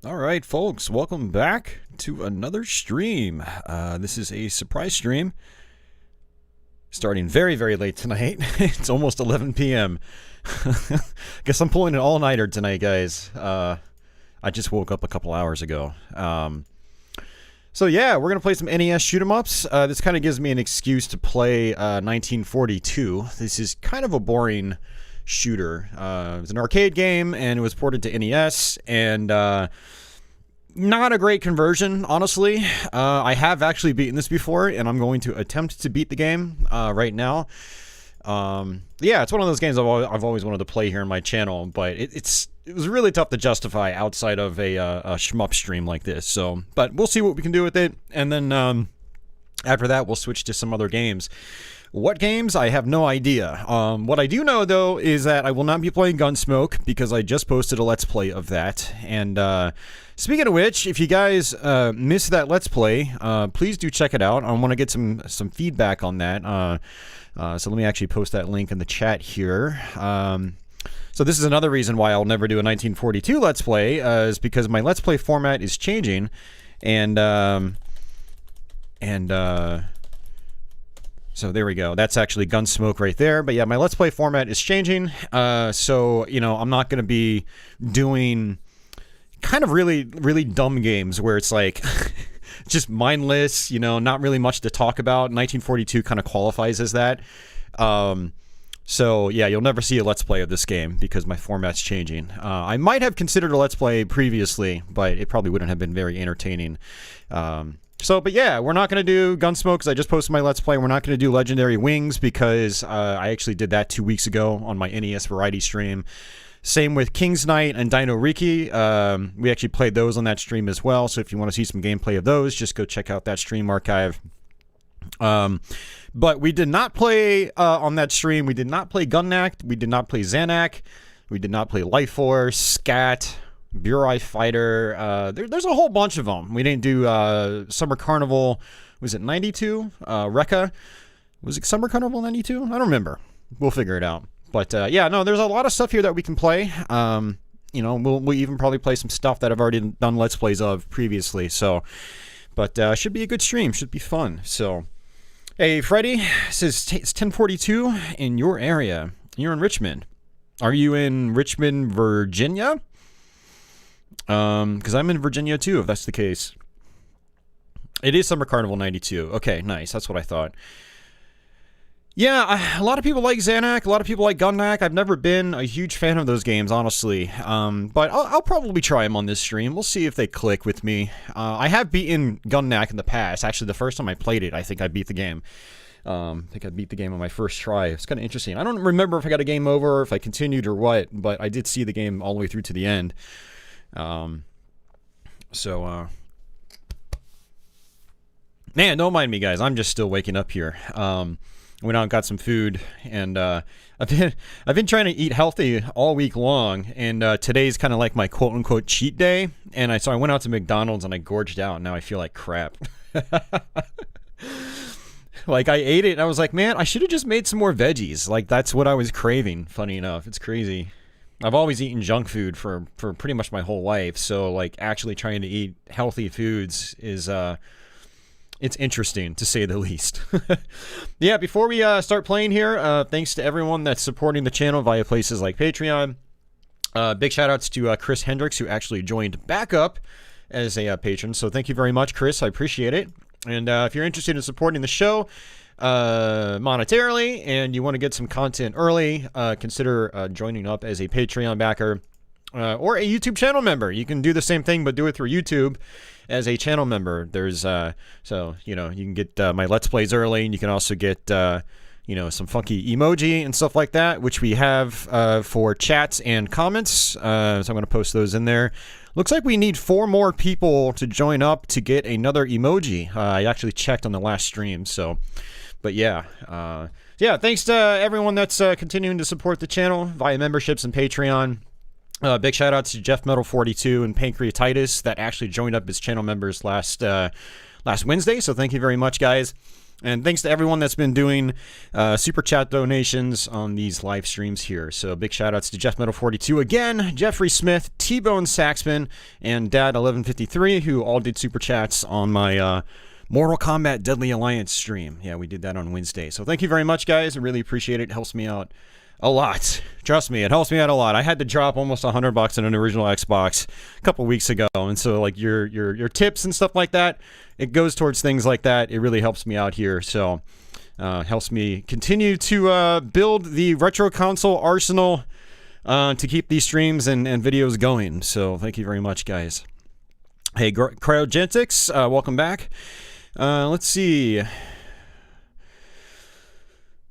All right, folks, welcome back to another stream. This is a surprise stream starting very, very late tonight. It's almost 11 p.m. Guess I'm pulling an all-nighter tonight, guys. I just woke up a couple hours ago. So yeah, we're going to play some NES shoot-'em-ups. This kind of gives me an excuse to play 1942. This is kind of a boring shooter. It was an arcade game, and it was ported to NES, and not a great conversion, honestly. I have actually beaten this before, and I'm going to attempt to beat the game right now. Yeah, it's one of those games I've always wanted to play here on my channel, but it was really tough to justify outside of a shmup stream like this. So, but we'll see what we can do with it, and then after that, we'll switch to some other games. What games? I have no idea. What I do know, though, is that I will not be playing Gunsmoke because I just posted a Let's Play of that. And speaking of which, if you guys missed that Let's Play, please do check it out. I want to get some feedback on that. So let me actually post that link in the chat here. So this is another reason why I'll never do a 1942 Let's Play, is because my Let's Play format is changing, so there we go. That's actually Gunsmoke right there. But yeah, my Let's Play format is changing. So, you know, I'm not going to be doing kind of really, really dumb games where it's like just mindless, you know, not really much to talk about. 1942 kind of qualifies as that. So yeah, you'll never see a Let's Play of this game because my format's changing. I might have considered a Let's Play previously, but it probably wouldn't have been very entertaining. But yeah, we're not going to do Gunsmoke because I just posted my Let's Play. We're not going to do Legendary Wings because I actually did that 2 weeks ago on my NES Variety stream. Same with King's Knight and Dino Riki. We actually played those on that stream as well, so if you want to see some gameplay of those, just go check out that stream archive. But we did not play on that stream. We did not play Gun-Nac. We did not play Gun-Nac. We did not play Life Force, Scat, Burai Fighter. There's a whole bunch of them. We didn't do Summer Carnival. Was it 92? Rekka. Was it Summer Carnival 92? I don't remember. We'll figure it out. But yeah, no, there's a lot of stuff here that we can play. You know, we'll even probably play some stuff that I've already done Let's Plays of previously. So, but should be a good stream. Should be fun. So, hey, Freddy, it says it's 10:42 in your area. You're in Richmond. Are you in Richmond, Virginia? Because I'm in Virginia too, if that's the case. It is Summer Carnival 92. Okay, nice. That's what I thought. Yeah, a lot of people like Gun-Nac. A lot of people like Gun-Nac. I've never been a huge fan of those games, honestly. But I'll probably try them on this stream. We'll see if they click with me. I have beaten Gun-Nac in the past. Actually, the first time I played it, I think I beat the game. I think I beat the game on my first try. It's kind of interesting. I don't remember if I got a game over, or if I continued or what, but I did see the game all the way through to the end. Man, don't mind me, guys. I'm just still waking up here. Went out and got some food, and I've been trying to eat healthy all week long, and today's kind of like my quote-unquote cheat day, and so I went out to McDonald's and I gorged out, and now I feel like crap. Like, I ate it, and I was like, man, I should have just made some more veggies. Like, that's what I was craving, funny enough. It's crazy. I've always eaten junk food for pretty much my whole life, so, like, actually trying to eat healthy foods is, it's interesting, to say the least. Yeah, before we start playing here, thanks to everyone that's supporting the channel via places like Patreon. Big shout-outs to Chris Hendricks, who actually joined back up as a patron, so thank you very much, Chris. I appreciate it. And if you're interested in supporting the show monetarily and you want to get some content early, consider joining up as a Patreon backer or a YouTube channel member. You can do the same thing, but do it through YouTube as a channel member. There's so you know, you can get my Let's Plays early, and you can also get you know, some funky emoji and stuff like that, which we have for chats and comments. So I'm going to post those in there. Looks like we need 4 more people to join up to get another emoji. I actually checked on the last stream, so, but yeah. Yeah, thanks to everyone that's continuing to support the channel via memberships and Patreon. Big shout outs to Jeff Metal 42 and Pancreatitis that actually joined up as channel members last Wednesday, so thank you very much, guys. And thanks to everyone that's been doing super chat donations on these live streams here. So big shout outs to Jeff Metal 42 again, Jeffrey Smith, T-Bone Saxman, and Dad 1153, who all did super chats on my Mortal Kombat Deadly Alliance stream. Yeah, we did that on Wednesday. So thank you very much, guys. I really appreciate it. It helps me out a lot. Trust me, it helps me out a lot. I had to drop almost $100 in an original Xbox a couple weeks ago, and so like your tips and stuff like that, it goes towards things like that. It really helps me out here. So helps me continue to build the retro console arsenal to keep these streams and videos going. So thank you very much, guys. Hey, Cryogentics, welcome back. Let's see.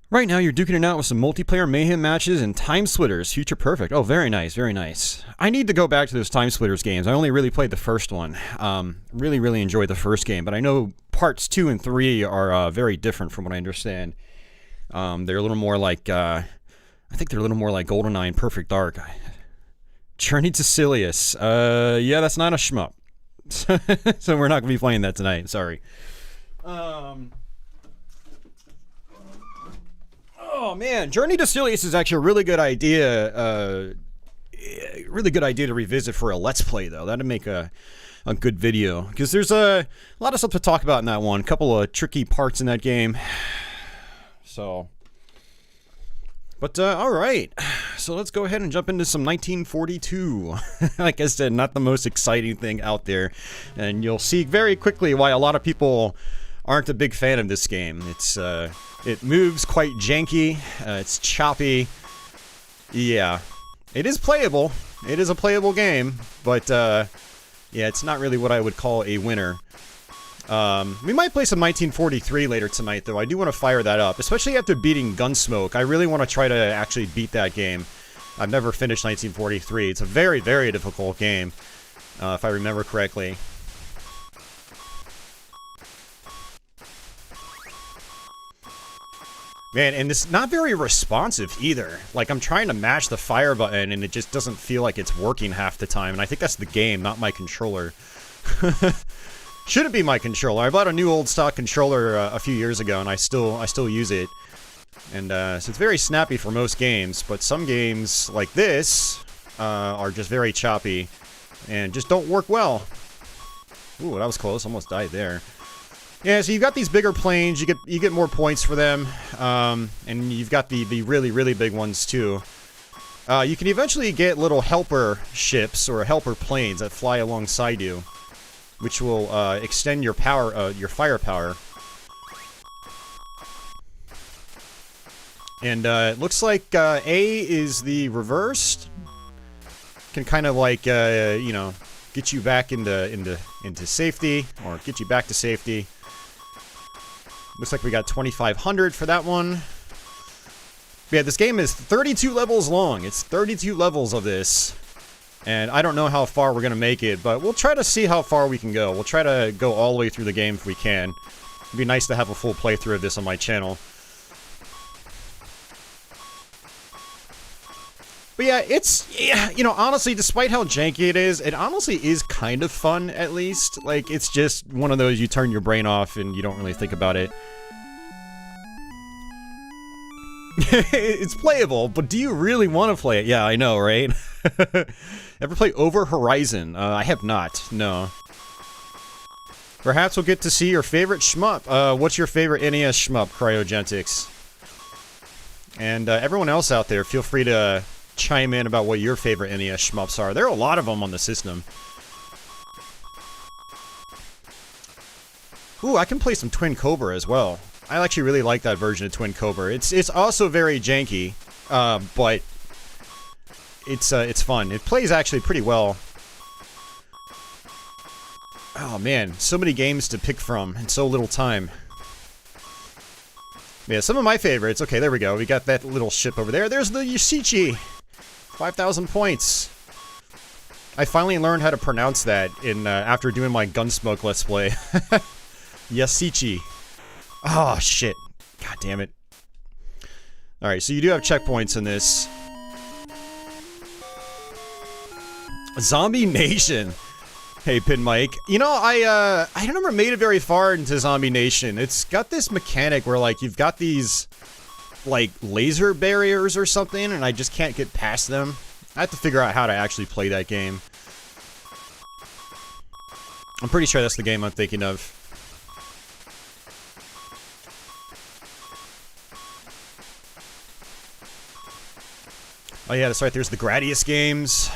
Right now, you're duking it out with some multiplayer mayhem matches and Time Splitters. Future Perfect. Oh, very nice, very nice. I need to go back to those Time Splitters games. I only really played the first one. Really enjoyed the first game, but I know parts 2 and 3 are very different from what I understand. They're a little more like, I think they're a little more like GoldenEye and Perfect Dark. Journey to Silius. Yeah, that's not a shmup. So we're not going to be playing that tonight. Sorry. Oh man, Journey to Silius is actually a really good idea. Really good idea to revisit for a Let's Play, though. That'd make a good video, because there's a lot of stuff to talk about in that one. A couple of tricky parts in that game. So, but all right. So let's go ahead and jump into some 1942. Like I said, not the most exciting thing out there, and you'll see very quickly why a lot of people aren't a big fan of this game. It moves quite janky. It's choppy. Yeah, it is playable. It is a playable game, but yeah, it's not really what I would call a winner. We might play some 1943 later tonight, though. I do want to fire that up, especially after beating Gunsmoke. I really want to try to actually beat that game. I've never finished 1943. It's a very difficult game, if I remember correctly. Man, and it's not very responsive either. Like, I'm trying to mash the fire button, and it just doesn't feel like it's working half the time. And I think that's the game, not my controller. Should it be my controller? I bought a new old stock controller a few years ago, and I still use it. And so it's very snappy for most games, but some games like this are just very choppy and just don't work well. Ooh, that was close. Almost died there. Yeah, so you've got these bigger planes, you get more points for them, and you've got the really big ones too. You can eventually get little helper ships or helper planes that fly alongside you, which will extend your power, your firepower. And it looks like A is the reversed. Can kind of like you know, get you back into safety, or get you back to safety. Looks like we got 2,500 for that one. But yeah, this game is 32 levels long. It's 32 levels of this. And I don't know how far we're going to make it, but we'll try to see how far we can go. We'll try to go all the way through the game if we can. It'd be nice to have a full playthrough of this on my channel. But yeah, you know, honestly, despite how janky it honestly is kind of fun, at least. Like, it's just one of those you turn your brain off and you don't really think about it. It's playable, but do you really want to play it? Yeah, I know, right? Ever play Over Horizon? I have not, no. Perhaps we'll get to see your favorite shmup. What's your favorite NES shmup, Cryogentics? And everyone else out there, feel free to chime in about what your favorite NES shmups are. There are a lot of them on the system. Ooh, I can play some Twin Cobra as well. I actually really like that version of Twin Cobra. It's also very janky, but it's fun. It plays actually pretty well. Oh man, so many games to pick from in so little time. Yeah, some of my favorites. Okay, there we go. We got that little ship over there. There's the Yasichi. 5,000 points. I finally learned how to pronounce that in after doing my Gunsmoke Let's Play. Yasichi. Oh, shit. God damn it. Alright, so you do have checkpoints in this. Zombie Nation. Hey, Pin Mike. You know, I never made it very far into Zombie Nation. It's got this mechanic where, like, you've got these, like, laser barriers or something, and I just can't get past them. I have to figure out how to actually play that game. I'm pretty sure that's the game I'm thinking of. Oh yeah, that's right, there's the Gradius games.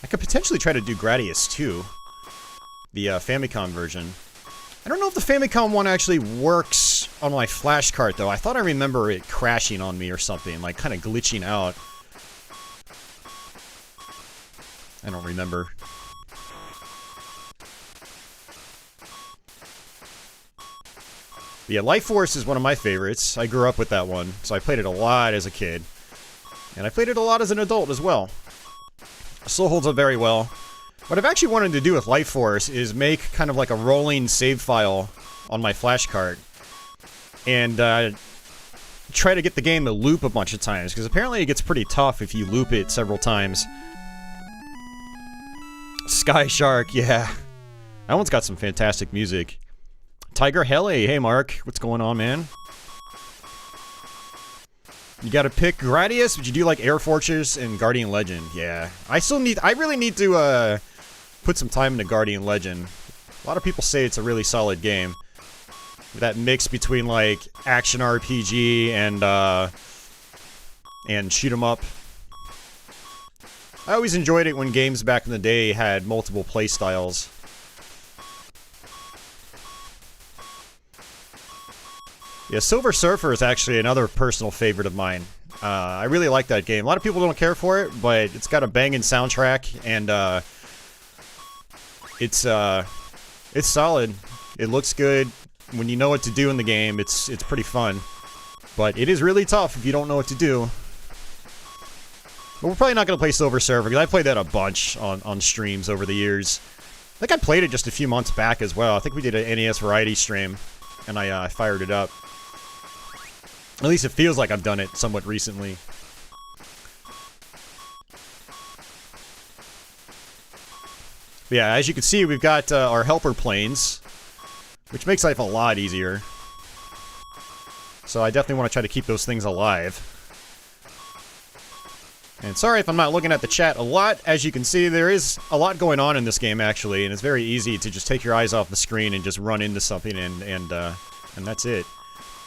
I could potentially try to do Gradius 2. The Famicom version. I don't know if the Famicom one actually works on my flash cart, though. I thought I remember it crashing on me or something, like kind of glitching out. I don't remember. But yeah, Life Force is one of my favorites. I grew up with that one, so I played it a lot as a kid. And I played it a lot as an adult as well. Still holds up very well. What I've actually wanted to do with Life Force is make kind of like a rolling save file on my flash cart. And try to get the game to loop a bunch of times, because apparently it gets pretty tough if you loop it several times. Sky Shark, yeah. That one's got some fantastic music. Tiger Heli, hey Mark, what's going on, man? You gotta pick Gradius, but you do like Air Fortress and Guardian Legend. Yeah. I really need to, put some time into Guardian Legend. A lot of people say it's a really solid game. That mix between, like, action RPG and shoot 'em up. I always enjoyed it when games back in the day had multiple play styles. Yeah, Silver Surfer is actually another personal favorite of mine. I really like that game. A lot of people don't care for it, but it's got a banging soundtrack, and it's solid. It looks good. When you know what to do in the game, it's pretty fun. But it is really tough if you don't know what to do. But we're probably not going to play Silver Surfer, because I played that a bunch on streams over the years. I think I played it just a few months back as well. I think we did an NES Variety stream, and I fired it up. At least it feels like I've done it somewhat recently. But yeah, as you can see, we've got our helper planes, which makes life a lot easier. So I definitely want to try to keep those things alive. And sorry if I'm not looking at the chat a lot. As you can see, there is a lot going on in this game, actually, and it's very easy to just take your eyes off the screen and just run into something, and that's it.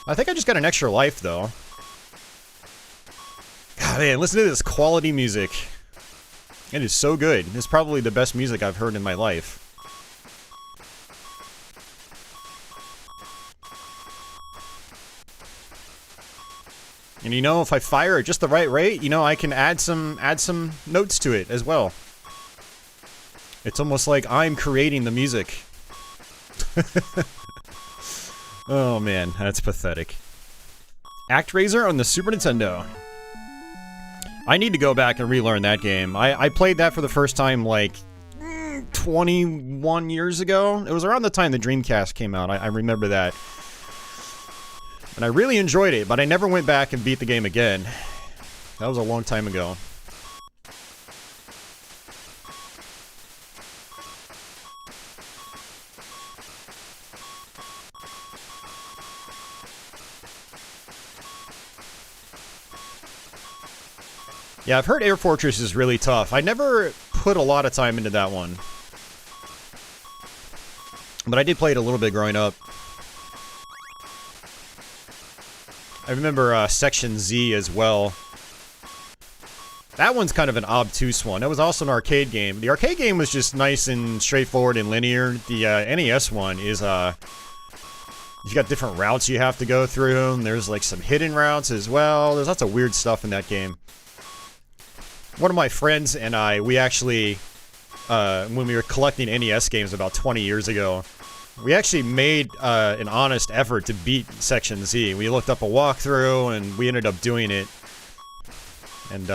I think I just got an extra life, though. God, man, listen to this quality music. It is so good. It's probably the best music I've heard in my life. And you know, if I fire at just the right rate, you know, I can add some notes to it as well. It's almost like I'm creating the music. Oh man, that's pathetic. ActRaiser on the Super Nintendo. I need to go back and relearn that game. I played that for the first time like 21 years ago. It was around the time the Dreamcast came out. I remember that. And I really enjoyed it, but I never went back and beat the game again. That was a long time ago. Yeah, I've heard Air Fortress is really tough. I never put a lot of time into that one. But I did play it a little bit growing up. I remember Section Z as well. That one's kind of an obtuse one. That was also an arcade game. The arcade game was just nice and straightforward and linear. The NES one is, you've got different routes you have to go through. And there's like some hidden routes as well. There's lots of weird stuff in that game. One of my friends and I, we actually, when we were collecting NES games about 20 years ago, we actually made an honest effort to beat Section Z. We looked up a walkthrough, and we ended up doing it. And,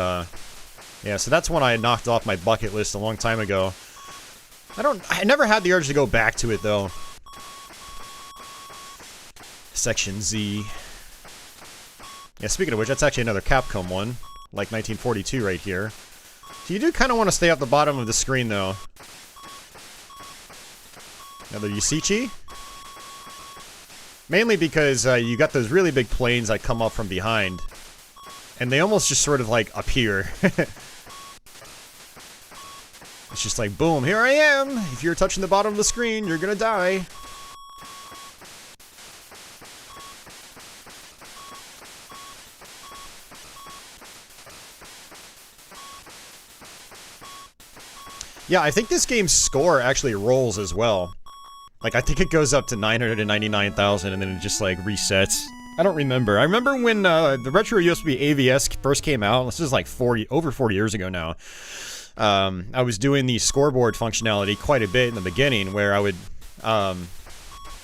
yeah, so that's one I had knocked off my bucket list a long time ago. I never had the urge to go back to it, though. Section Z. Yeah, speaking of which, that's actually another Capcom one. Like 1942 right here. So you do kind of want to stay at the bottom of the screen, though. Another Yasichi. Mainly because you got those really big planes that come up from behind. And they almost just sort of like appear. It's just like, boom, here I am! If you're touching the bottom of the screen, you're gonna die. Yeah, I think this game's score actually rolls as well. Like, I think it goes up to 999,000 and then it just, like, resets. I don't remember. I remember when the Retro USB AVS first came out. This is like over 40 years ago now. I was doing the scoreboard functionality quite a bit in the beginning, where I would,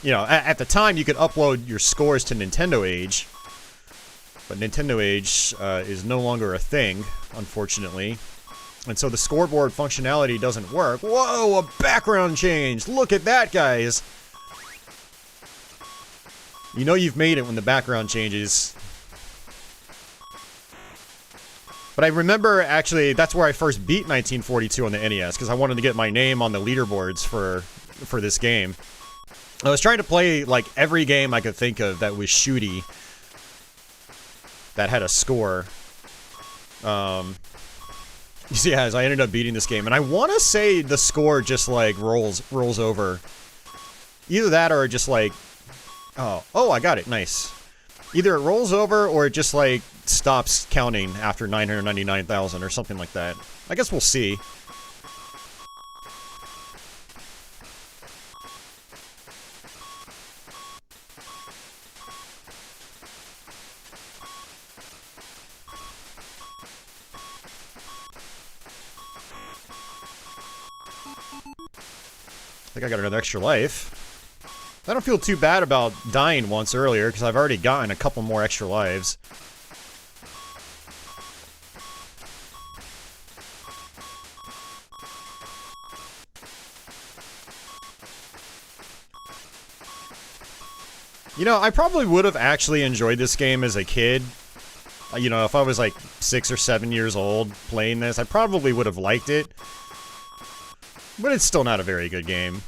you know, at the time you could upload your scores to Nintendo Age, but Nintendo Age is no longer a thing, unfortunately, and so the scoreboard functionality doesn't work. Whoa, a background change! Look at that, guys! You know you've made it when the background changes. But I remember, actually, that's where I first beat 1942 on the NES, because I wanted to get my name on the leaderboards for this game. I was trying to play, like, every game I could think of that was shooty, that had a score. Yeah, as I ended up beating this game, and I want to say the score just, like, rolls over. Either that, or just, like... Oh, I got it, nice. Either it rolls over, or it just, like, stops counting after 999,000 or something like that. I guess we'll see. I think I got another extra life. I don't feel too bad about dying once earlier, because I've already gotten a couple more extra lives. You know, I probably would have actually enjoyed this game as a kid. You know, if I was like 6 or 7 years old playing this, I probably would have liked it. But it's still not a very good game.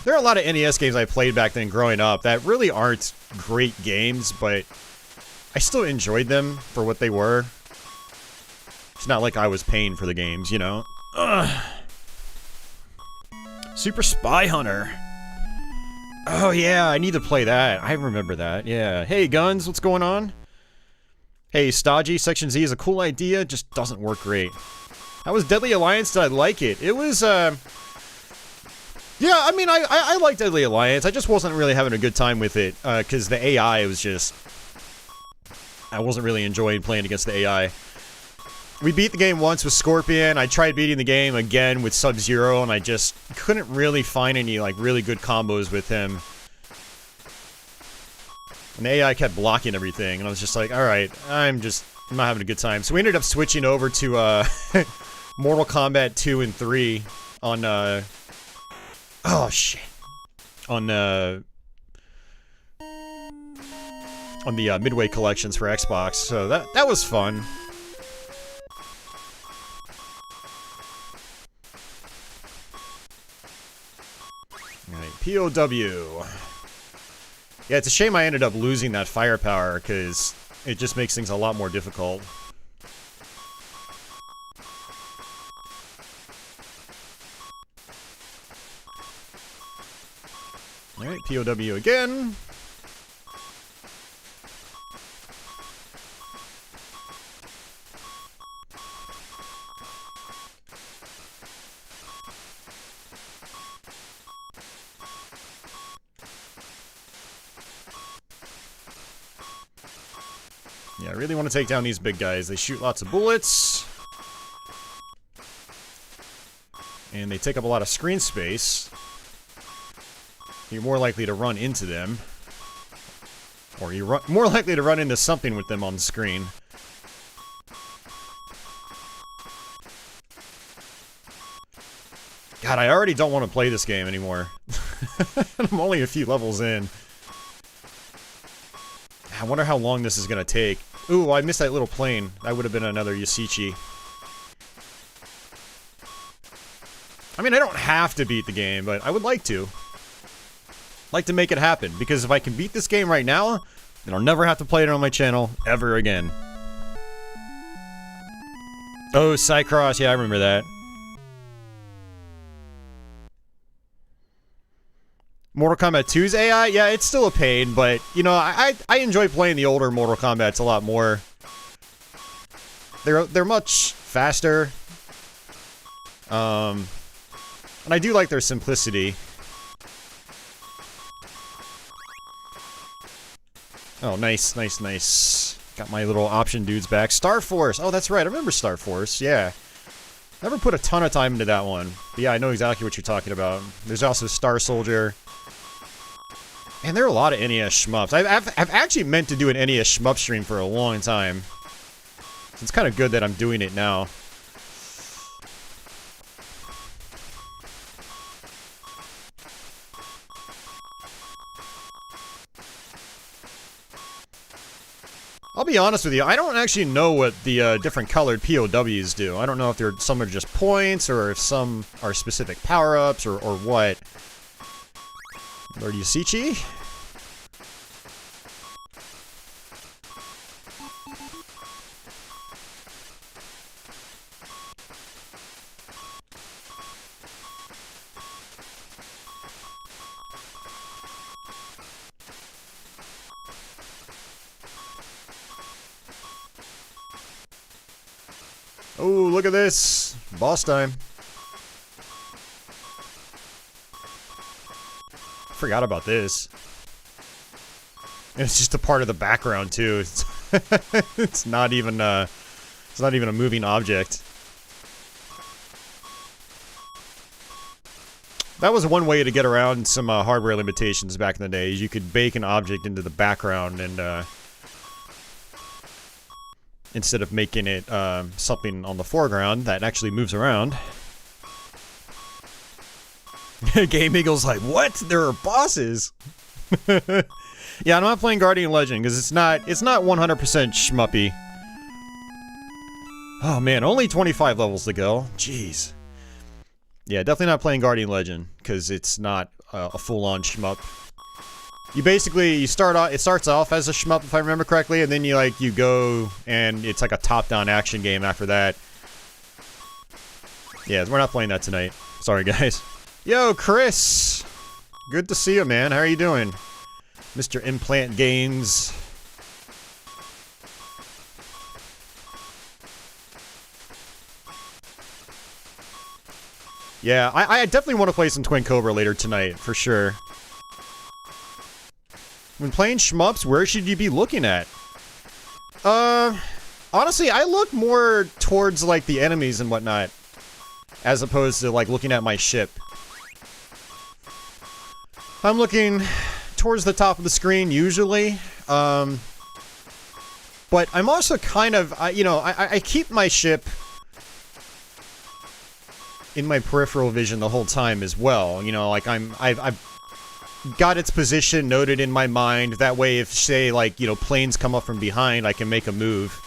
There are a lot of NES games I played back then growing up that really aren't great games, but I still enjoyed them for what they were. It's not like I was paying for the games, you know? Ugh. Super Spy Hunter. Oh yeah, I need to play that. I remember that, yeah. Hey Guns, what's going on? Hey Stodgy, Section Z is a cool idea, just doesn't work great. How was Deadly Alliance? Did I like it? It was, yeah, I mean, I liked Deadly Alliance. I just wasn't really having a good time with it, because the AI was just... I wasn't really enjoying playing against the AI. We beat the game once with Scorpion. I tried beating the game again with Sub-Zero, and I just couldn't really find any, like, really good combos with him. And the AI kept blocking everything, and I was just like, alright, I'm not having a good time. So we ended up switching over to, Mortal Kombat 2 and 3 on, oh, shit. On the Midway collections for Xbox, so that was fun. Alright, POW. Yeah, it's a shame I ended up losing that firepower, because it just makes things a lot more difficult. Alright, POW again. Yeah, I really want to take down these big guys. They shoot lots of bullets. And they take up a lot of screen space. You're more likely to run into them. Or you're more likely to run into something with them on the screen. God, I already don't want to play this game anymore. I'm only a few levels in. I wonder how long this is gonna take. Ooh, I missed that little plane. That would have been another Yasichi. I mean, I don't have to beat the game, but I would like to. Like to make it happen, because if I can beat this game right now, then I'll never have to play it on my channel ever again. Oh, Cycross, yeah, I remember that. Mortal Kombat 2's AI, yeah, it's still a pain, but, you know, I enjoy playing the older Mortal Kombat's a lot more. They're much faster. And I do like their simplicity. Oh, nice, nice, nice. Got my little option dudes back. Star Force! Oh, that's right, I remember Star Force, yeah. Never put a ton of time into that one. But yeah, I know exactly what you're talking about. There's also Star Soldier. And there are a lot of NES shmups. I've actually meant to do an NES shmup stream for a long time. It's kind of good that I'm doing it now. I'll be honest with you, I don't actually know what the different colored POWs do. I don't know if some are just points, or if some are specific power-ups, or what. Lord Yusichi? Oh, look at this! Boss time. Forgot about this. And it's just a part of the background too. It's, it's not even a moving object. That was one way to get around some hardware limitations back in the day. You could bake an object into the background and instead of making it something on the foreground that actually moves around. Game Eagle's like, what? There are bosses? Yeah, I'm not playing Guardian Legend because it's not 100% shmuppy. Oh man, only 25 levels to go. Jeez. Yeah, definitely not playing Guardian Legend because it's not a full-on shmup. You start off, it starts off as a shmup if I remember correctly, and then you go and it's like a top-down action game after that. Yeah, we're not playing that tonight. Sorry guys. Yo, Chris! Good to see you, man. How are you doing? Mr. Implant Games. Yeah, I definitely want to play some Twin Cobra later tonight, for sure. When playing shmups, where should you be looking at? Honestly, I look more towards, like, the enemies and whatnot, as opposed to, like, looking at my ship. I'm looking towards the top of the screen, usually, but I'm also kind of, you know, I keep my ship in my peripheral vision the whole time as well, you know, like, I've got its position noted in my mind, that way if, say, like, you know, planes come up from behind, I can make a move.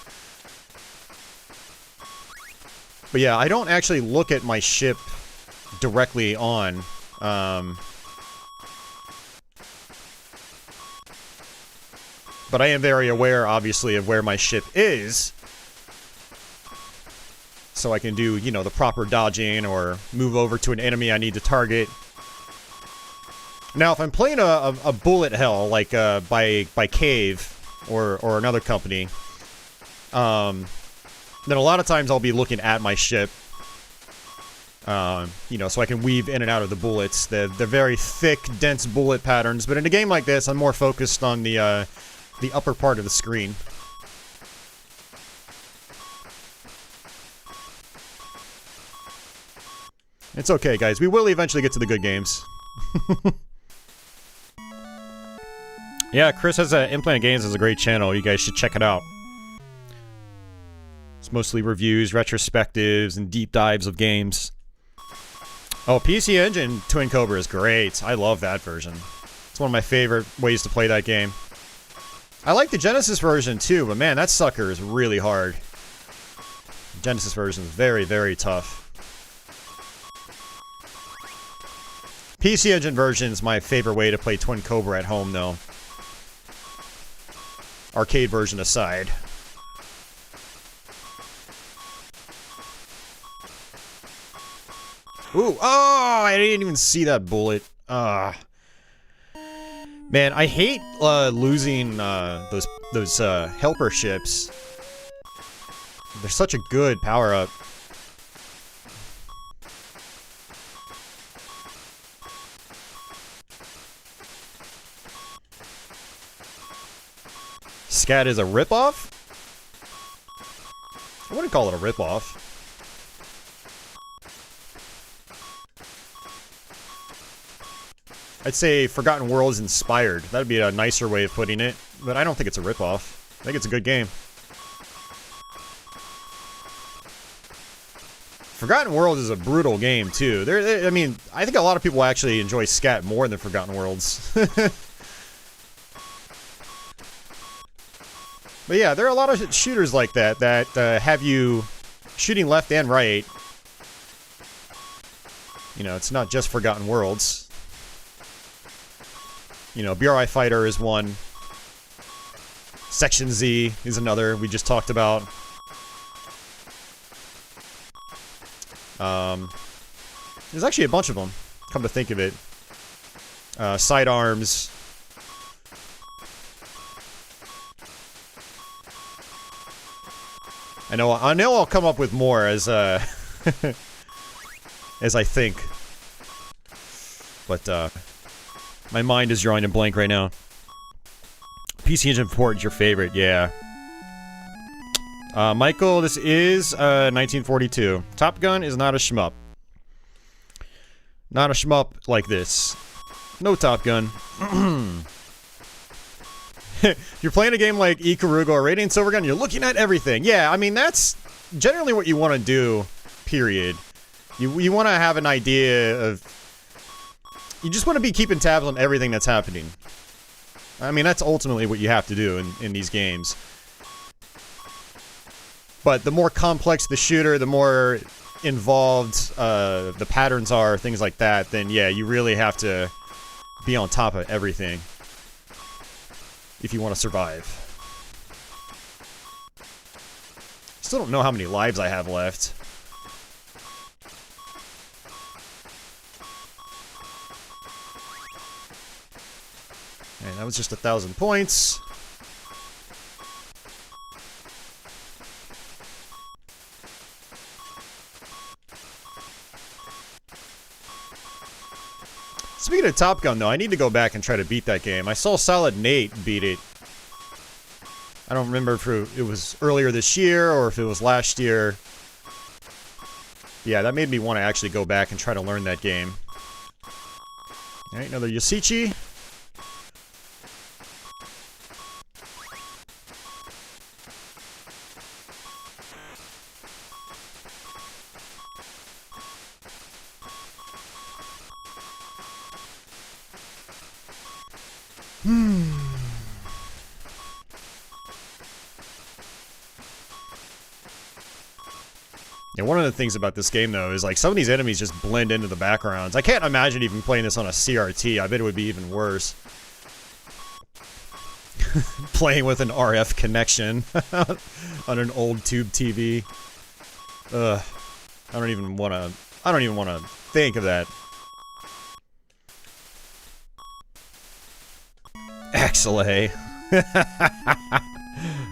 But yeah, I don't actually look at my ship directly on, but I am very aware, obviously, of where my ship is. So I can do, you know, the proper dodging or move over to an enemy I need to target. Now, if I'm playing a bullet hell, like by Cave or another company, then a lot of times I'll be looking at my ship, you know, so I can weave in and out of the bullets. They're very thick, dense bullet patterns, but in a game like this, I'm more focused on the upper part of the screen. It's okay, guys. We will eventually get to the good games. Yeah, Chris has Implant Games as a great channel. You guys should check it out. It's mostly reviews, retrospectives, and deep dives of games. Oh, PC Engine Twin Cobra is great. I love that version. It's one of my favorite ways to play that game. I like the Genesis version too, but man, that sucker is really hard. The Genesis version is very, very tough. PC Engine version is my favorite way to play Twin Cobra at home, though. Arcade version aside. Ooh, oh, I didn't even see that bullet. Man, I hate losing those helper ships. They're such a good power-up. Scat is a ripoff? I wouldn't call it a ripoff. I'd say Forgotten Worlds inspired. That'd be a nicer way of putting it, but I don't think it's a ripoff. I think it's a good game. Forgotten Worlds is a brutal game, too. I mean, I think a lot of people actually enjoy Scat more than Forgotten Worlds. But yeah, there are a lot of shooters like that have you shooting left and right. You know, it's not just Forgotten Worlds. You know, BRI Fighter is one. Section Z is another we just talked about. There's actually a bunch of them, come to think of it. Sidearms. I know I'll come up with more as as I think. But my mind is drawing a blank right now. PC Engine port is your favorite, yeah. Michael, this is 1942. Top Gun is not a shmup. Not a shmup like this. No Top Gun. You're playing a game like Ikaruga or Radiant Silvergun, you're looking at everything. Yeah, I mean, that's generally what you want to do, period. You want to have an idea of... You just want to be keeping tabs on everything that's happening. I mean, that's ultimately what you have to do in these games. But the more complex the shooter, the more involved the patterns are, things like that, then yeah, you really have to be on top of everything if you want to survive. Still don't know how many lives I have left. And that was just 1,000 points. Speaking of Top Gun, though, I need to go back and try to beat that game. I saw Solid Nate beat it. I don't remember if it was earlier this year or if it was last year. Yeah, that made me want to actually go back and try to learn that game. Alright, another Yosichi. Yeah, one of the things about this game, though, is like some of these enemies just blend into the backgrounds. I can't imagine even playing this on a CRT. I bet it would be even worse. Playing with an RF connection on an old tube TV. Ugh. I don't even want to think of that. Axelay.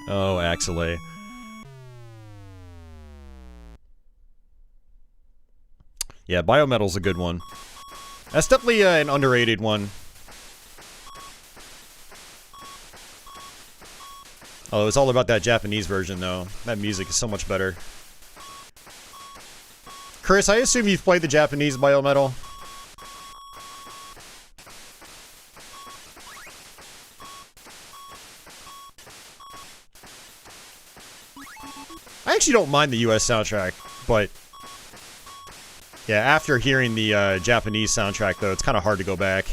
Oh, Axelay. Yeah, Biometal's a good one. That's definitely an underrated one. Oh, it's all about that Japanese version, though. That music is so much better. Chris, I assume you've played the Japanese Biometal? I actually don't mind the US soundtrack, but... yeah, after hearing the Japanese soundtrack, though, it's kind of hard to go back.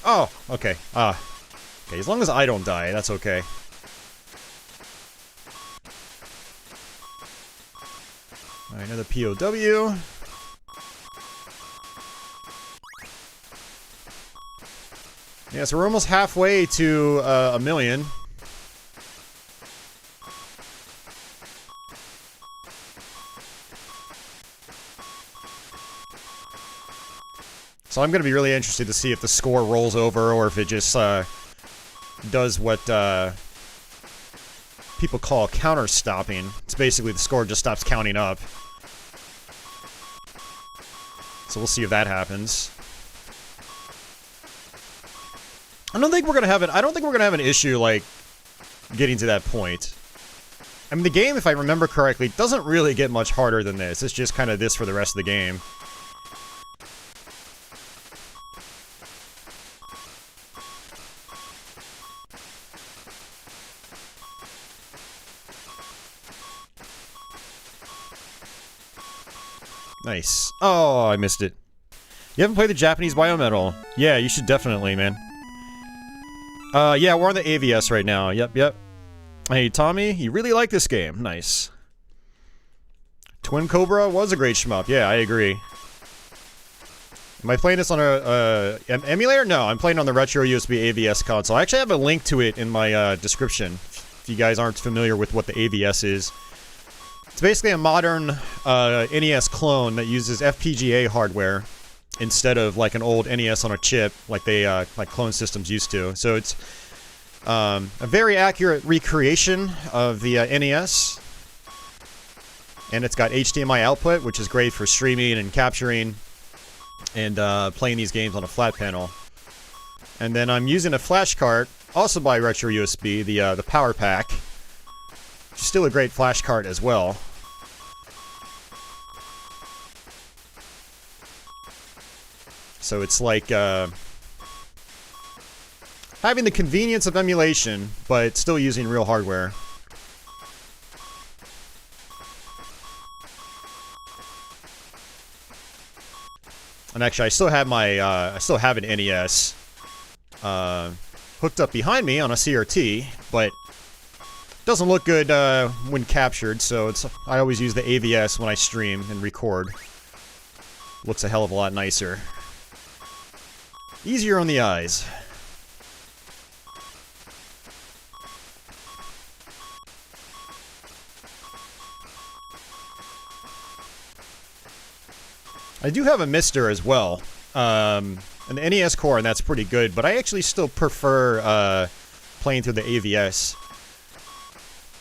Oh, okay. Okay, as long as I don't die, that's okay. Alright, another POW. Yeah, so we're almost halfway to a million. So I'm going to be really interested to see if the score rolls over or if it just does what people call counter-stopping. It's basically the score just stops counting up. So we'll see if that happens. I don't think we're gonna have an issue like getting to that point. I mean, the game, if I remember correctly, doesn't really get much harder than this. It's just kind of this for the rest of the game. Nice. Oh, I missed it. You haven't played the Japanese Biometal? Yeah, you should definitely, man. Yeah, we're on the AVS right now. Yep. Hey, Tommy, you really like this game. Nice. Twin Cobra was a great shmup. Yeah, I agree. Am I playing this on an emulator? No, I'm playing on the Retro USB AVS console. I actually have a link to it in my description, if you guys aren't familiar with what the AVS is. It's basically a modern NES clone that uses FPGA hardware instead of like an old NES on a chip like they like clone systems used to. So it's a very accurate recreation of the NES, and it's got HDMI output, which is great for streaming and capturing and playing these games on a flat panel. And then I'm using a flash card, also by Retro USB, the Power Pack, which is still a great flash card as well. So it's like having the convenience of emulation, but still using real hardware. And actually, I still have my I still have an NES hooked up behind me on a CRT, but doesn't look good when captured. So I always use the AVS when I stream and record. Looks a hell of a lot nicer. Easier on the eyes. I do have a Mister as well, an NES core, and that's pretty good, but I actually still prefer playing through the AVS.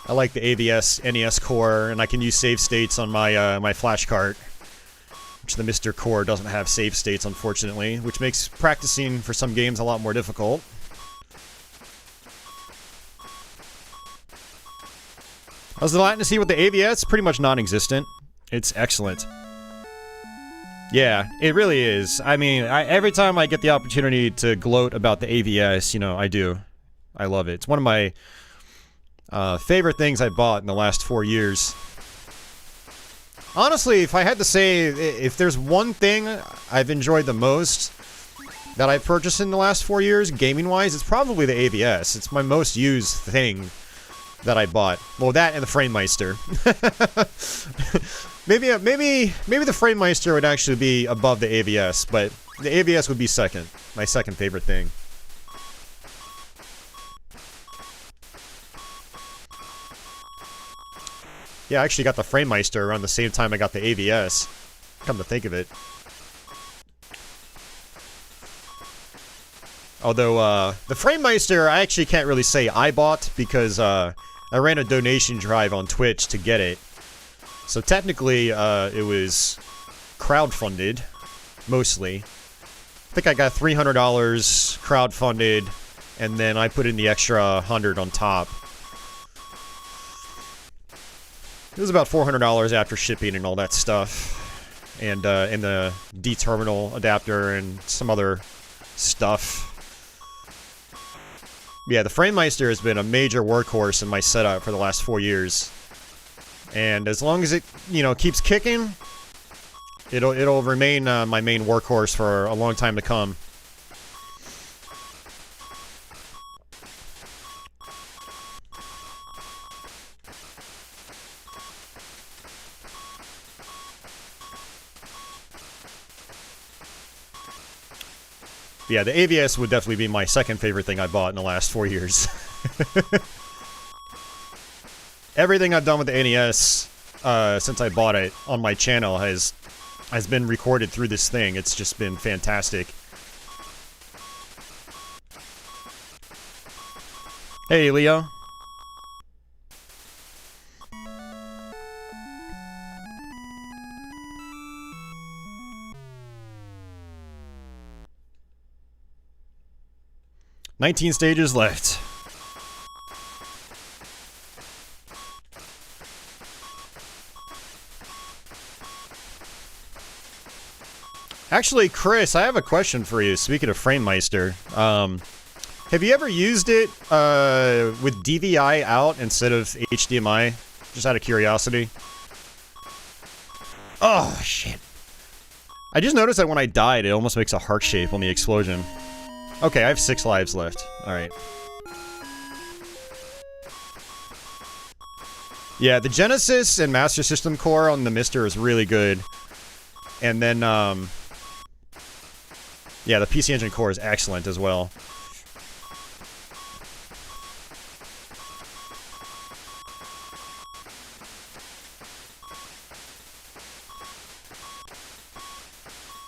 I like the AVS NES core, and I can use save states on my my flash card, which the Mister core doesn't have save states, unfortunately, which makes practicing for some games a lot more difficult. How's the latency with the AVS? Pretty much non-existent. It's excellent. Yeah, it really is. I mean, every time I get the opportunity to gloat about the AVS, you know, I do. I love it. It's one of my favorite things I bought in the last 4 years. Honestly, if I had to say, if there's one thing I've enjoyed the most that I've purchased in the last 4 years, gaming-wise, it's probably the AVS. It's my most used thing that I bought. Well, that and the Framemeister. maybe the Framemeister would actually be above the AVS, but the AVS would be second. My second favorite thing. Yeah, I actually got the Framemeister around the same time I got the AVS. Come to think of it. Although, the Framemeister, I actually can't really say I bought, because, I ran a donation drive on Twitch to get it. So technically, it was crowdfunded, mostly. I think I got $300 crowdfunded, and then I put in the extra 100 on top. It was about $400 after shipping and all that stuff. And the D-terminal adapter and some other stuff. Yeah, the Framemeister has been a major workhorse in my setup for the last 4 years. And as long as it, you know, keeps kicking, it'll remain my main workhorse for a long time to come. Yeah, the AVS would definitely be my second favorite thing I bought in the last 4 years. Everything I've done with the NES since I bought it on my channel has been recorded through this thing. It's just been fantastic. Hey, Leo. "19 stages left." Actually, Chris, I have a question for you, speaking of FrameMeister. Have you ever used it with DVI out instead of HDMI? Just out of curiosity. Oh, shit. I just noticed that when I died, it almost makes a heart shape on the explosion. Okay, I have 6 lives left. Alright. Yeah, the Genesis and Master System core on the Mister is really good. And then, yeah, the PC Engine core is excellent as well.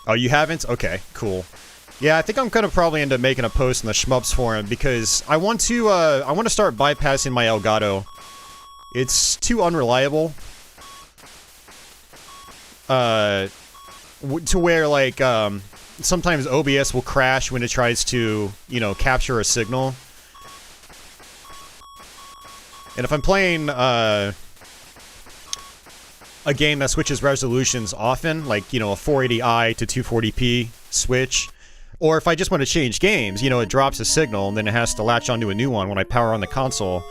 Oh, you haven't? Okay, cool. Yeah, I think I'm gonna probably end up making a post in the Shmups forum because I want to start bypassing my Elgato. It's too unreliable. To where, like, sometimes OBS will crash when it tries to, you know, capture a signal. And if I'm playing, a game that switches resolutions often, like, you know, a 480i to 240p switch, or if I just want to change games, you know, it drops a signal and then it has to latch onto a new one when I power on the console,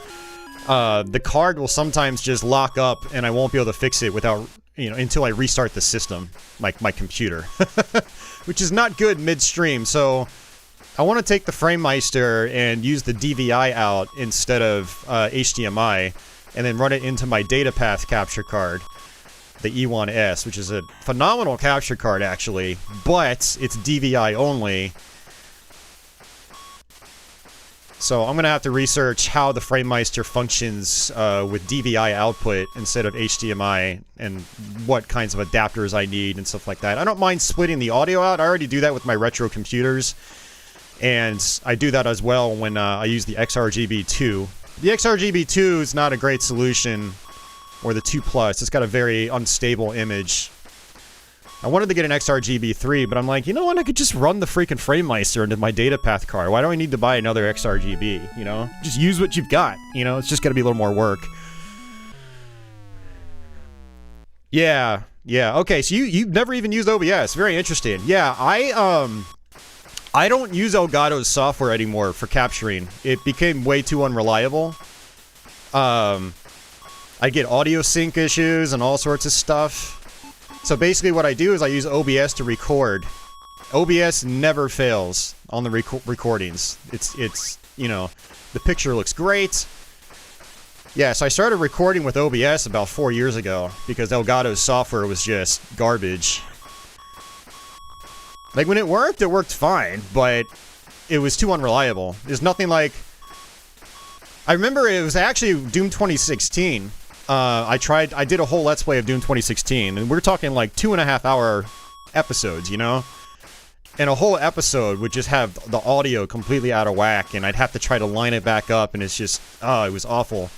the card will sometimes just lock up and I won't be able to fix it without, you know, until I restart the system, like my computer, which is not good midstream. So I want to take the FrameMeister and use the DVI out instead of HDMI, and then run it into my data path capture card, the E1S, which is a phenomenal capture card, actually, but it's DVI only. So I'm going to have to research how the FrameMeister functions with DVI output instead of HDMI, and what kinds of adapters I need and stuff like that. I don't mind splitting the audio out. I already do that with my retro computers, and I do that as well when I use the XRGB2. The XRGB2 is not a great solution, or the 2 Plus. It's got a very unstable image. I wanted to get an XRGB3, but I'm like, you know what? I could just run the freaking FrameMeister into my data path card. Why do I need to buy another XRGB, you know? Just use what you've got, you know? It's just gotta be a little more work. Yeah, yeah. Okay, so you've never even used OBS. Very interesting. Yeah, I don't use Elgato's software anymore for capturing. It became way too unreliable. I get audio sync issues and all sorts of stuff. So basically what I do is I use OBS to record. OBS never fails on the recordings. It's, you know, the picture looks great. Yeah, so I started recording with OBS about 4 years ago because Elgato's software was just garbage. Like, when it worked fine, but it was too unreliable. There's nothing like... I remember it was actually Doom 2016. I did a whole Let's Play of Doom 2016, and we're talking like 2.5 hour episodes, you know? And a whole episode would just have the audio completely out of whack, and I'd have to try to line it back up, and it's just, oh, it was awful.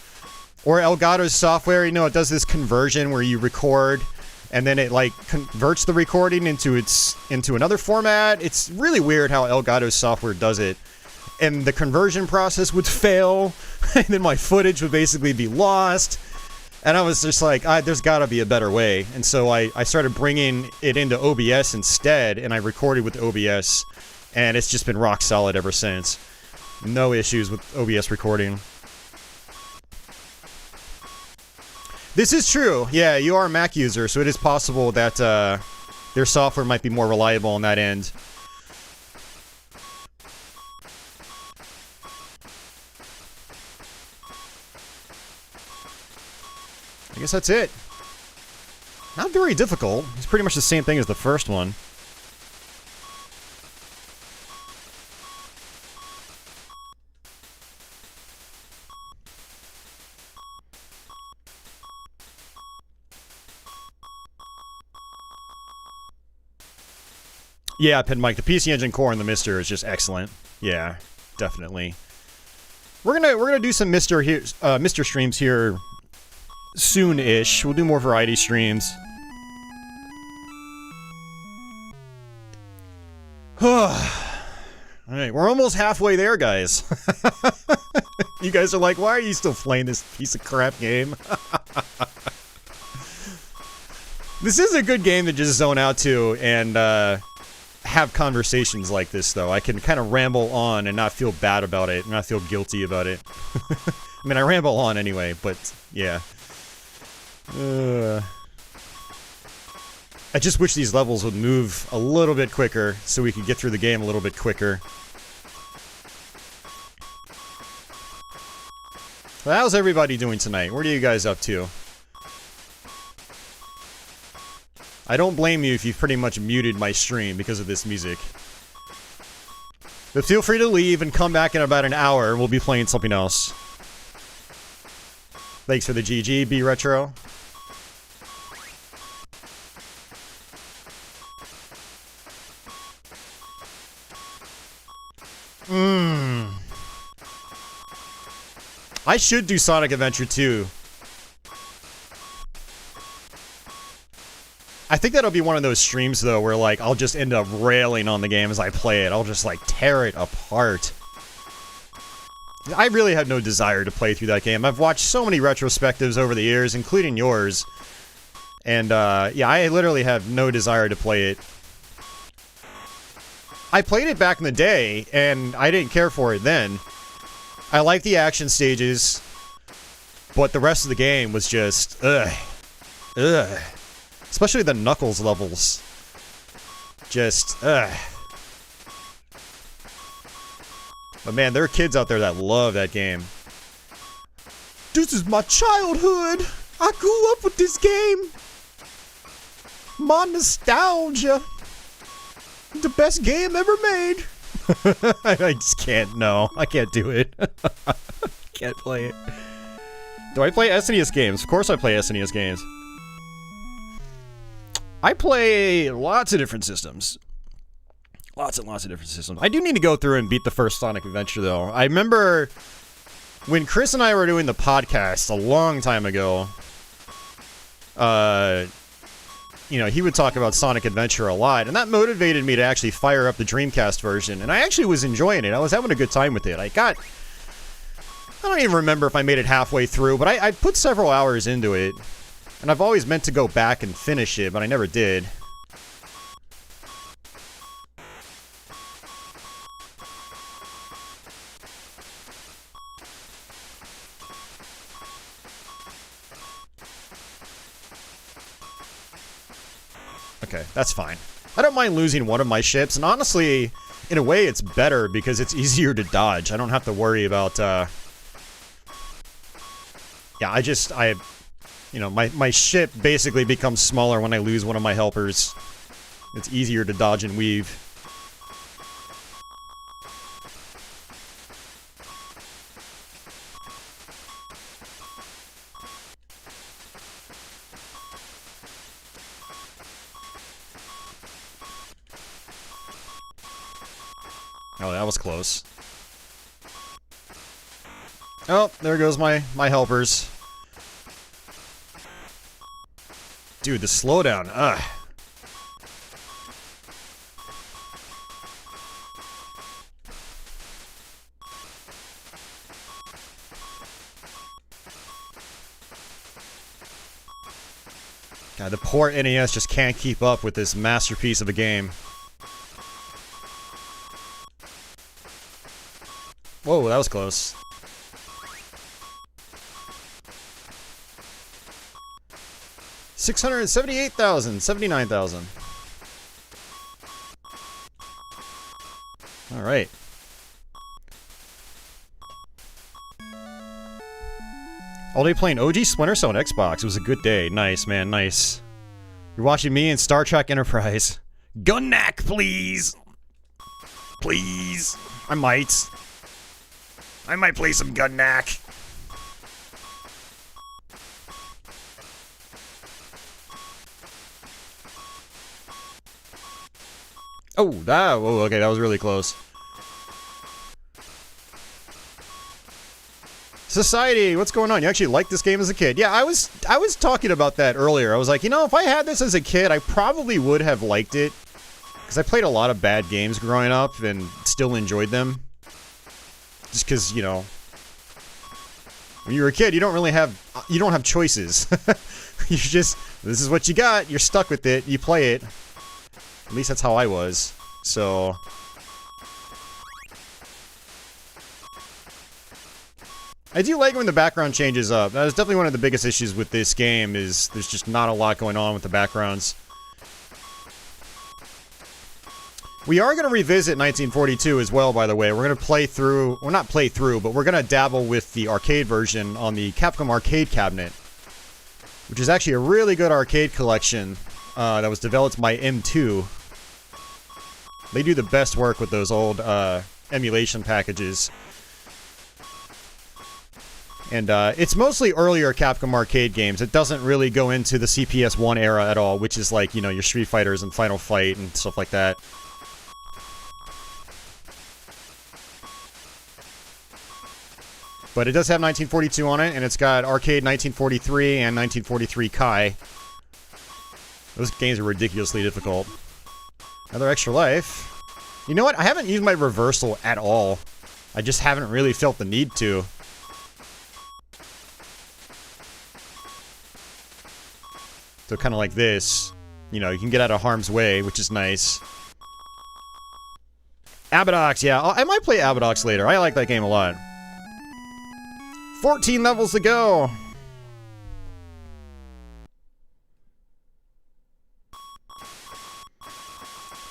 Or Elgato's software, you know, it does this conversion where you record, and then it, like, converts the recording into another format. It's really weird how Elgato's software does it. And the conversion process would fail, and then my footage would basically be lost. And I was just like, there's gotta be a better way. And so I started bringing it into OBS instead, and I recorded with OBS, and it's just been rock solid ever since. No issues with OBS recording. This is true. Yeah, you are a Mac user, so it is possible that their software might be more reliable on that end. I guess that's it. Not very difficult. It's pretty much the same thing as the first one. Yeah, Pin Mike, the PC Engine core in the Mister is just excellent. Yeah, definitely. We're gonna do some Mister here, Mister streams here soon-ish. We'll do more variety streams. Alright, we're almost halfway there, guys. You guys are like, why are you still playing this piece of crap game? This is a good game to just zone out to and have conversations like this, though. I can kind of ramble on and not feel bad about it, not feel guilty about it. I mean, I ramble on anyway, but yeah. I just wish these levels would move a little bit quicker so we could get through the game a little bit quicker. Well, how's everybody doing tonight? What are you guys up to? I don't blame you if you've pretty much muted my stream because of this music. But feel free to leave and come back in about an hour. We'll be playing something else. Thanks for the GG, B Retro. I should do Sonic Adventure 2. I think that'll be one of those streams, though, where, like, I'll just end up railing on the game as I play it. I'll just, like, tear it apart. I really have no desire to play through that game. I've watched so many retrospectives over the years, including yours. And, yeah, I literally have no desire to play it. I played it back in the day, and I didn't care for it then. I like the action stages, but the rest of the game was just, ugh. Ugh. Especially the Knuckles levels. Just, ugh. But man, there are kids out there that love that game. This is my childhood! I grew up with this game! My nostalgia! The best game ever made! I just can't, no. I can't do it. Can't play it. Do I play SNES games? Of course I play SNES games. I play lots of different systems. Lots and lots of different systems. I do need to go through and beat the first Sonic Adventure, though. I remember when Chris and I were doing the podcast a long time ago, you know, he would talk about Sonic Adventure a lot, and that motivated me to actually fire up the Dreamcast version, and I actually was enjoying it. I was having a good time with it. I don't even remember if I made it halfway through, but I put several hours into it, and I've always meant to go back and finish it, but I never did. Okay, that's fine. I don't mind losing one of my ships, and honestly, in a way, it's better because it's easier to dodge. I don't have to worry about, yeah, you know, my ship basically becomes smaller when I lose one of my helpers. It's easier to dodge and weave. Oh, that was close. Oh, there goes my helpers. Dude, the slowdown, ugh. God, the poor NES just can't keep up with this masterpiece of a game. Whoa, that was close. $678,000, 79,000. All right. All day playing OG Splinter Cell on Xbox. It was a good day. Nice, man, nice. You're watching me in Star Trek Enterprise. Gun-Nac, please. Please. I might play some Gun-Nac. Oh, okay, that was really close. Society, what's going on? You actually liked this game as a kid? Yeah, I was talking about that earlier. I was like, you know, if I had this as a kid, I probably would have liked it. Because I played a lot of bad games growing up and still enjoyed them. Just because, you know, when you're a kid, you don't have choices. You just, this is what you got, you're stuck with it, you play it. At least that's how I was. So... I do like when the background changes up. That is definitely one of the biggest issues with this game, is there's just not a lot going on with the backgrounds. We are going to revisit 1942 as well, by the way. We're going to play through, well, not play through, but we're going to dabble with the arcade version on the Capcom arcade cabinet, which is actually a really good arcade collection that was developed by M2. They do the best work with those old emulation packages. And it's mostly earlier Capcom arcade games. It doesn't really go into the CPS-1 era at all, which is like, you know, your Street Fighters and Final Fight and stuff like that. But it does have 1942 on it, and it's got Arcade 1943 and 1943 Kai. Those games are ridiculously difficult. Another extra life. You know what? I haven't used my reversal at all. I just haven't really felt the need to. So kind of like this, you know, you can get out of harm's way, which is nice. Abadox, yeah, I might play Abadox later. I like that game a lot. 14 levels to go.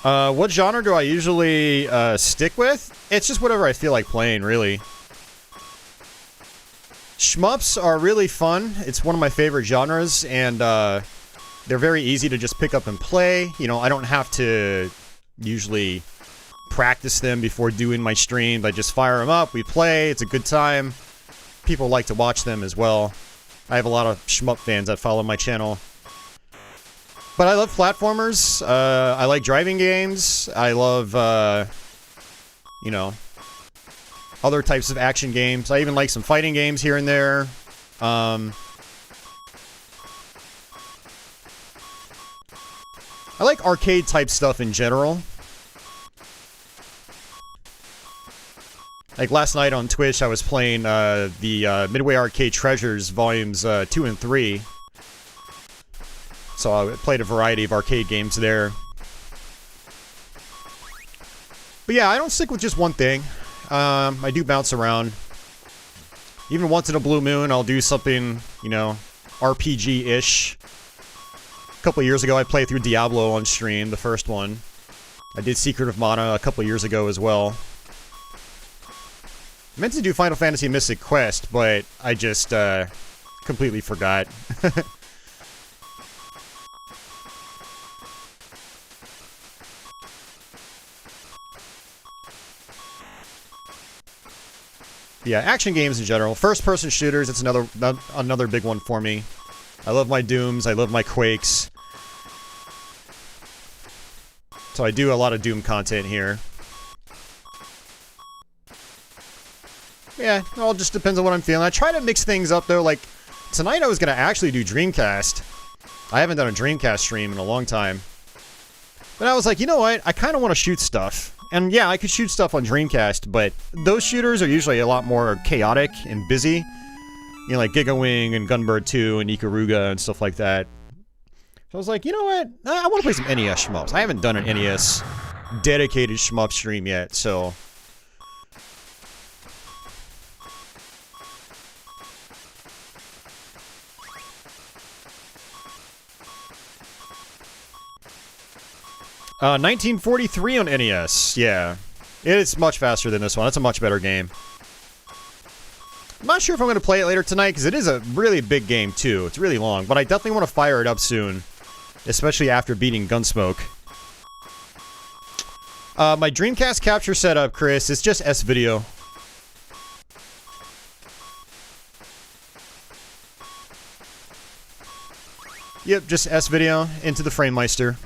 What genre do I usually stick with? It's just whatever I feel like playing, really. Shmups are really fun. It's one of my favorite genres, and they're very easy to just pick up and play. You know, I don't have to usually practice them before doing my streams. I just fire them up, we play, it's a good time. People like to watch them as well. I have a lot of shmup fans that follow my channel. But I love platformers. I like driving games. I love, you know, other types of action games. I even like some fighting games here and there. I like arcade-type stuff in general. Like last night on Twitch, I was playing the Midway Arcade Treasures Volumes 2 and 3. So I played a variety of arcade games there. But yeah, I don't stick with just one thing. I do bounce around. Even once in a blue moon, I'll do something, you know, RPG-ish. A couple years ago, I played through Diablo on stream, the first one. I did Secret of Mana a couple years ago as well. I meant to do Final Fantasy Mystic Quest, but I just completely forgot. Yeah, action games in general. First-person shooters, it's another big one for me. I love my Dooms, I love my Quakes. So I do a lot of Doom content here. Yeah, it all just depends on what I'm feeling. I try to mix things up, though. Like, tonight I was going to actually do Dreamcast. I haven't done a Dreamcast stream in a long time. But I was like, you know what? I kind of want to shoot stuff. And yeah, I could shoot stuff on Dreamcast, but those shooters are usually a lot more chaotic and busy. You know, like Giga Wing and Gunbird 2 and Ikaruga and stuff like that. So I was like, you know what? I want to play some NES shmups. I haven't done an NES dedicated shmup stream yet, so... Uh, 1943 on NES, yeah. It's much faster than this one. It's a much better game. I'm not sure if I'm going to play it later tonight, because it is a really big game, too. It's really long, but I definitely want to fire it up soon. Especially after beating Gunsmoke. My Dreamcast capture setup, Chris, it's just S-Video. Yep, just S-Video into the FrameMeister.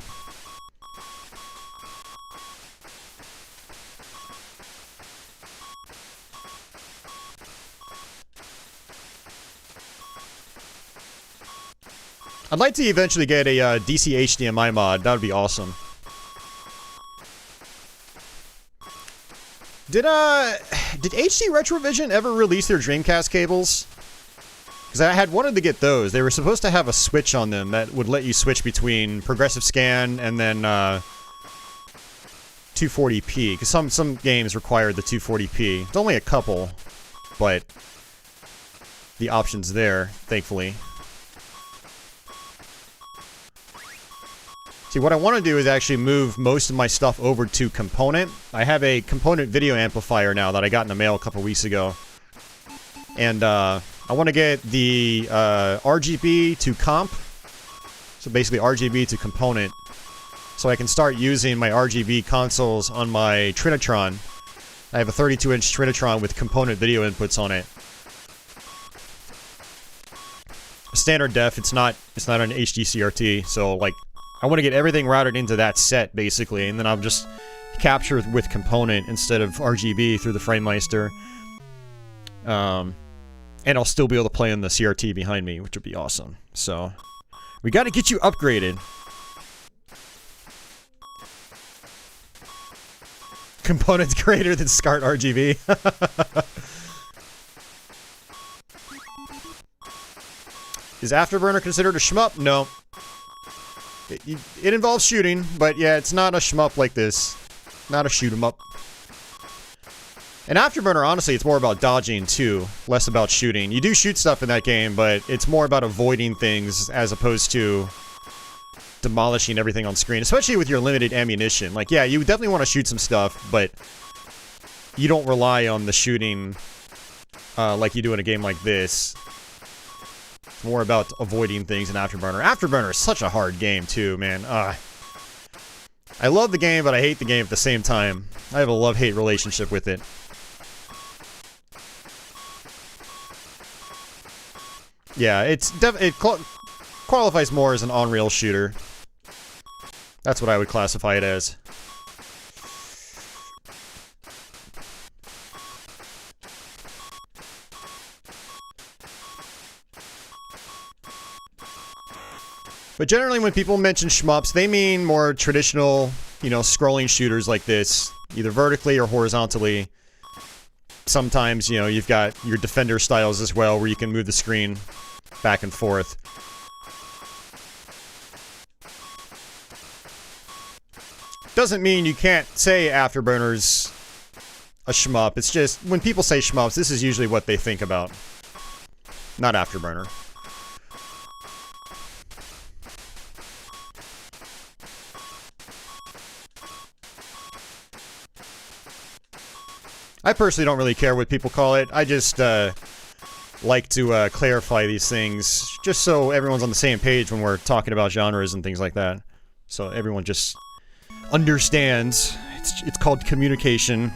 I'd like to eventually get a DC HDMI mod. That would be awesome. Did HD Retrovision ever release their Dreamcast cables? Because I had wanted to get those. They were supposed to have a switch on them that would let you switch between progressive scan and then 240p. Because some games required the 240p. It's only a couple, but the option's there, thankfully. See, what I want to do is actually move most of my stuff over to Component. I have a Component video amplifier now that I got in the mail a couple weeks ago. And, I want to get the, RGB to Comp. So basically RGB to Component. So I can start using my RGB consoles on my Trinitron. I have a 32-inch Trinitron with Component video inputs on it. Standard def, it's not an HD CRT, so, like, I want to get everything routed into that set, basically, and then I'll just capture with Component instead of RGB through the FrameMeister. And I'll still be able to play on the CRT behind me, which would be awesome. So, we gotta get you upgraded. Component's greater than SCART RGB. Is Afterburner considered a shmup? No. It involves shooting, but yeah, it's not a shmup like this. Not a shoot 'em up. And Afterburner, honestly, it's more about dodging, too. Less about shooting. You do shoot stuff in that game, but it's more about avoiding things as opposed to demolishing everything on screen. Especially with your limited ammunition. Like, yeah, you definitely want to shoot some stuff, but you don't rely on the shooting like you do in a game like this. More about avoiding things in Afterburner. Afterburner is such a hard game, too, man. I love the game, but I hate the game at the same time. I have a love-hate relationship with it. Yeah, it qualifies more as an on-rail shooter. That's what I would classify it as. But generally when people mention shmups, they mean more traditional, you know, scrolling shooters like this. Either vertically or horizontally. Sometimes, you know, you've got your Defender styles as well, where you can move the screen back and forth. Doesn't mean you can't say Afterburner's a shmup. It's just, when people say shmups, this is usually what they think about. Not Afterburner. I personally don't really care what people call it. I just like to clarify these things, just so everyone's on the same page when we're talking about genres and things like that. So everyone just understands. It's called communication.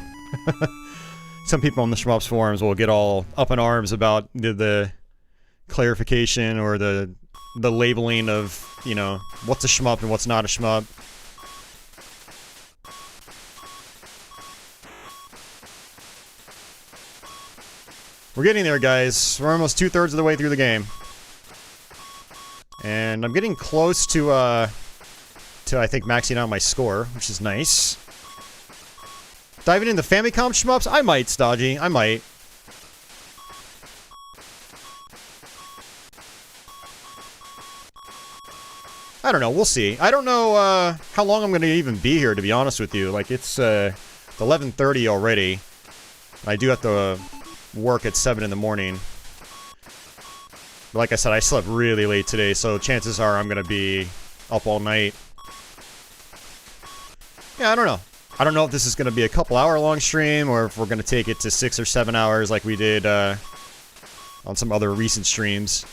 Some people on the Shmups forums will get all up in arms about the clarification or the labeling of, you know, what's a shmup and what's not a shmup. We're getting there, guys. We're almost 2/3 of the way through the game. And I'm getting close to I think, maxing out my score, which is nice. Diving into Famicom shmups? I might, Stodgy. I might. I don't know. We'll see. I don't know how long I'm going to even be here, to be honest with you. Like, it's 11:30 already. I do have to work at 7 in the morning. But like I said, I slept really late today, so chances are I'm going to be up all night. Yeah, I don't know. I don't know if this is going to be a couple hour long stream, or if we're going to take it to 6 or 7 hours like we did on some other recent streams.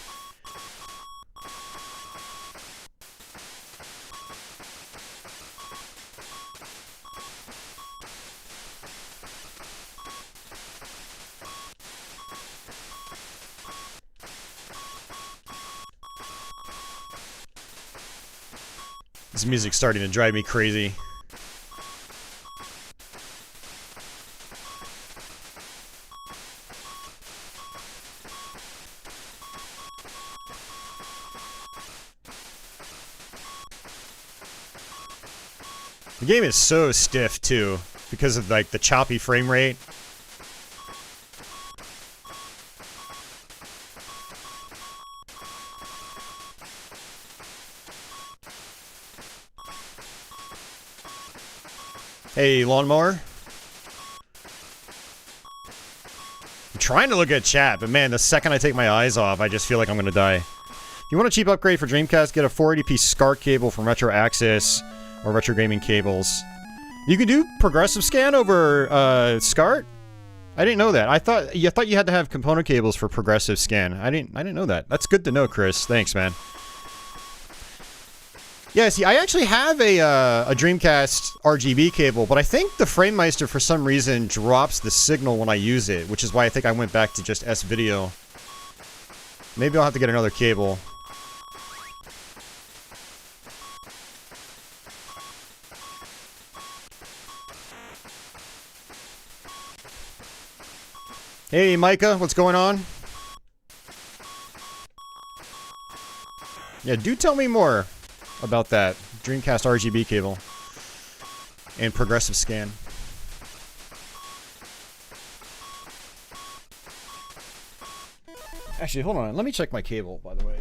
This music's starting to drive me crazy. The game is so stiff, too, because of, like, the choppy frame rate. Hey, lawnmower. I'm trying to look at chat, but man, the second I take my eyes off, I just feel like I'm gonna die. If you want a cheap upgrade for Dreamcast, get a 480p SCART cable from Retro Access or Retro Gaming Cables. You can do progressive scan over SCART? I didn't know that. I thought you had to have component cables for progressive scan. I didn't know that. That's good to know, Chris. Thanks, man. Yeah, see, I actually have a Dreamcast RGB cable, but I think the FrameMeister for some reason drops the signal when I use it, which is why I think I went back to just S-Video. Maybe I'll have to get another cable. Hey, Micah, what's going on? Yeah, do tell me more about that Dreamcast RGB cable and progressive scan. Actually, hold on. Let me check my cable, by the way.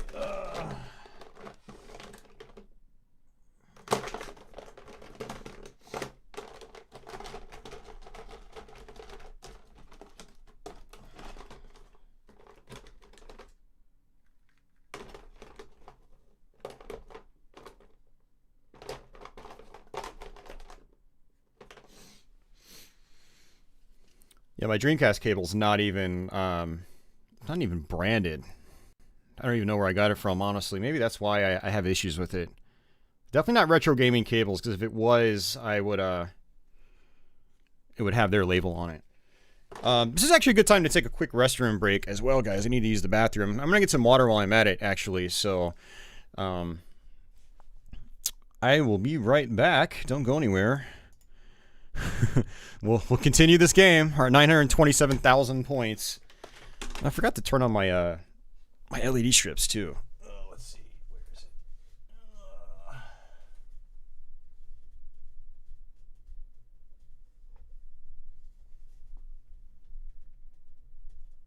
Yeah, my Dreamcast cable's not even branded. I don't even know where I got it from, honestly. Maybe that's why I have issues with it. Definitely not Retro Gaming Cables, because if it was, I would, it would have their label on it. This is actually a good time to take a quick restroom break as well, guys. I need to use the bathroom. I'm gonna get some water while I'm at it, actually, so, I will be right back. Don't go anywhere. We'll continue this game. Our 927,000 points. I forgot to turn on my my LED strips too. Let's see, where is it?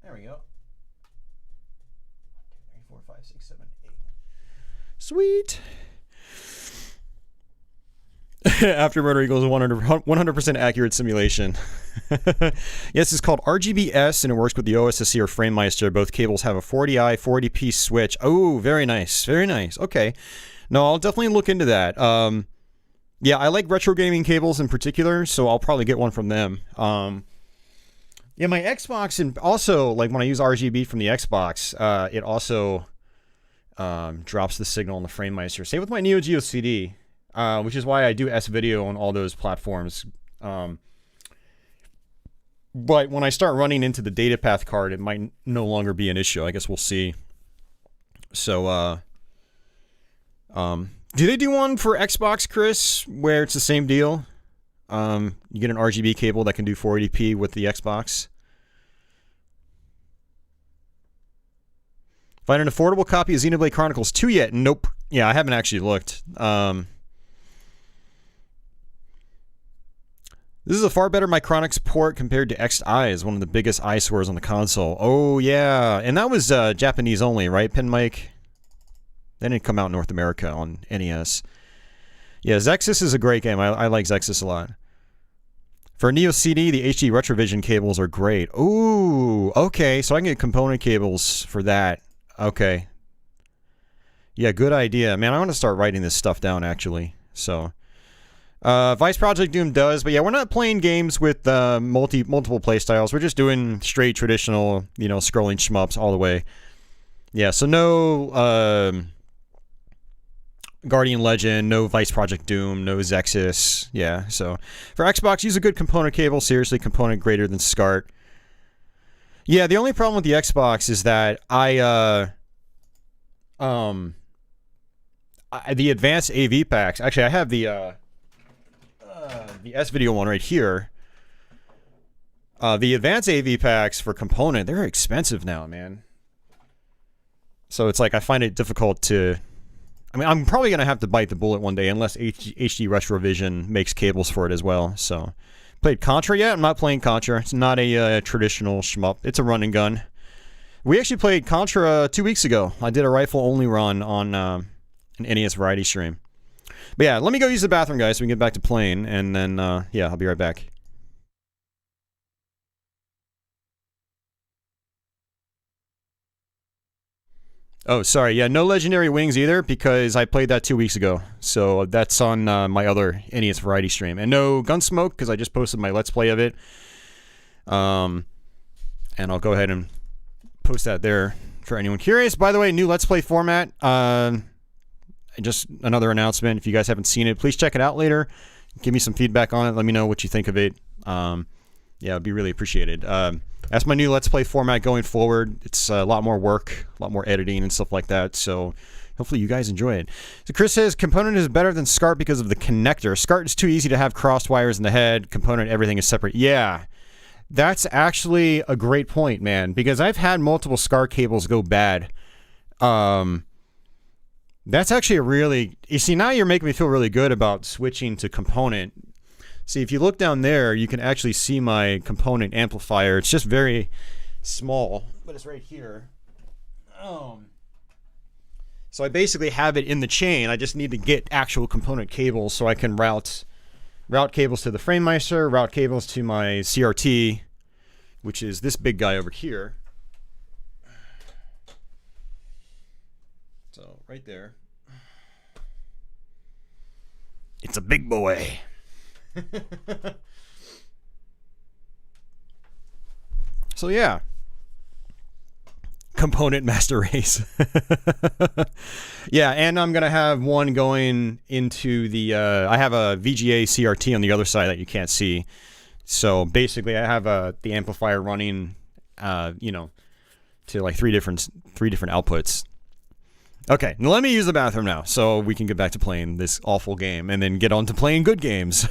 There we go. 1, 2, 3, 4, 5, 6, 7, 8. Sweet. Afterburner equals 100% accurate simulation. Yes, it's called RGBS, and it works with the OSSC or FrameMeister. Both cables have a 40i, 40p switch. Oh, very nice. Very nice. Okay. No, I'll definitely look into that. Yeah, I like retro gaming cables in particular, so I'll probably get one from them. Yeah, my Xbox, and also, like, when I use RGB from the Xbox, it also drops the signal on the FrameMeister. Same with my Neo Geo CD. Which is why I do S-Video on all those platforms. But when I start running into the data path card, it might no longer be an issue. I guess we'll see. So, do they do one for Xbox, Chris, where it's the same deal? You get an RGB cable that can do 480p with the Xbox. Find an affordable copy of Xenoblade Chronicles 2 yet? Nope. Yeah, I haven't actually looked. This is a far better Micronics port compared to XI, one of the biggest eyesores on the console. Oh, yeah. And that was Japanese only, right, Pen Mike? That didn't come out in North America on NES. Yeah, Zexus is a great game. I like Zexus a lot. For Neo CD, the HD Retrovision cables are great. Ooh, okay. So I can get component cables for that. Okay. Yeah, good idea. Man, I want to start writing this stuff down, actually. So... Vice Project Doom does, but yeah, we're not playing games with multiple playstyles. We're just doing straight traditional, you know, scrolling shmups all the way. Yeah, so no Guardian Legend, no Vice Project Doom, no Zexus. Yeah, so for Xbox, use a good component cable. Seriously, component greater than SCART. Yeah, the only problem with the Xbox is that the advanced AV packs. Actually, I have the S-Video one right here. The advanced AV packs for component, they're expensive now, man. So it's like I find it difficult to I mean, I'm probably gonna have to bite the bullet one day unless HD Retrovision makes cables for it as well. So, played Contra yet? I'm not playing Contra. It's not a traditional shmup. It's a run and gun. We actually played Contra 2 weeks ago. I did a rifle only run on an NES variety stream. But yeah, let me go use the bathroom, guys, so we can get back to playing, and then yeah, I'll be right back. Oh, sorry. Yeah, no Legendary Wings either, because I played that 2 weeks ago. So that's on my other NES variety stream. And no Gunsmoke, because I just posted my Let's Play of it. And I'll go ahead and post that there for anyone curious. By the way, new Let's Play format. Just another announcement. If you guys haven't seen it, please check it out later. Give me some feedback on it. Let me know what you think of it. Yeah, it'd be really appreciated. That's my new Let's Play format going forward. It's a lot more work, a lot more editing and stuff like that. So hopefully you guys enjoy it. So Chris says, component is better than SCART because of the connector. SCART is too easy to have crossed wires in the head. Component, everything is separate. Yeah, that's actually a great point, man, because I've had multiple SCART cables go bad. That's actually a really... You see, now you're making me feel really good about switching to component. See, if you look down there, you can actually see my component amplifier. It's just very small, but it's right here. So I basically have it in the chain. I just need to get actual component cables so I can route cables to the FrameMeister, route cables to my CRT, which is this big guy over here. So right there. It's a big boy. So yeah, component master race. Yeah, and I'm gonna have one going into the I have a VGA CRT on the other side that you can't see. So basically I have the amplifier running you know, to like three different outputs. Okay, now let me use the bathroom now so we can get back to playing this awful game and then get on to playing good games.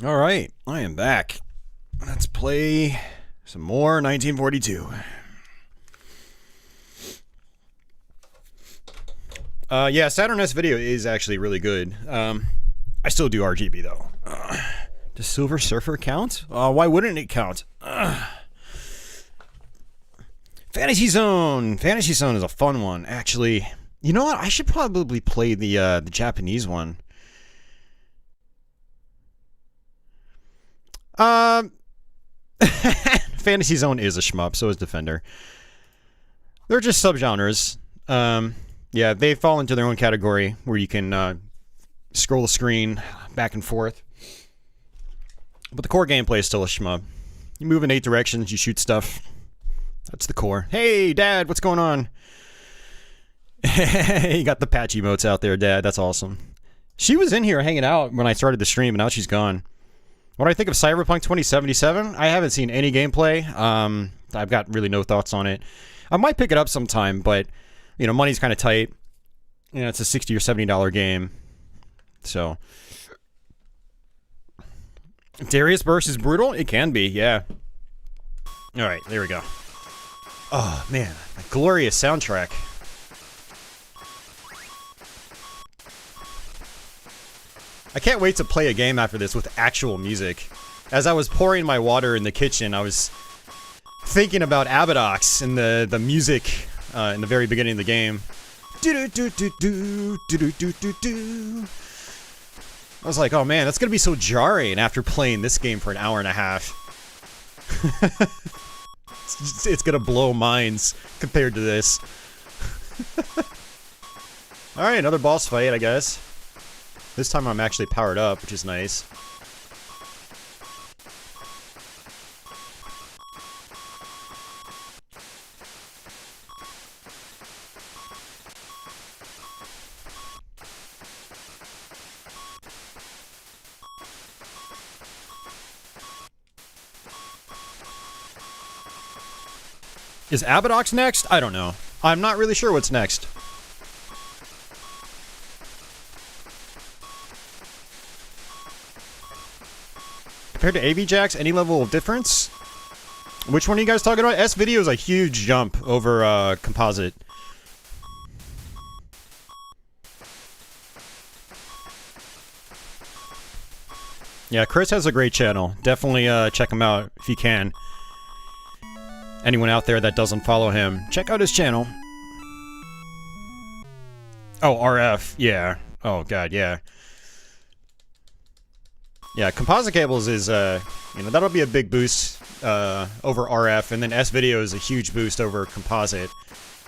All right, I am back. Let's play some more 1942. Yeah, Saturn S video is actually really good. I still do RGB though. Does Silver Surfer count? Why wouldn't it count? Fantasy Zone. Fantasy Zone is a fun one, actually. You know what? I should probably play the Japanese one. Fantasy Zone is a shmup, so is Defender. They're just subgenres. Yeah, they fall into their own category where you can scroll the screen back and forth. But the core gameplay is still a shmup. You move in 8 directions, you shoot stuff. That's the core. Hey, Dad, what's going on? You got the patch emotes out there, Dad. That's awesome. She was in here hanging out when I started the stream, and now she's gone. What do I think of Cyberpunk 2077? I haven't seen any gameplay. I've got really no thoughts on it. I might pick it up sometime, but, you know, money's kind of tight. You know, it's a $60 or $70 game. So... Darius Burst is brutal? It can be, yeah. Alright, there we go. Oh, man. A glorious soundtrack. I can't wait to play a game after this with actual music. As I was pouring my water in the kitchen, I was thinking about Abadox and the music in the very beginning of the game. Do-do-do-do-do, do-do-do-do-do. I was like, oh man, that's gonna be so jarring after playing this game for an hour and a half. It's gonna blow minds compared to this. Alright, another boss fight, I guess. This time I'm actually powered up, which is nice. Is Abadox next? I don't know. I'm not really sure what's next. Compared to AV-Jacks, any level of difference? Which one are you guys talking about? S-Video is a huge jump over Composite. Yeah, Chris has a great channel. Definitely check him out if you can. Anyone out there that doesn't follow him, check out his channel. Oh, RF, yeah. Oh, God, yeah. Yeah, composite cables is, you know, that'll be a big boost over RF, and then S-Video is a huge boost over composite.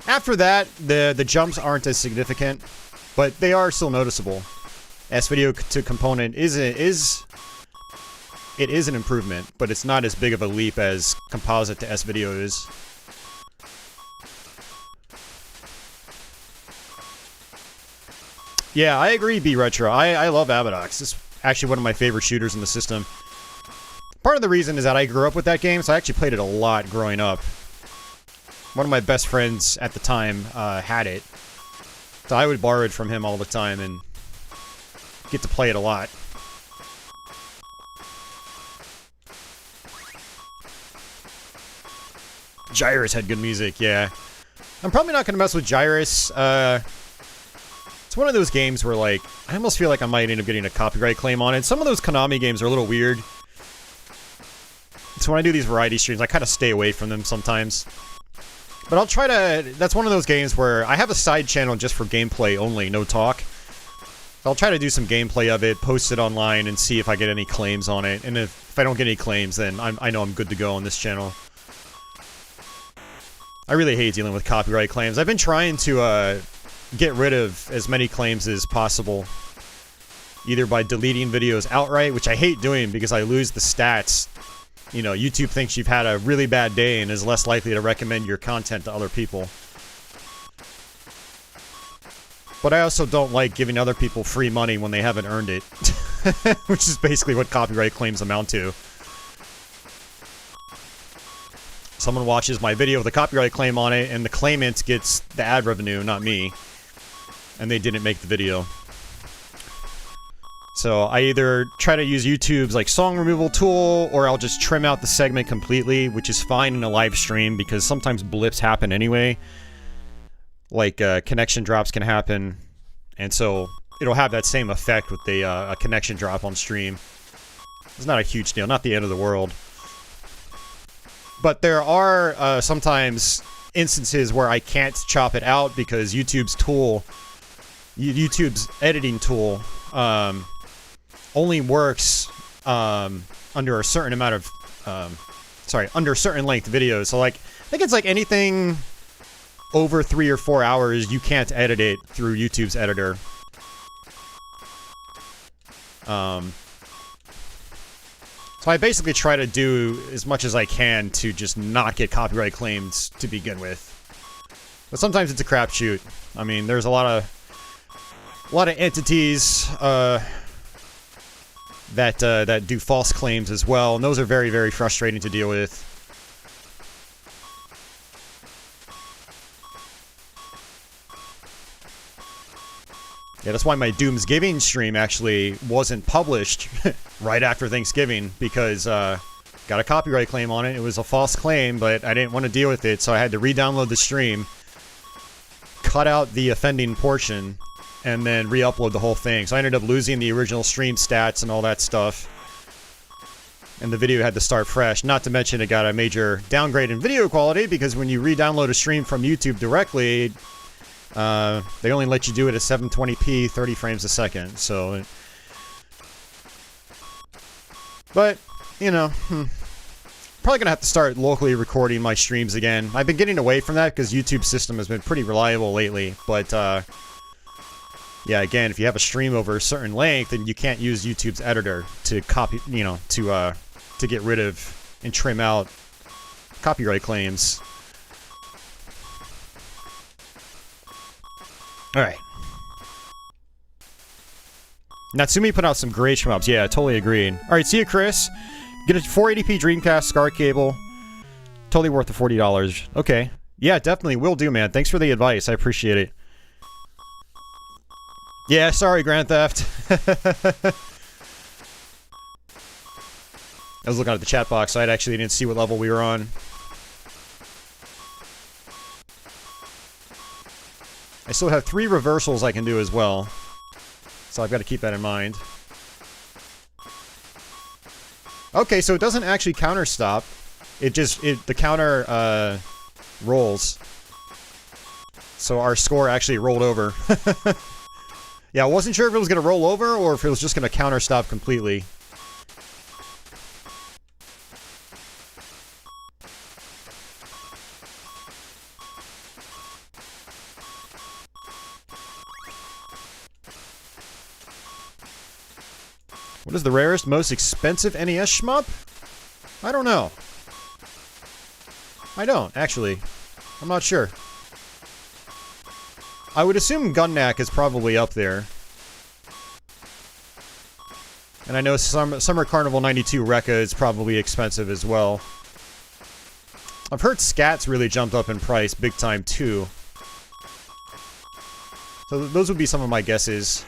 After that, the jumps aren't as significant, but they are still noticeable. S-Video to component is an improvement, but it's not as big of a leap as composite to S-Video is. Yeah, I agree, B-Retro. I love Abadox. It's actually one of my favorite shooters in the system. Part of the reason is that I grew up with that game, so I actually played it a lot growing up. One of my best friends at the time had it, so I would borrow it from him all the time and get to play it a lot. Gyrus had good music, yeah. I'm probably not going to mess with Gyrus. It's one of those games where, like, I almost feel like I might end up getting a copyright claim on it. Some of those Konami games are a little weird. So when I do these variety streams, I kind of stay away from them sometimes. But I'll try to... That's one of those games where I have a side channel just for gameplay only, no talk. I'll try to do some gameplay of it, post it online, and see if I get any claims on it. And if I don't get any claims, then I know I'm good to go on this channel. I really hate dealing with copyright claims. I've been trying to get rid of as many claims as possible. Either by deleting videos outright, which I hate doing because I lose the stats. You know, YouTube thinks you've had a really bad day and is less likely to recommend your content to other people. But I also don't like giving other people free money when they haven't earned it. Which is basically what copyright claims amount to. Someone watches my video with a copyright claim on it, and the claimant gets the ad revenue, not me. And they didn't make the video. So I either try to use YouTube's like song removal tool, or I'll just trim out the segment completely, which is fine in a live stream because sometimes blips happen anyway. Like connection drops can happen, and so it'll have that same effect with a connection drop on stream. It's not a huge deal, not the end of the world. But there are sometimes instances where I can't chop it out because YouTube's editing tool, only works under a certain amount of, under certain length videos. So like, I think it's like anything over 3 or 4 hours, you can't edit it through YouTube's editor. So I basically try to do as much as I can to just not get copyright claims to begin with. But sometimes it's a crapshoot. I mean, there's a lot of entities that do false claims as well, and those are very, very frustrating to deal with. Yeah, that's why my Doomsgiving stream actually wasn't published right after Thanksgiving, because got a copyright claim on it. It was a false claim, but I didn't want to deal with it, so I had to re-download the stream, cut out the offending portion, and then re-upload the whole thing. So I ended up losing the original stream stats and all that stuff, and the video had to start fresh. Not to mention it got a major downgrade in video quality, because when you re-download a stream from YouTube directly, they only let you do it at 720p, 30 frames a second, so... But, you know, probably gonna have to start locally recording my streams again. I've been getting away from that because YouTube's system has been pretty reliable lately, but, yeah, again, if you have a stream over a certain length, then you can't use YouTube's editor to copy, you know, to get rid of and trim out copyright claims. Alright. Natsumi put out some great shmups. Yeah, totally agreed. Alright, see you, Chris. Get a 480p Dreamcast SCART cable. Totally worth the $40. Okay. Yeah, definitely will do, man. Thanks for the advice. I appreciate it. Yeah, sorry, Grand Theft. I was looking at the chat box, so I actually didn't see what level we were on. I still have 3 reversals I can do as well, so I've got to keep that in mind. Okay, so it doesn't actually counter stop. It just, the counter, rolls. So our score actually rolled over. Yeah, I wasn't sure if it was going to roll over or if it was just going to counter stop completely. What is the rarest, most expensive NES shmup? I don't know. I don't, actually. I'm not sure. I would assume Gun-Nac is probably up there. And I know Summer Carnival 92 Rekka is probably expensive as well. I've heard Scats really jumped up in price big time too. So those would be some of my guesses.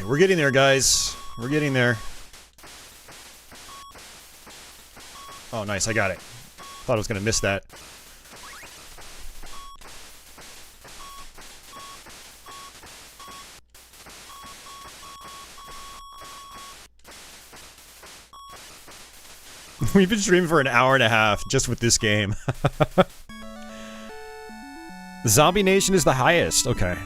We're getting there, guys. We're getting there. Oh, nice. I got it. Thought I was going to miss that. We've been streaming for an hour and a half just with this game. Zombie Nation is the highest. Okay.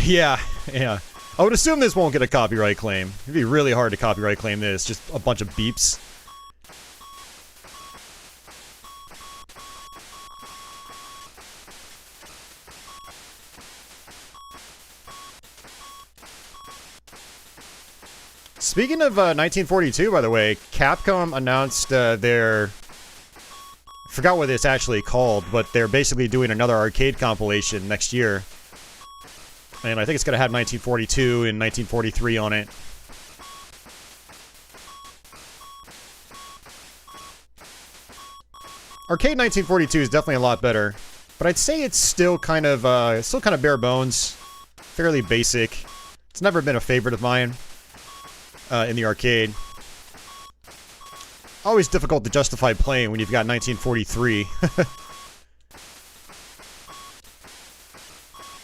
Yeah, yeah. I would assume this won't get a copyright claim. It'd be really hard to copyright claim this. Just a bunch of beeps. Speaking of 1942, by the way, Capcom announced their... I forgot what it's actually called, but they're basically doing another arcade compilation next year. And I think it's going to have 1942 and 1943 on it. Arcade 1942 is definitely a lot better, but I'd say it's still kind of bare bones, fairly basic. It's never been a favorite of mine in the arcade. Always difficult to justify playing when you've got 1943.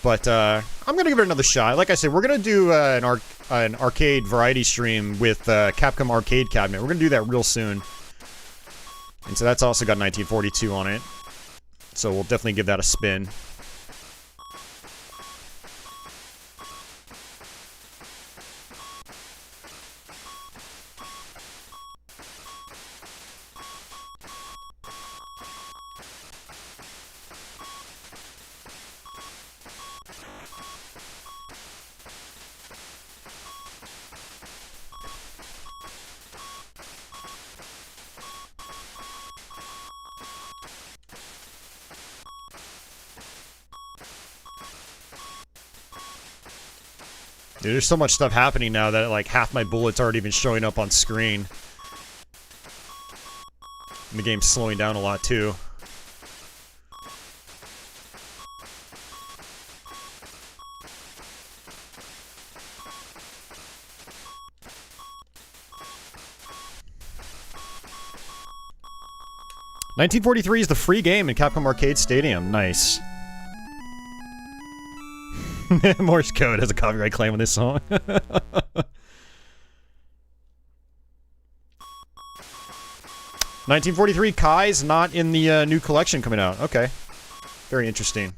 But I'm gonna give it another shot. Like I said, we're gonna do an arcade variety stream with Capcom Arcade Cabinet. We're gonna do that real soon. And so that's also got 1942 on it. So we'll definitely give that a spin. Dude, there's so much stuff happening now that, like, half my bullets aren't even showing up on screen. And the game's slowing down a lot, too. $1943 is the free game in Capcom Arcade Stadium. Nice. Morse code has a copyright claim on this song. 1943 Kai's not in the new collection coming out. Okay. Very interesting.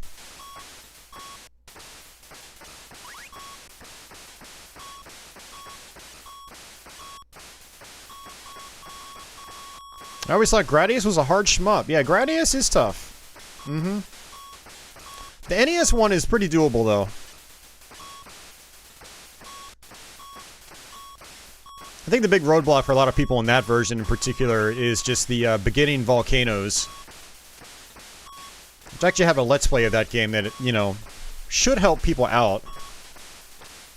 I always thought Gradius was a hard shmup. Yeah, Gradius is tough. Mm-hmm. The NES one is pretty doable, though. I think the big roadblock for a lot of people in that version in particular is just the beginning volcanoes. I actually have a Let's Play of that game that, you know, should help people out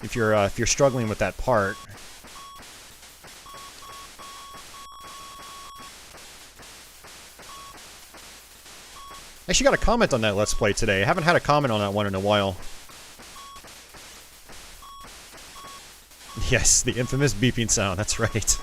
if you're struggling with that part. I actually got a comment on that Let's Play today. I haven't had a comment on that one in a while. Yes, the infamous beeping sound, that's right.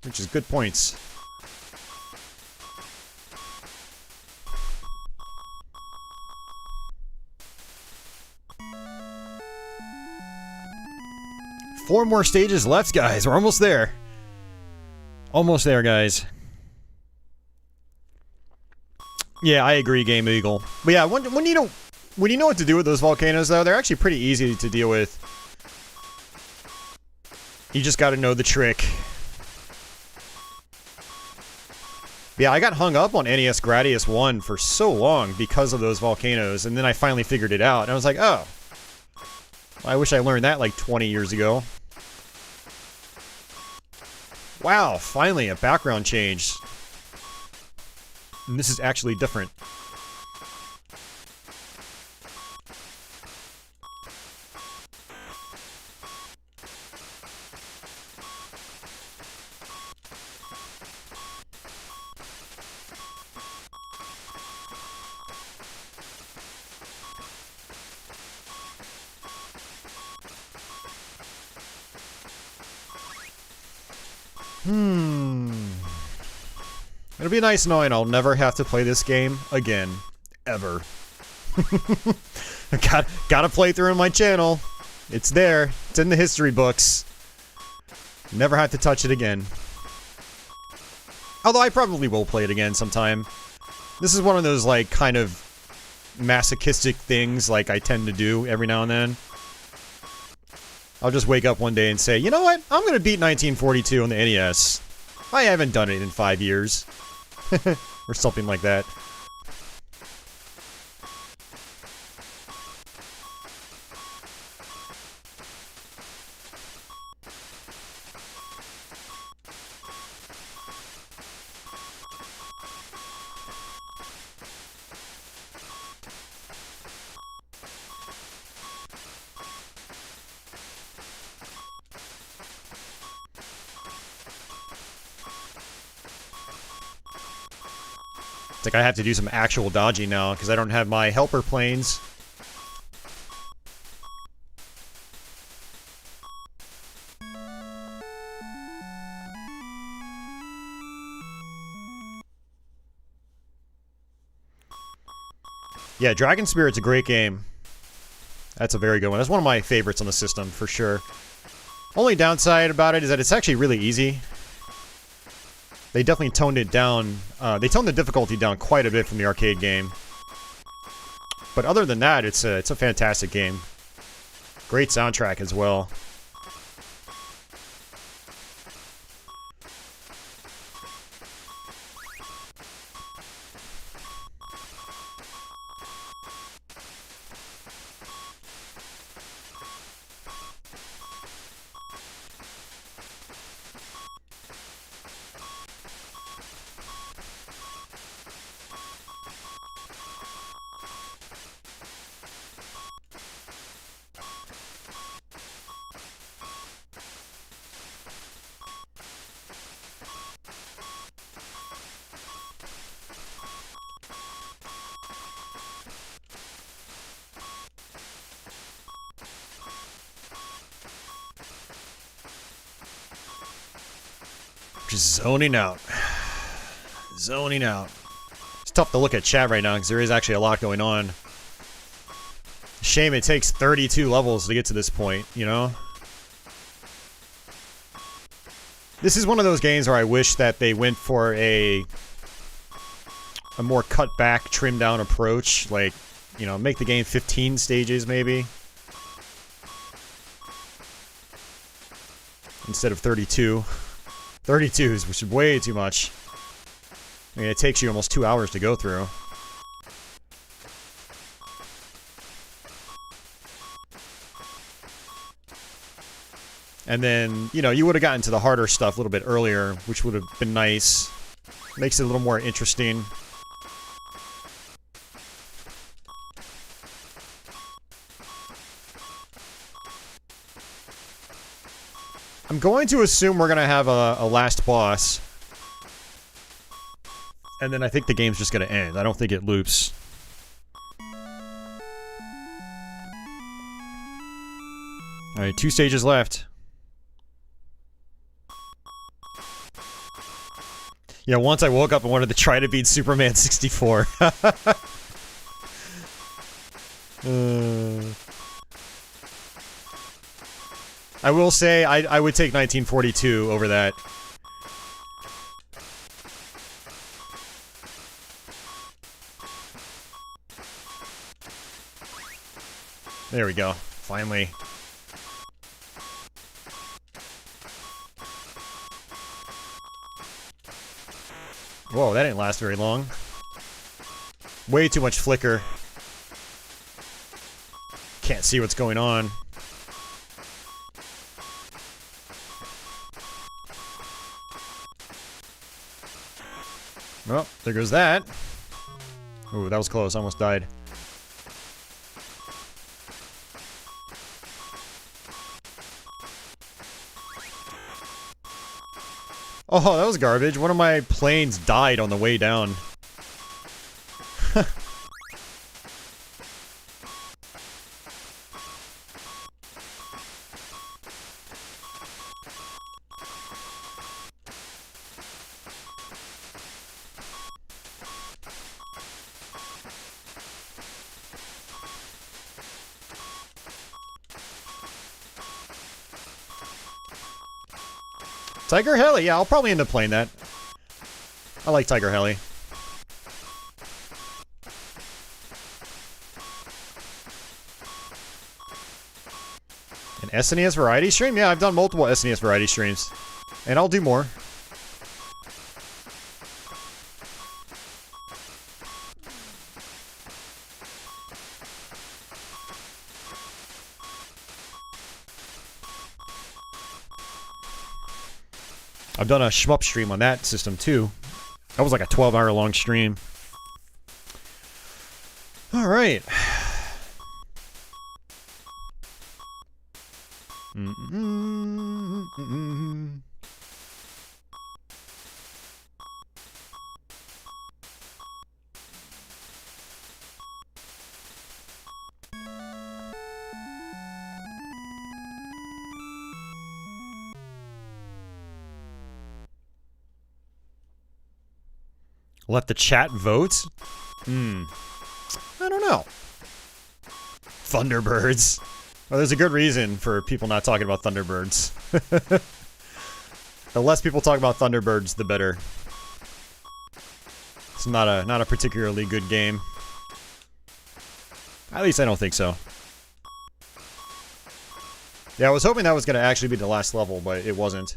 Which is good points. Four more stages left, guys. We're almost there. Almost there, guys. Yeah, I agree, Game Eagle. But yeah, when you know what to do with those volcanoes, though, they're actually pretty easy to deal with. You just got to know the trick. Yeah, I got hung up on NES Gradius 1 for so long because of those volcanoes, and then I finally figured it out, and I was like, oh. I wish I learned that like 20 years ago. Wow, finally a background change. And this is actually different. It'll be nice knowing I'll never have to play this game again. Ever. Gotta play through on my channel. It's there. It's in the history books. Never have to touch it again. Although I probably will play it again sometime. This is one of those, like, kind of masochistic things, like, I tend to do every now and then. I'll just wake up one day and say, you know what? I'm gonna beat 1942 on the NES. I haven't done it in 5 years. Or something like that. It's like I have to do some actual dodging now, because I don't have my helper planes. Yeah, Dragon Spirit's a great game. That's a very good one. That's one of my favorites on the system, for sure. Only downside about it is that it's actually really easy. They definitely toned it down. They toned the difficulty down quite a bit from the arcade game. But other than that, it's a fantastic game. Great soundtrack as well. Just zoning out. Zoning out. It's tough to look at chat right now because there is actually a lot going on. Shame it takes 32 levels to get to this point, you know? This is one of those games where I wish that they went for a more cut back, trimmed down approach. Like, you know, make the game 15 stages maybe. Instead of 32. 32 is which is way too much. I mean, it takes you almost 2 hours to go through. And then, you know, you would have gotten to the harder stuff a little bit earlier, which would have been nice. Makes it a little more interesting. I'm going to assume we're going to have a last boss. And then I think the game's just going to end. I don't think it loops. Alright, 2 stages left. Yeah, once I woke up and wanted to try to beat Superman 64. I will say, I would take 1942 over that. There we go. Finally. Whoa, that didn't last very long. Way too much flicker. Can't see what's going on. Well, there goes that. Ooh, that was close. I almost died. Oh, that was garbage. One of my planes died on the way down. Tiger? Hell yeah, I'll probably end up playing that. I like Tiger Heli. An SNES variety stream? Yeah, I've done multiple SNES variety streams. And I'll do more. I've done a shmup stream on that system too. That was like a 12-hour long stream. All right. Let the chat vote? I don't know. Thunderbirds. Well, there's a good reason for people not talking about Thunderbirds. The less people talk about Thunderbirds, the better. It's not a particularly good game. At least I don't think so. Yeah, I was hoping that was going to actually be the last level, but it wasn't.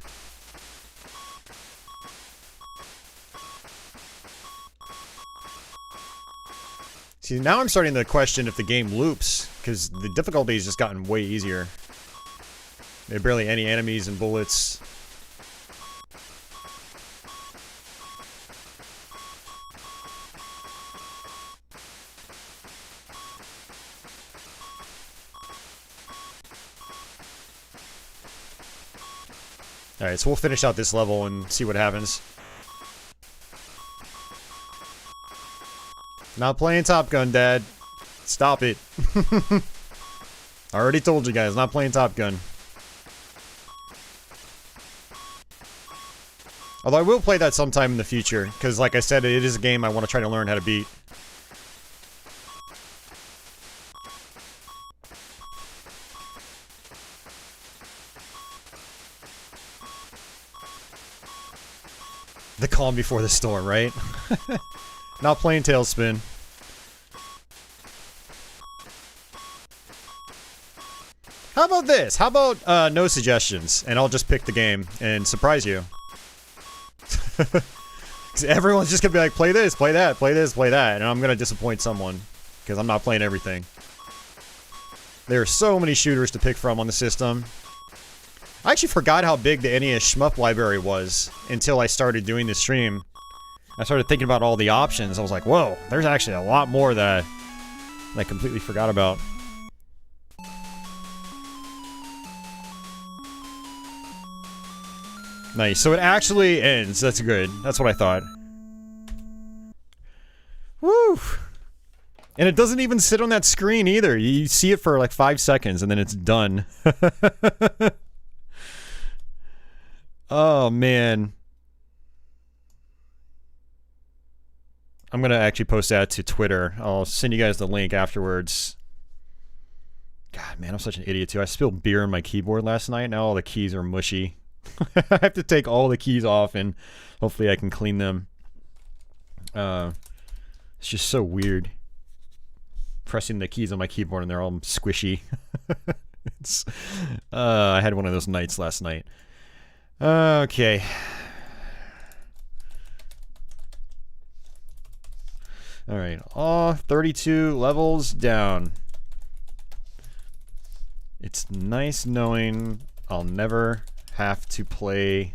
See, now I'm starting to question if the game loops, because the difficulty has just gotten way easier. There are barely any enemies and bullets. Alright, so we'll finish out this level and see what happens. Not playing Top Gun, Dad. Stop it. I already told you guys, not playing Top Gun. Although I will play that sometime in the future, because like I said, it is a game I want to try to learn how to beat. The calm before the storm, right? Not playing Tailspin. How about this? How about no suggestions, and I'll just pick the game and surprise you. Everyone's just gonna be like, play this, play that, play this, play that, and I'm gonna disappoint someone because I'm not playing everything. There are so many shooters to pick from on the system. I actually forgot how big the NES Shmup library was until I started doing this stream. I started thinking about all the options. I was like, whoa, there's actually a lot more that I completely forgot about. Nice. So it actually ends. That's good. That's what I thought. Woo! And it doesn't even sit on that screen either. You see it for like 5 seconds and then it's done. Oh, man. I'm gonna actually post that to Twitter. I'll send you guys the link afterwards. God, man, I'm such an idiot, too. I spilled beer on my keyboard last night. Now all the keys are mushy. I have to take all the keys off, and hopefully I can clean them. It's just so weird. Pressing the keys on my keyboard, and they're all squishy. I had one of those nights last night. Okay. Alright, all 32 levels down. It's nice knowing I'll never have to play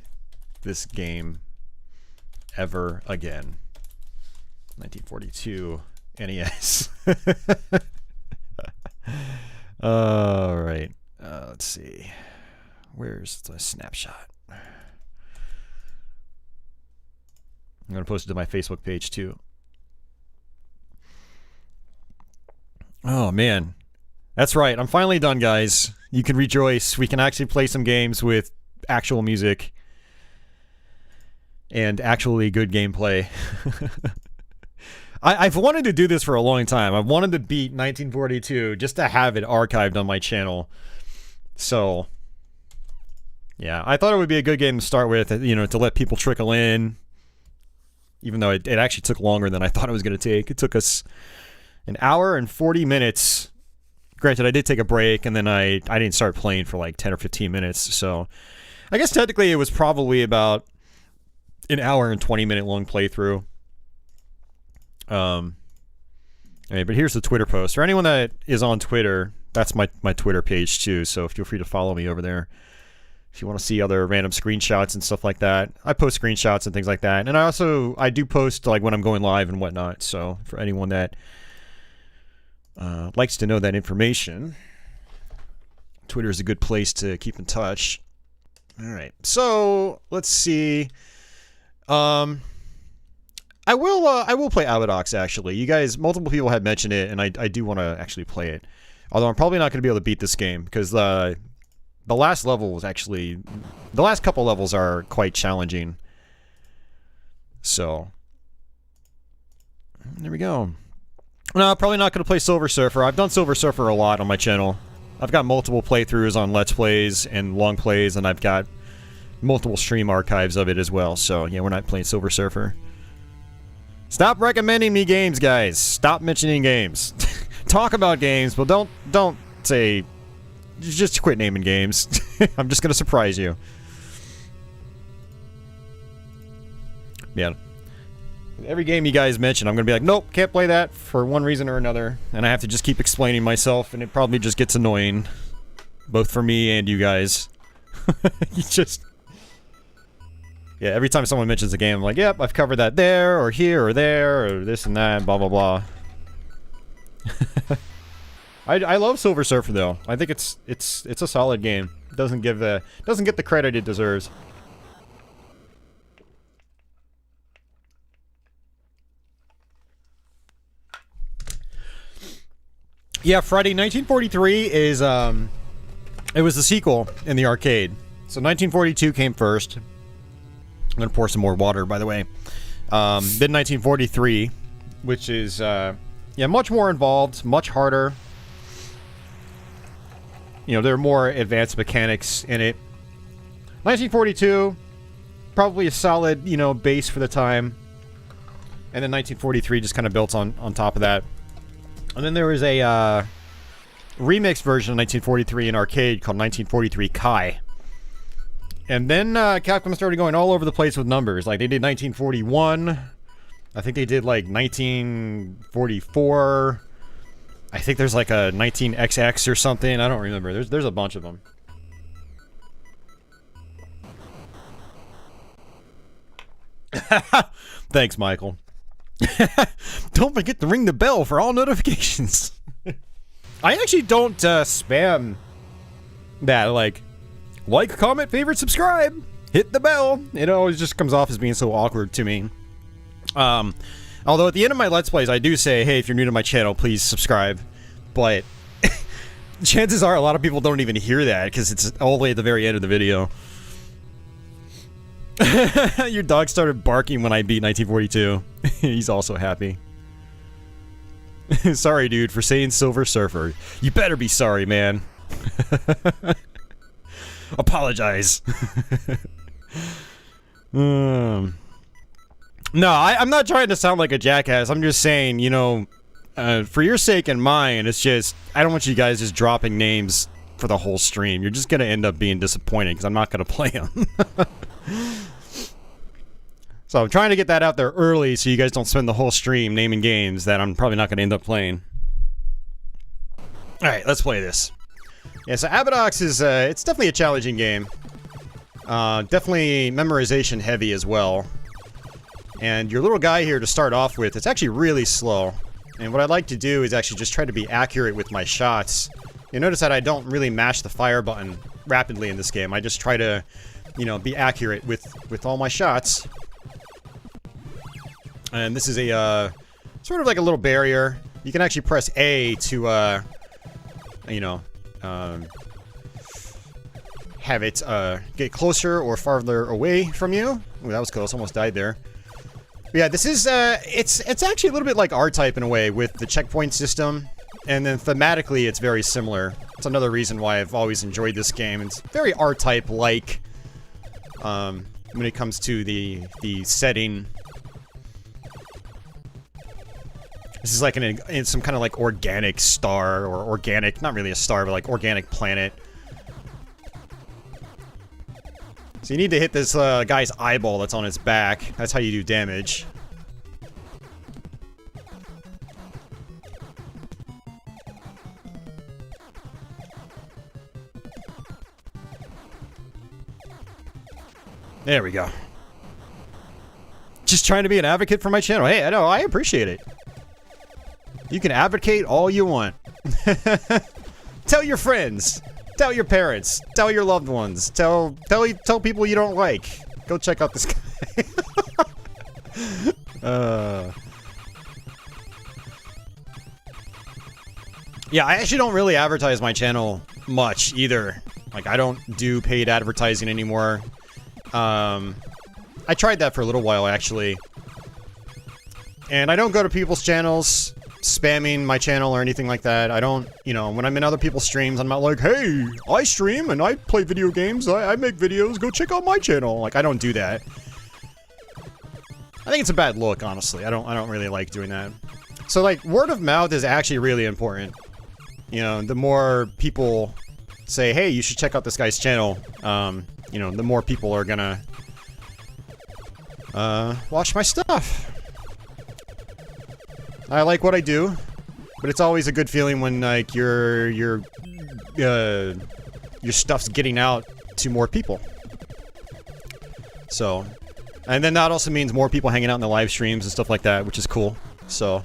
this game ever again. 1942 NES. Alright, let's see. Where's the snapshot? I'm going to post it to my Facebook page too. Oh, man. That's right. I'm finally done, guys. You can rejoice. We can actually play some games with actual music and actually good gameplay. I've wanted to do this for a long time. I've wanted to beat 1942 just to have it archived on my channel. So, yeah. I thought it would be a good game to start with, you know, to let people trickle in. even though it actually took longer than I thought it was going to take. It took us an hour and 40 minutes. Granted, I did take a break, and then I didn't start playing for like 10 or 15 minutes, so I guess technically it was probably about an hour and 20-minute long playthrough. But here's the Twitter post. For anyone that is on Twitter, that's my Twitter page too, so feel free to follow me over there if you want to see other random screenshots and stuff like that. I post screenshots and things like that, and I do post like when I'm going live and whatnot, so for anyone that likes to know that information, Twitter is a good place to keep in touch. Alright, so let's see. I will play Abadox, actually. You guys, multiple people have mentioned it, and I do want to actually play it. Although I'm probably not going to be able to beat this game, because the last level was actually... The last couple levels are quite challenging. So... there we go. No, probably not going to play Silver Surfer. I've done Silver Surfer a lot on my channel. I've got multiple playthroughs on Let's Plays and long plays, and I've got multiple stream archives of it as well. So, yeah, we're not playing Silver Surfer. Stop recommending me games, guys. Stop mentioning games. Talk about games, but don't say... Just quit naming games. I'm just gonna surprise you. Yeah. Every game you guys mention, I'm gonna be like, nope, can't play that for one reason or another. And I have to just keep explaining myself, and it probably just gets annoying. Both for me and you guys. You just... Yeah, every time someone mentions a game, I'm like, yep, I've covered that there, or here, or there, or this and that, blah, blah, blah. I love Silver Surfer, though. I think it's a solid game. It doesn't get the credit it deserves. Yeah, Friday 1943 is, it was the sequel in the arcade. So 1942 came first. I'm gonna pour some more water, by the way. Then 1943, which is, yeah, much more involved, much harder. You know, there are more advanced mechanics in it. 1942, probably a solid, you know, base for the time. And then 1943 just kind of built on top of that. And then there was a remixed version of 1943 in arcade called 1943 Kai. And then Capcom started going all over the place with numbers. Like, they did 1941. I think they did, like, 1944. I think there's, like, a 19XX or something. I don't remember. There's a bunch of them. Thanks, Michael. Don't forget to ring the bell for all notifications. I actually don't spam that, like, comment, favorite, subscribe, hit the bell. It always just comes off as being so awkward to me. Although at the end of my Let's Plays, I do say, hey, if you're new to my channel, please subscribe. But chances are a lot of people don't even hear that because it's all the way at the very end of the video. Your dog started barking when I beat 1942. He's also happy. Sorry, dude, for saying Silver Surfer. You better be sorry, man. Apologize. No, I'm not trying to sound like a jackass. I'm just saying, you know, for your sake and mine, it's just, I don't want you guys just dropping names for the whole stream. You're just going to end up being disappointed because I'm not going to play them. So I'm trying to get that out there early so you guys don't spend the whole stream naming games that I'm probably not going to end up playing. Alright, let's play this. Yeah, so Abadox is, it's definitely a challenging game. Definitely memorization heavy as well. And your little guy here to start off with, it's actually really slow. And what I'd like to do is actually just try to be accurate with my shots. You notice that I don't really mash the fire button rapidly in this game. I just try to, you know, be accurate with all my shots. And this is a, sort of like a little barrier. You can actually press A to, you know, have it, get closer or farther away from you. Ooh, that was close. Almost died there. But yeah, this is, it's actually a little bit like R-Type in a way with the checkpoint system. And then thematically, it's very similar. It's another reason why I've always enjoyed this game. It's very R-Type-like, when it comes to the setting. This is like in some kind of like organic star, or organic, not really a star, but like organic planet. So you need to hit this guy's eyeball that's on its back. That's how you do damage. There we go. Just trying to be an advocate for my channel. Hey, I know, I appreciate it. You can advocate all you want. Tell your friends. Tell your parents. Tell your loved ones. Tell people you don't like. Go check out this guy. Yeah, I actually don't really advertise my channel much either. Like, I don't do paid advertising anymore. I tried that for a little while, actually. And I don't go to people's channels spamming my channel or anything like that. I don't, you know, when I'm in other people's streams, I'm not like, hey, I stream and I play video games, I make videos, go check out my channel. Like, I don't do that. I think it's a bad look, honestly. I don't really like doing that. So, like, word of mouth is actually really important. You know, the more people say, hey, you should check out this guy's channel, you know, the more people are gonna watch my stuff. I like what I do, but it's always a good feeling when like your stuff's getting out to more people. So, and then that also means more people hanging out in the live streams and stuff like that, which is cool. So,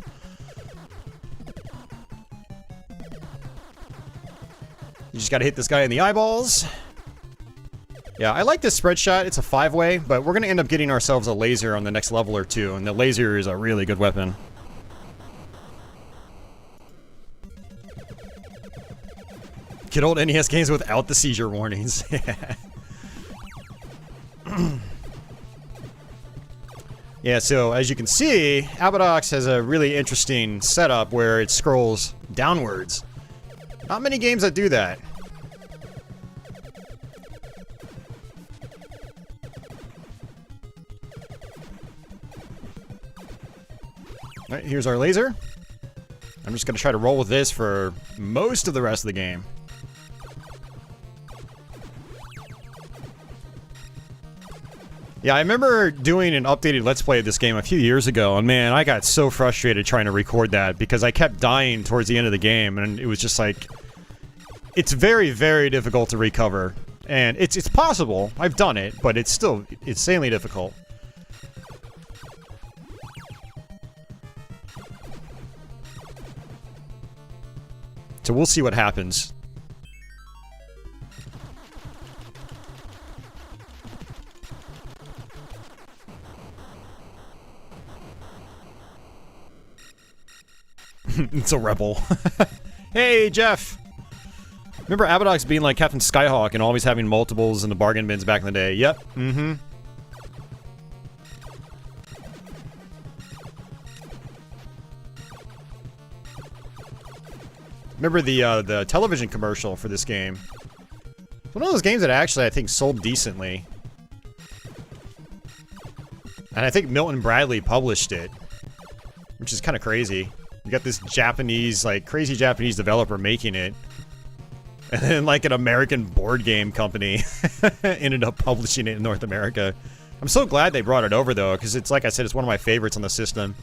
you just gotta hit this guy in the eyeballs. Yeah, I like this spread shot. It's a 5-way, but we're gonna end up getting ourselves a laser on the next level or two, and the laser is a really good weapon. Good old NES games without the seizure warnings. Yeah, so as you can see, Abadox has a really interesting setup where it scrolls downwards. Not many games that do that. Alright, here's our laser. I'm just gonna try to roll with this for most of the rest of the game. Yeah, I remember doing an updated Let's Play of this game a few years ago, and man, I got so frustrated trying to record that because I kept dying towards the end of the game, and it was just like... It's very, very difficult to recover. And it's possible. I've done it, but it's still insanely difficult. So we'll see what happens. It's a rebel. Hey, Jeff! Remember Abadox being like Captain Skyhawk and always having multiples in the bargain bins back in the day? Yep. Mm-hmm. Remember the television commercial for this game? It's one of those games that actually, I think, sold decently. And I think Milton Bradley published it. Which is kind of crazy. You got this Japanese, like, crazy Japanese developer making it. And then, like, an American board game company ended up publishing it in North America. I'm so glad they brought it over, though, because it's, like I said, it's one of my favorites on the system.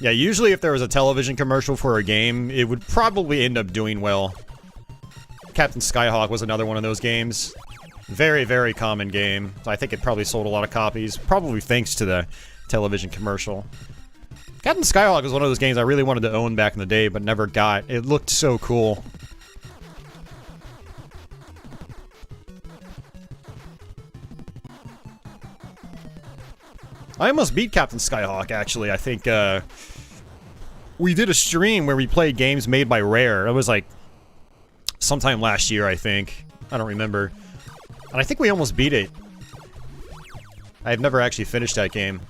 Yeah, usually if there was a television commercial for a game, it would probably end up doing well. Captain Skyhawk was another one of those games. Very, very common game. I think it probably sold a lot of copies, probably thanks to the television commercial. Captain Skyhawk was one of those games I really wanted to own back in the day, but never got. It looked so cool. I almost beat Captain Skyhawk, actually. I think, we did a stream where we played games made by Rare. It was, like, sometime last year, I think. I don't remember. And I think we almost beat it. I've never actually finished that game.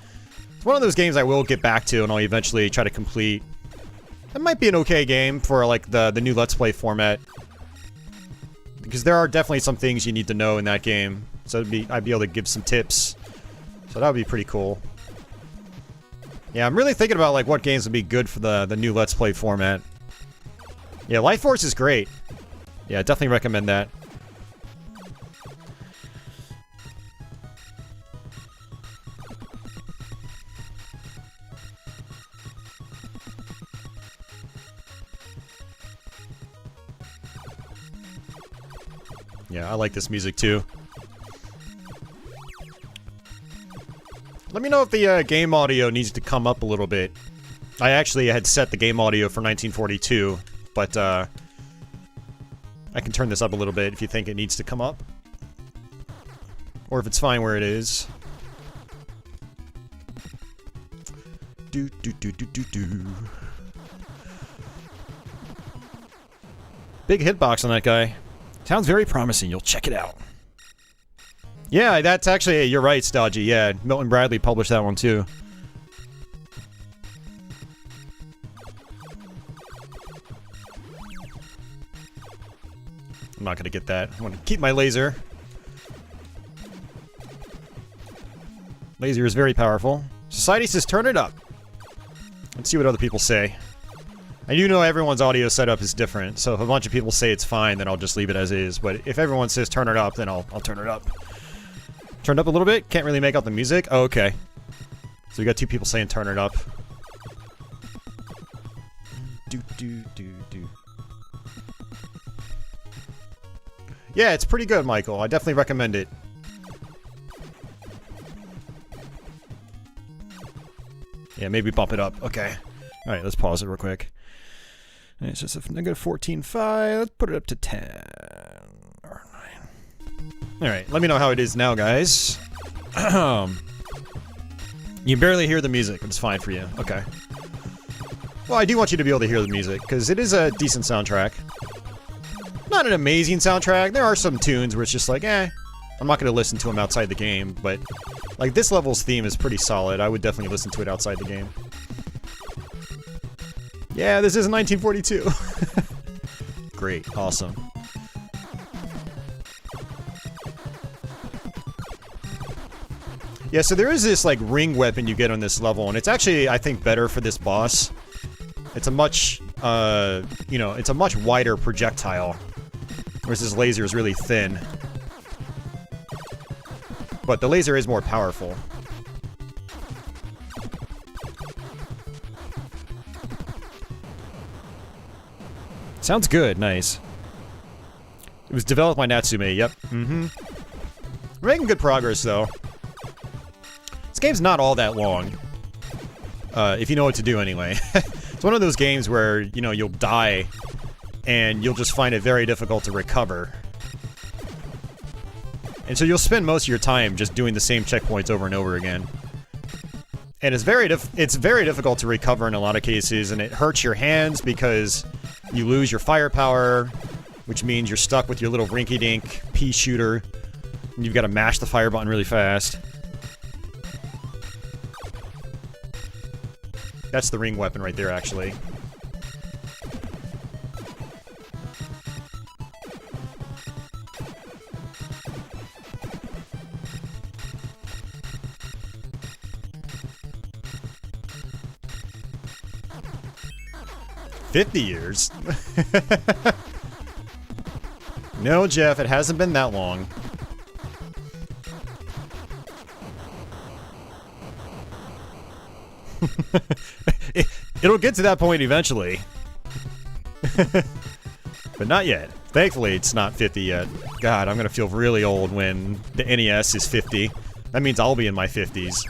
It's one of those games I will get back to and I'll eventually try to complete. It might be an okay game for, like, the new Let's Play format. Because there are definitely some things you need to know in that game. So I'd be able to give some tips. So that would be pretty cool. Yeah, I'm really thinking about like what games would be good for the new Let's Play format. Yeah, Life Force is great. Yeah, definitely recommend that. Yeah, I like this music too. Let me know if the game audio needs to come up a little bit. I actually had set the game audio for 1942, but I can turn this up a little bit if you think it needs to come up. Or if it's fine where it is. Do do do do do do. Big hitbox on that guy. Sounds very promising. You'll check it out. Yeah, that's actually, you're right, Stodgy. Yeah, Milton Bradley published that one too. I'm not gonna get that. I want to keep my laser. Laser is very powerful. Society says turn it up. Let's see what other people say. I do know everyone's audio setup is different, so if a bunch of people say it's fine, then I'll just leave it as is. But if everyone says turn it up, then I'll turn it up. Turned up a little bit? Can't really make out the music? Oh, okay. So we got two people saying turn it up. Do do do do. Yeah, it's pretty good, Michael. I definitely recommend it. Yeah, maybe bump it up. Okay. Alright, let's pause it real quick. It's just a negative 14.5. Let's put it up to 10. Or 9. Alright, let me know how it is now, guys. You barely hear the music, but it's fine for you. Okay. Well, I do want you to be able to hear the music, because it is a decent soundtrack. Not an amazing soundtrack. There are some tunes where it's just like, eh. I'm not going to listen to them outside the game, but like this level's theme is pretty solid. I would definitely listen to it outside the game. Yeah, this is 1942. Great. Awesome. Yeah, so there is this like ring weapon you get on this level, and it's actually, I think, better for this boss. It's a much, you know, it's a much wider projectile. Whereas this laser is really thin. But the laser is more powerful. Sounds good, nice. It was developed by Natsume, yep. Mm-hmm. We're making good progress, though. This game's not all that long. If you know what to do, anyway. It's one of those games where, you know, you'll die, and you'll just find it very difficult to recover. And so you'll spend most of your time just doing the same checkpoints over and over again. And it's very difficult to recover in a lot of cases, and it hurts your hands because you lose your firepower, which means you're stuck with your little rinky-dink pea shooter, and you've got to mash the fire button really fast. That's the ring weapon right there, actually. "50 years? No, Jeff, it hasn't been that long. It'll get to that point eventually. But not yet. Thankfully, it's not 50 yet. God, I'm gonna feel really old when the NES is 50. That means I'll be in my 50s.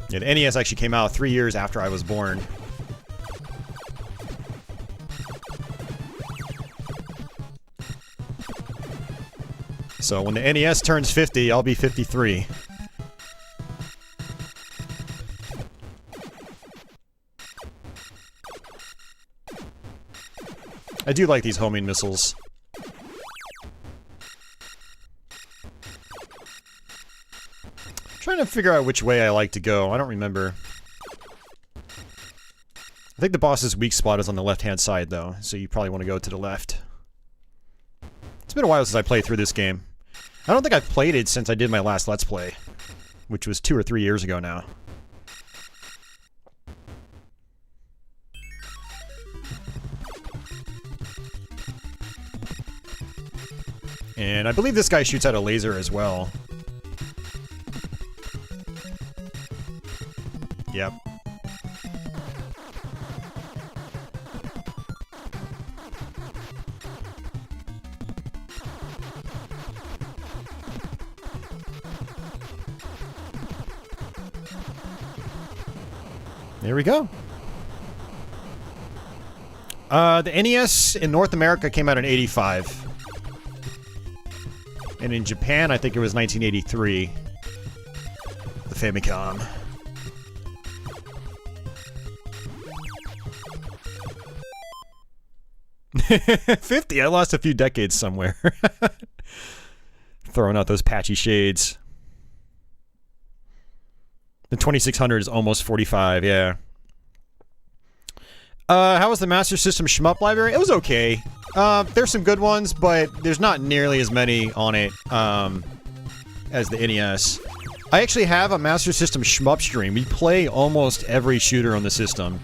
Yeah, the NES actually came out 3 years after I was born. So when the NES turns 50, I'll be 53. I do like these homing missiles. Trying to figure out which way I like to go. I don't remember. I think the boss's weak spot is on the left-hand side, though, so you probably want to go to the left. It's been a while since I played through this game. I don't think I've played it since I did my last Let's Play, which was 2 or 3 years ago now. And I believe this guy shoots out a laser as well. Yep. There we go. The NES in North America came out in '85. And in Japan, I think it was 1983. The Famicom. '50. I lost a few decades somewhere. Throwing out those patchy shades. The 2600 is almost 45, yeah. How was the Master System Shmup library? It was okay. There's some good ones, but there's not nearly as many on it as the NES. I actually have a Master System Shmup stream. We play almost every shooter on the system.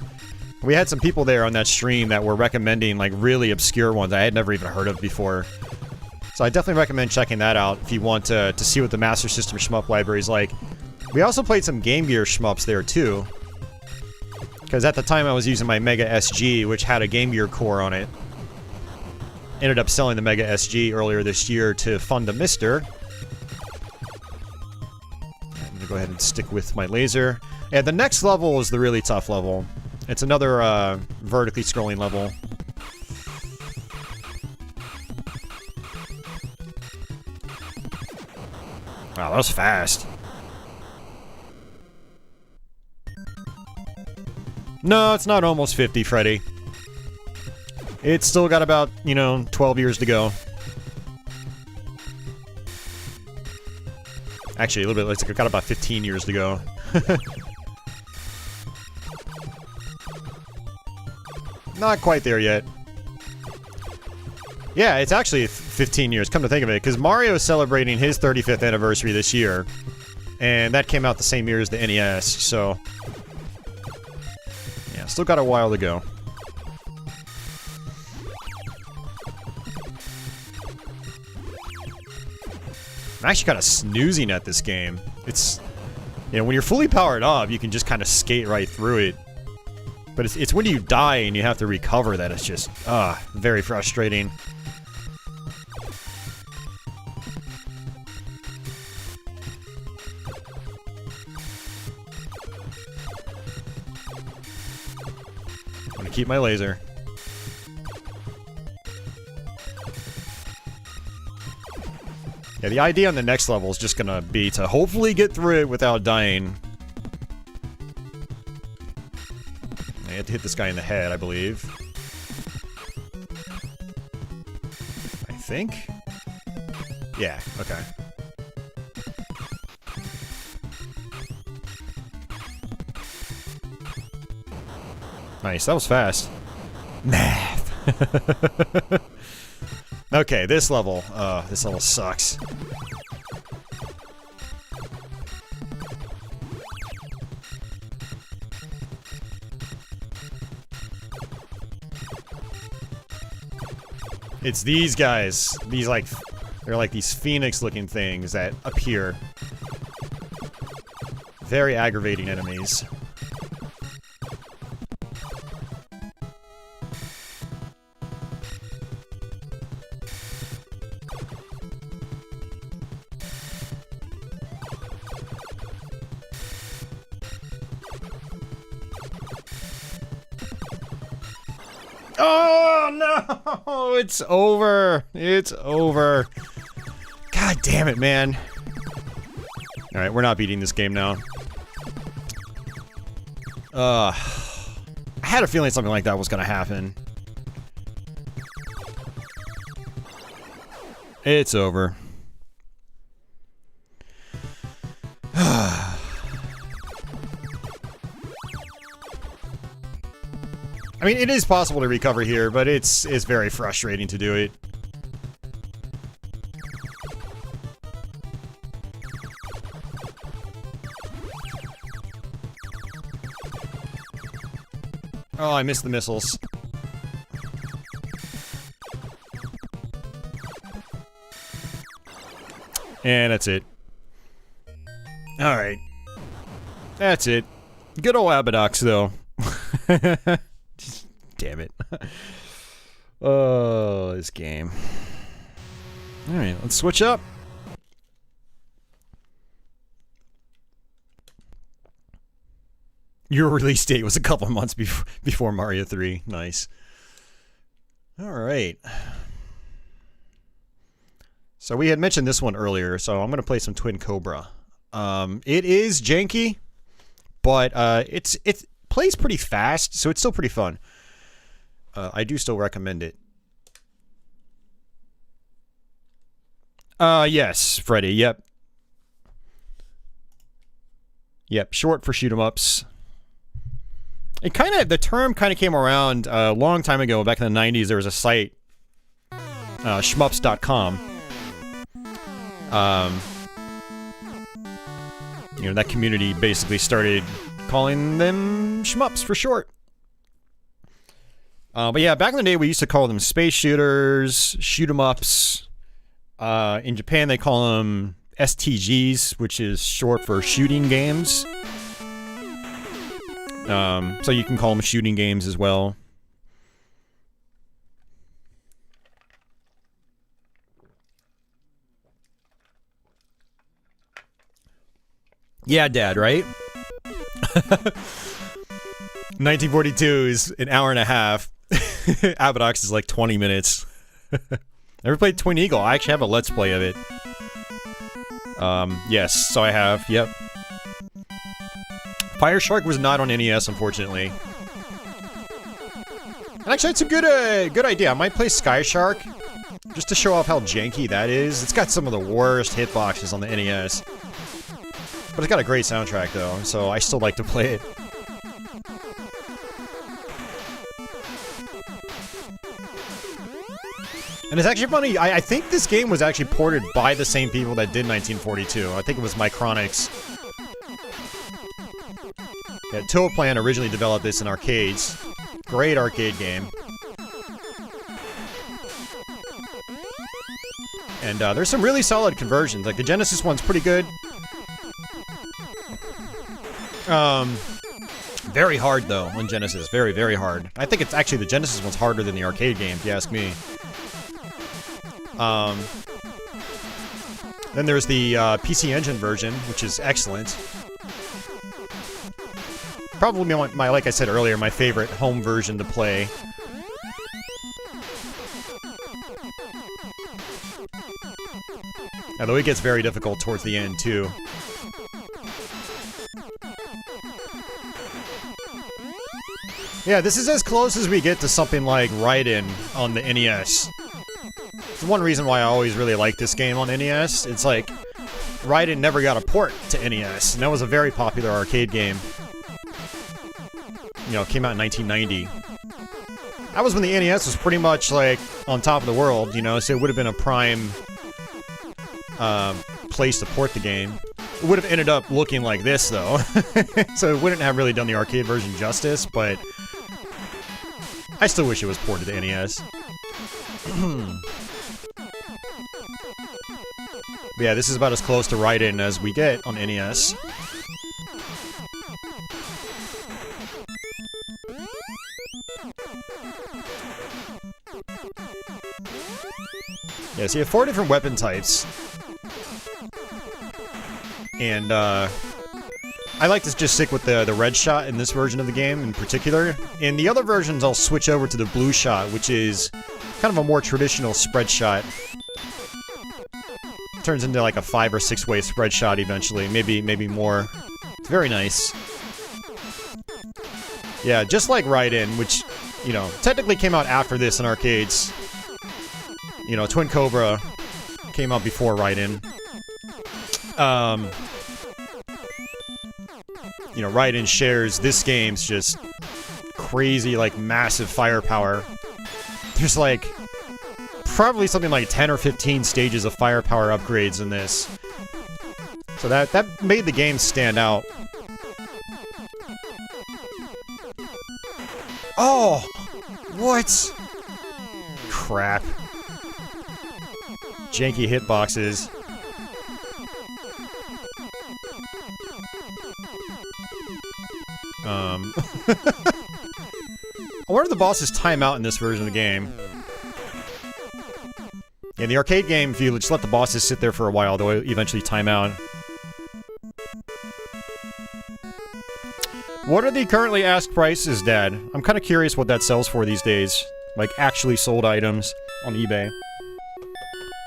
We had some people there on that stream that were recommending like really obscure ones I had never even heard of before. So I definitely recommend checking that out if you want to see what the Master System Shmup library is like. We also played some Game Gear shmups there too. Because at the time I was using my Mega SG, which had a Game Gear core on it. Ended up selling the Mega SG earlier this year to fund a Mister. I'm gonna go ahead and stick with my laser. And the next level is the really tough level. It's another vertically scrolling level. Wow, that was fast. No, it's not almost 50, Freddy. It's still got about, 12 years to go. Actually, a little bit, it's got about 15 years to go. Not quite there yet. Yeah, it's actually 15 years, come to think of it, because Mario is celebrating his 35th anniversary this year. And that came out the same year as the NES, so... yeah, still got a while to go. I'm actually kind of snoozing at this game. It's... when you're fully powered up, you can just kind of skate right through it. But it's when you die and you have to recover that it's just, very frustrating. I'm gonna keep my laser. Yeah, the idea on the next level is just gonna be to hopefully get through it without dying. I have to hit this guy in the head, I believe. I think? Yeah, okay. Nice, that was fast. Math! Okay, this level sucks. It's these guys. These, they're like these phoenix-looking things that appear. Very aggravating enemies. Oh, no! It's over. It's over. God damn it, man. Alright, we're not beating this game now. I had a feeling something like that was gonna happen. It's over. I mean, it is possible to recover here, but it's very frustrating to do it. Oh, I missed the missiles. And that's it. Alright. That's it. Good old Abadox, though. Damn it. Oh, this game. Alright, let's switch up. Your release date was a couple of months before Mario 3. Nice. Alright. So we had mentioned this one earlier, so I'm going to play some Twin Cobra. It is janky, but it plays pretty fast, so it's still pretty fun. I do still recommend it. Yes, Freddy, yep. Yep, short for shoot 'em ups. The term kind of came around a long time ago, back in the 90s. There was a site, shmups.com. You know, that community basically started calling them shmups for short. But yeah, back in the day, we used to call them space shooters, shoot 'em ups. In Japan, they call them stgs, which is short for shooting games. So you can call them shooting games as well. Yeah, Dad, right? 1942 is an hour and a half. Abadox is like 20 minutes. Ever played Twin Eagle? I actually have a Let's Play of it. Yes, so I have, yep. Fire Shark was not on NES, unfortunately. And actually, it's a good idea. I might play Sky Shark, just to show off how janky that is. It's got some of the worst hitboxes on the NES. But it's got a great soundtrack, though, so I still like to play it. And it's actually funny, I think this game was actually ported by the same people that did 1942. I think it was Micronix. Yeah, Toaplan originally developed this in arcades. Great arcade game. And there's some really solid conversions. Like, the Genesis one's pretty good. Very hard, though, on Genesis. Very, very hard. I think it's actually the Genesis one's harder than the arcade game, if you ask me. Then there's the PC Engine version, which is excellent. Probably my, like I said earlier, my favorite home version to play. Although it gets very difficult towards the end, too. Yeah, this is as close as we get to something like Raiden on the NES. It's one reason why I always really like this game on NES. It's like, Raiden never got a port to NES, and that was a very popular arcade game. You know, it came out in 1990. That was when the NES was pretty much, like, on top of the world, you know, so it would have been a prime place to port the game. It would have ended up looking like this, though. So it wouldn't have really done the arcade version justice, but I still wish it was ported to NES. But yeah, this is about as close to Raiden as we get on NES. Yeah, so you have 4 different weapon types. And, I like to just stick with the red shot in this version of the game in particular. In the other versions, I'll switch over to the blue shot, which is kind of a more traditional spread shot. Turns into like a 5 or 6 way spread shot eventually, maybe more. It's very nice. Yeah, just like Raiden, which, you know, technically came out after this in arcades. You know, Twin Cobra came out before Raiden. You know, Raiden shares this game's just crazy, like, massive firepower. There's, like, probably something like 10 or 15 stages of firepower upgrades in this. So that made the game stand out. Oh! What? Crap. Janky hitboxes. I wonder if the bosses time out in this version of the game. In the arcade game, if you just let the bosses sit there for a while, they'll eventually time out. What are the currently asked prices, Dad? I'm kind of curious what that sells for these days. Like, actually sold items on eBay.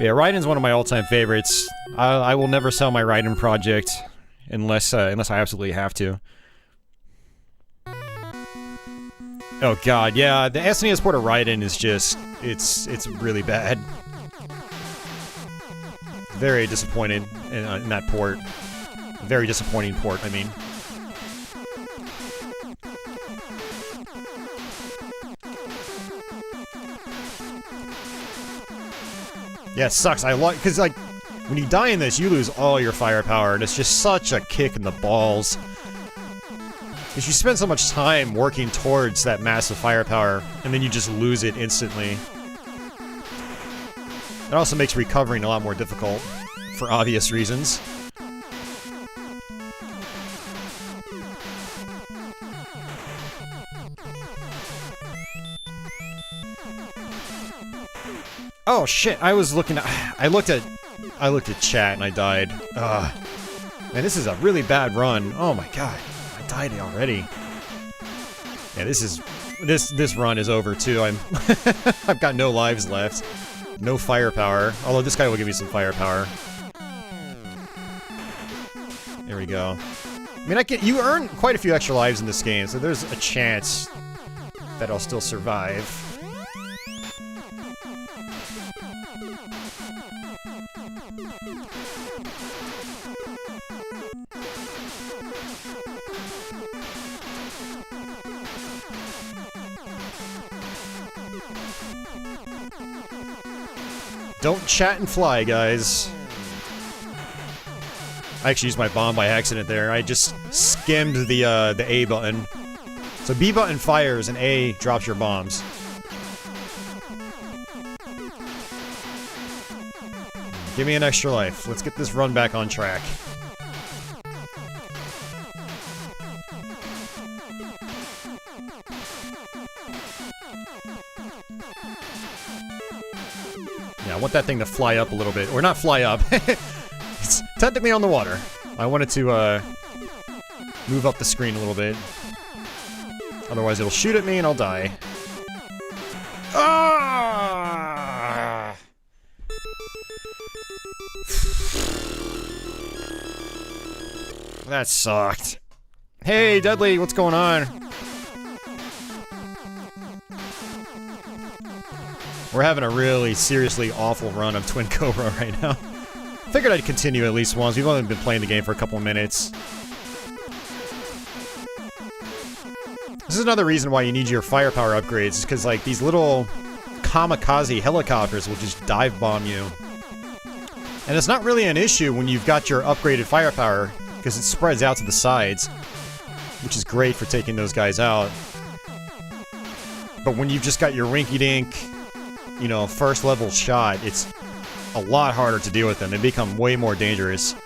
Yeah, Raiden's one of my all-time favorites. I will never sell my Raiden project unless I absolutely have to. Oh god, yeah, the SNES port of Raiden is just... It's really bad. Very disappointed in that port. Very disappointing port, I mean. Yeah, it sucks. Because, like, when you die in this, you lose all your firepower, and it's just such a kick in the balls. Because you spend so much time working towards that massive firepower, and then you just lose it instantly. It also makes recovering a lot more difficult, for obvious reasons. Oh shit, I looked at chat and I died. Ugh. Man, this is a really bad run. Oh my god. I died already. Yeah, this run is over too. I've got no lives left. No firepower. Although this guy will give me some firepower. There we go. I mean, you earn quite a few extra lives in this game, so there's a chance that I'll still survive. Don't chat and fly, guys. I actually used my bomb by accident there. I just skimmed the A button. So B button fires and A drops your bombs. Give me an extra life. Let's get this run back on track. Yeah, I want that thing to fly up a little bit. Or not fly up. It's technically on the water. I want it to, move up the screen a little bit. Otherwise it'll shoot at me and I'll die. Ah! That sucked. Hey, Dudley, what's going on? We're having a really seriously awful run of Twin Cobra right now. Figured I'd continue at least once. We've only been playing the game for a couple of minutes. This is another reason why you need your firepower upgrades, is because, like, these little kamikaze helicopters will just dive bomb you. And it's not really an issue when you've got your upgraded firepower, because it spreads out to the sides, which is great for taking those guys out. But when you've just got your rinky-dink, you know, first level shot, it's a lot harder to deal with them. They become way more dangerous.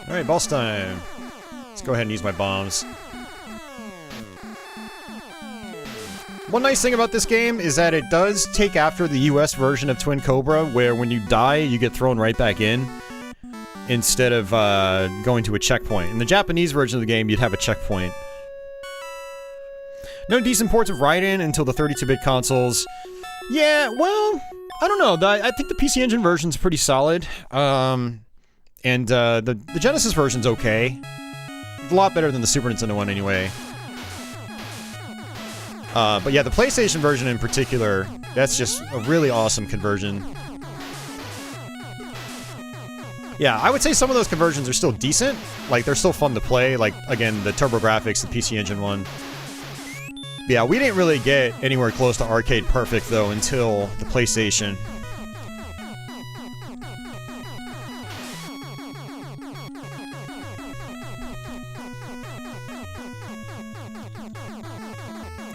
Alright, boss time. Let's go ahead and use my bombs. One nice thing about this game is that it does take after the US version of Twin Cobra, where when you die, you get thrown right back in, instead of going to a checkpoint. In the Japanese version of the game, you'd have a checkpoint. No decent ports of Raiden until the 32-bit consoles. Yeah, well, I don't know. I think the PC Engine version's pretty solid. And the Genesis version's okay. A lot better than the Super Nintendo one anyway. But yeah, the PlayStation version in particular, that's just a really awesome conversion. Yeah, I would say some of those conversions are still decent. Like, they're still fun to play. Like, again, the TurboGrafx, the PC Engine one. But yeah, we didn't really get anywhere close to arcade perfect, though, until the PlayStation.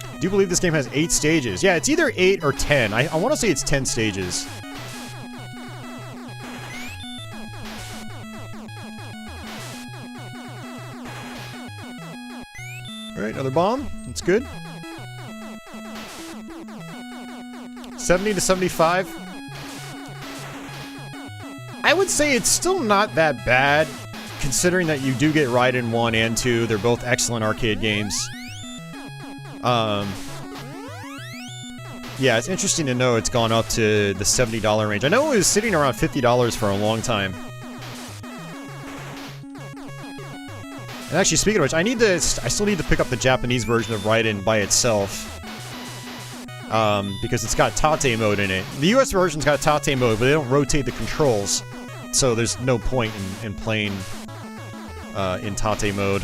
I do believe this game has 8 stages. Yeah, it's either 8 or 10. I want to say it's 10 stages. Alright, another bomb. That's good. 70 to 75. I would say it's still not that bad, considering that you do get Raiden 1 and 2. They're both excellent arcade games. Yeah, it's interesting to know it's gone up to the $70 range. I know it was sitting around $50 for a long time. And actually, speaking of which, I still need to pick up the Japanese version of Raiden by itself. Because it's got Tate mode in it. The US version's got Tate mode, but they don't rotate the controls. So there's no point in playing in Tate mode.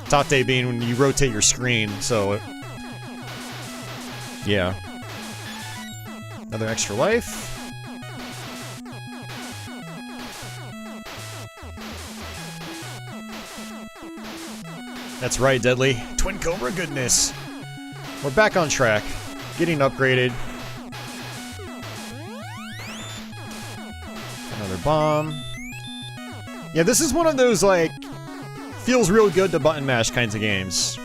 Tate being when you rotate your screen, so... yeah. Another extra life. That's right, Deadly. Twin Cobra goodness. We're back on track. Getting upgraded. Another bomb. Yeah, this is one of those, like, feels real good to button mash kinds of games.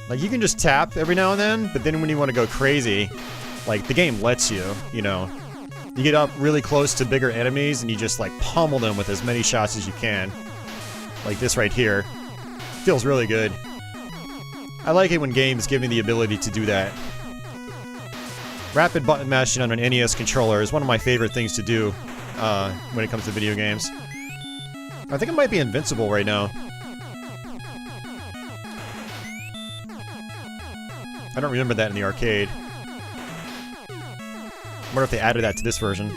Like, you can just tap every now and then, but then when you want to go crazy, like, the game lets you, you know. You get up really close to bigger enemies, and you just, like, pummel them with as many shots as you can. Like this right here. Feels really good. I like it when games give me the ability to do that. Rapid button mashing on an NES controller is one of my favorite things to do when it comes to video games. I think it might be invincible right now. I don't remember that in the arcade. I wonder if they added that to this version.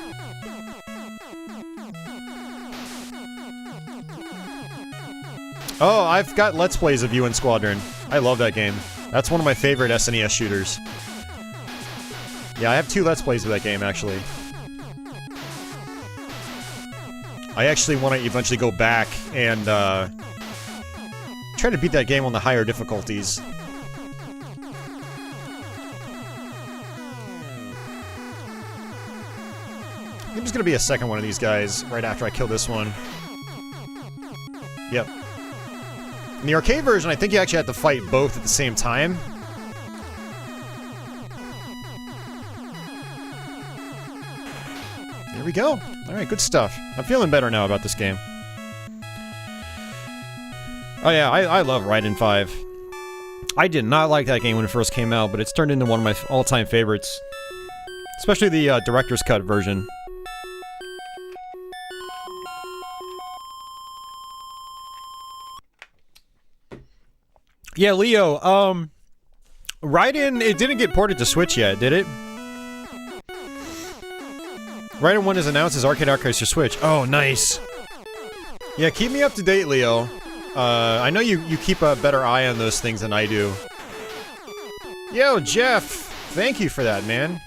Oh, I've got Let's Plays of UN Squadron. I love that game. That's one of my favorite SNES shooters. Yeah, I have 2 Let's Plays of that game, actually. I actually want to eventually go back and try to beat that game on the higher difficulties. I'm just gonna be a second one of these guys right after I kill this one. Yep. In the arcade version, I think you actually have to fight both at the same time. There we go. Alright, good stuff. I'm feeling better now about this game. Oh yeah, I love Raiden 5. I did not like that game when it first came out, but it's turned into one of my all-time favorites. Especially the director's cut version. Yeah, Leo, Raiden, it didn't get ported to Switch yet, did it? Raiden 1 is announced as Arcade Archives for Switch. Oh, nice. Yeah, keep me up to date, Leo. I know you keep a better eye on those things than I do. Yo, Jeff! Thank you for that, man.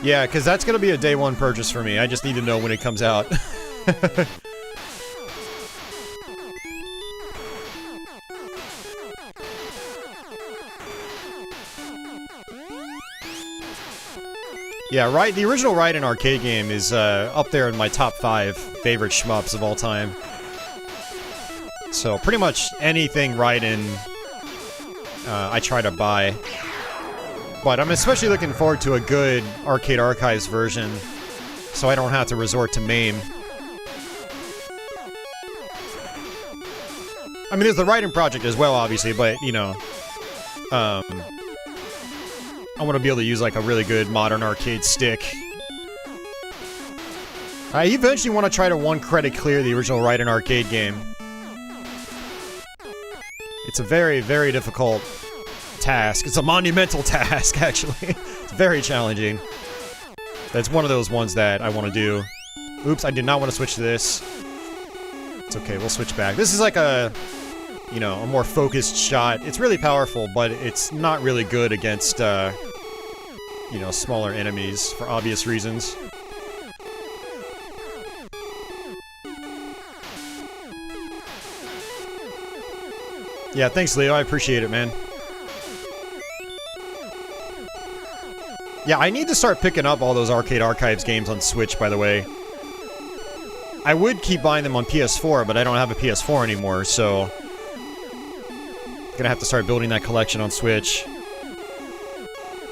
Yeah, because that's gonna be a day 1 purchase for me. I just need to know when it comes out. Yeah, right. The original Raiden arcade game is up there in my top 5 favorite shmups of all time. So pretty much anything Raiden, I try to buy. But I'm especially looking forward to a good Arcade Archives version, so I don't have to resort to MAME. I mean, there's the Raiden project as well, obviously, but you know, I want to be able to use, like, a really good modern arcade stick. I eventually want to try to 1-credit clear the original Raiden arcade game. It's a very, very difficult task. It's a monumental task, actually. It's very challenging. That's one of those ones that I want to do. Oops, I did not want to switch to this. It's okay, we'll switch back. This is like a, you know, a more focused shot. It's really powerful, but it's not really good against, you know, smaller enemies for obvious reasons. Yeah, thanks, Leo. I appreciate it, man. Yeah, I need to start picking up all those Arcade Archives games on Switch, by the way. I would keep buying them on PS4, but I don't have a PS4 anymore, so... gonna have to start building that collection on Switch.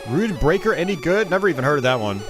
Rude Breaker, any good? Never even heard of that one.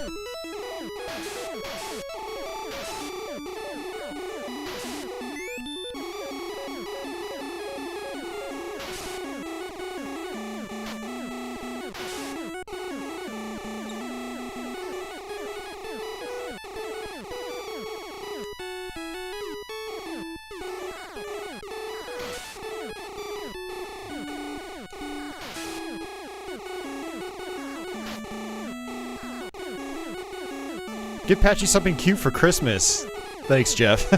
Get Patchy something cute for Christmas. Thanks, Jeff.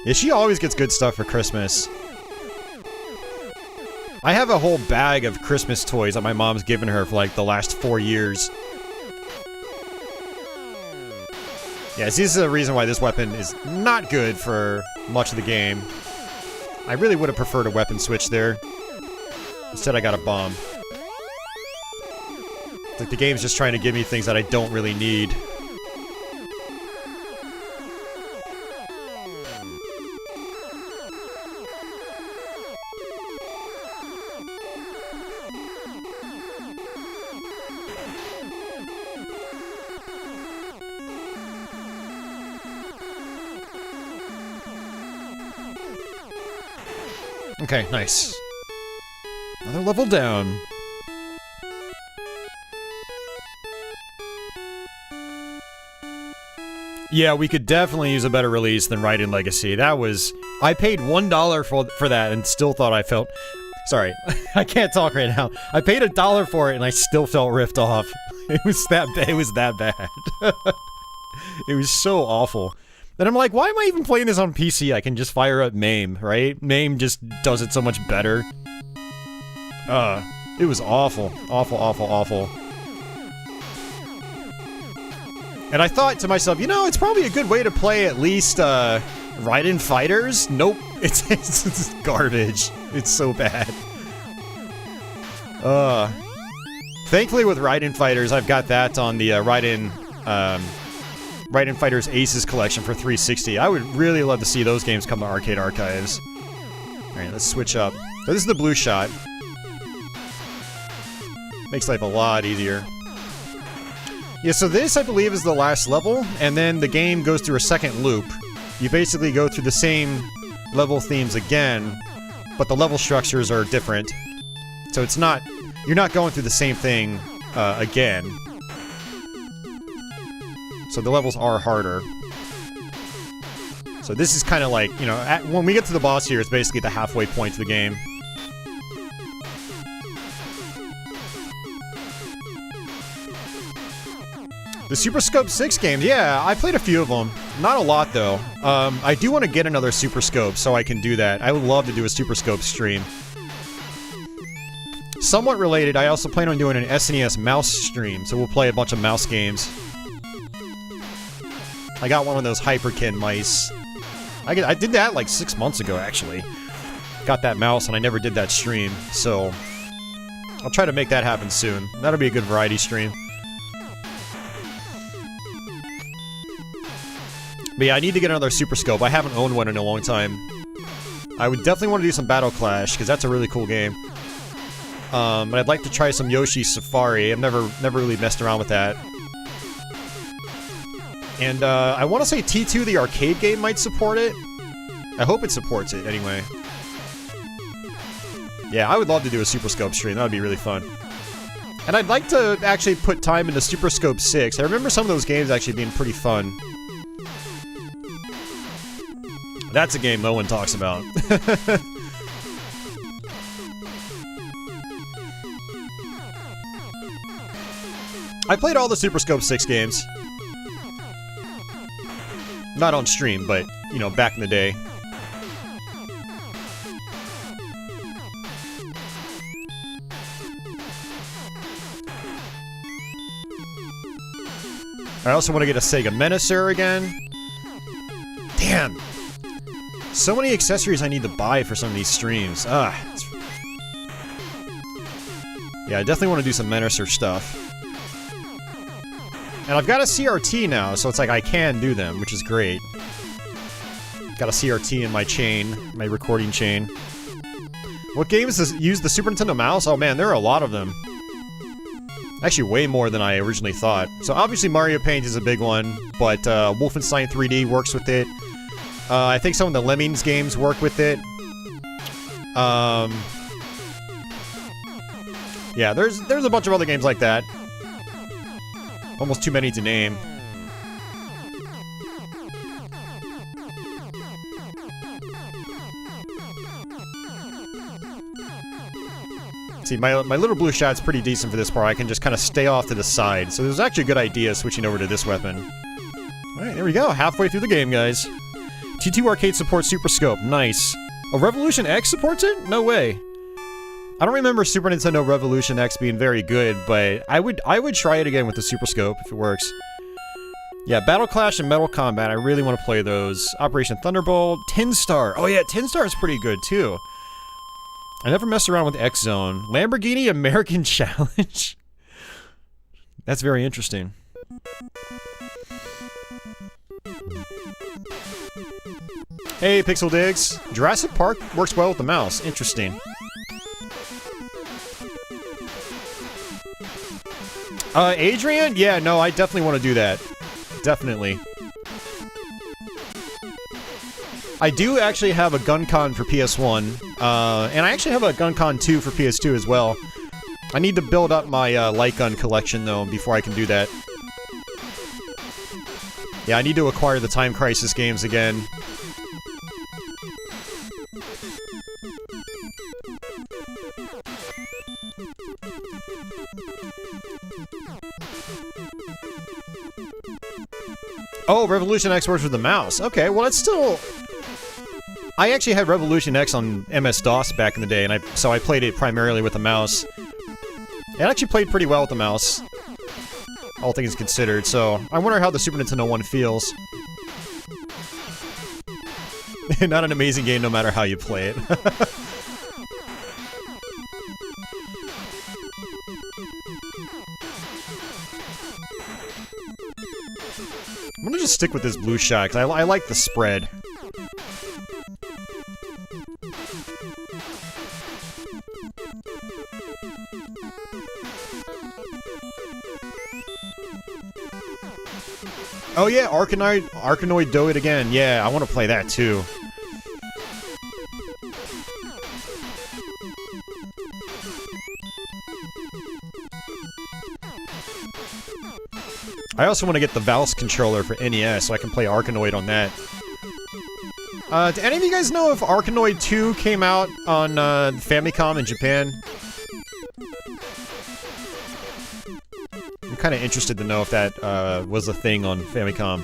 Yeah, she always gets good stuff for Christmas. I have a whole bag of Christmas toys that my mom's given her for like the last 4 years. Yeah, this is the reason why this weapon is not good for much of the game. I really would have preferred a weapon switch there. Instead I got a bomb. Like the game's just trying to give me things that I don't really need. Okay, nice. Another level down. Yeah, we could definitely use a better release than Raiden Legacy. That was... I paid $1 for that and still thought I felt... Sorry, I can't talk right now. I paid $1 for it and I still felt ripped off. It was that bad. It was so awful. And I'm like, why am I even playing this on PC? I can just fire up MAME, right? MAME just does it so much better. It was awful. Awful, awful, awful. And I thought to myself, you know, it's probably a good way to play at least, Raiden Fighters? Nope. It's garbage. It's so bad. Thankfully with Raiden Fighters, I've got that on the, Raiden Fighters Aces collection for 360. I would really love to see those games come to Arcade Archives. Alright, let's switch up. So this is the blue shot. Makes life a lot easier. Yeah, so this, I believe, is the last level, and then the game goes through a second loop. You basically go through the same level themes again, but the level structures are different. So it's not... You're not going through the same thing, again. So the levels are harder. So this is kind of like, you know, when we get to the boss here, it's basically the halfway point to the game. The Super Scope 6 games, yeah, I played a few of them. Not a lot, though. I do want to get another Super Scope, so I can do that. I would love to do a Super Scope stream. Somewhat related, I also plan on doing an SNES mouse stream, so we'll play a bunch of mouse games. I got one of those Hyperkin mice. I did that like 6 months ago, actually. Got that mouse, and I never did that stream, so... I'll try to make that happen soon. That'll be a good variety stream. But yeah, I need to get another Super Scope. I haven't owned one in a long time. I would definitely want to do some Battle Clash, because that's a really cool game. But I'd like to try some Yoshi's Safari. I've never really messed around with that. And, I want to say T2, the arcade game, might support it. I hope it supports it, anyway. Yeah, I would love to do a Super Scope stream. That would be really fun. And I'd like to actually put time into Super Scope 6. I remember some of those games actually being pretty fun. That's a game no one talks about. I played all the Super Scope 6 games. Not on stream, but, you know, back in the day. I also want to get a Sega Menacer again. Damn! So many accessories I need to buy for some of these streams. Yeah, I definitely want to do some Menacer stuff. And I've got a CRT now, so it's like I can do them, which is great. Got a CRT in my chain, my recording chain. What games use the Super Nintendo mouse? Oh man, there are a lot of them. Actually, way more than I originally thought. So obviously Mario Paint is a big one, but Wolfenstein 3D works with it. I think some of the Lemmings games work with it. Yeah, there's a bunch of other games like that. Almost too many to name. See, my little blue shot's pretty decent for this part. I can just kind of stay off to the side. So it was actually a good idea switching over to this weapon. Alright, there we go. Halfway through the game, guys. T2 Arcade supports Super Scope. Nice. Oh, Revolution X supports it? No way. I don't remember Super Nintendo Revolution X being very good, but I would try it again with the Super Scope if it works. Yeah, Battle Clash and Metal Combat, I really want to play those. Operation Thunderbolt, Tin Star. Oh yeah, Tin Star is pretty good too. I never messed around with X-Zone. Lamborghini American Challenge. That's very interesting. Hey, Pixel Digs. Jurassic Park works well with the mouse. Interesting. Adrian? Yeah, no, I definitely want to do that. Definitely. I do actually have a Gun-Con for PS1, and I actually have a Gun-Con 2 for PS2 as well. I need to build up my light gun collection, though, before I can do that. Yeah, I need to acquire the Time Crisis games again. Oh, Revolution X works with the mouse. Okay, well, it's still... I actually had Revolution X on MS-DOS back in the day, and so I played it primarily with the mouse. It actually played pretty well with the mouse, all things considered, so I wonder how the Super Nintendo one feels. Not an amazing game no matter how you play it. I'm gonna just stick with this blue shot, because I like the spread. Oh yeah, Arkanoid Do It Again. Yeah, I want to play that too. I also want to get the Valve controller for NES so I can play Arkanoid on that. Do any of you guys know if Arkanoid 2 came out on Famicom in Japan? I'm kind of interested to know if that was a thing on Famicom.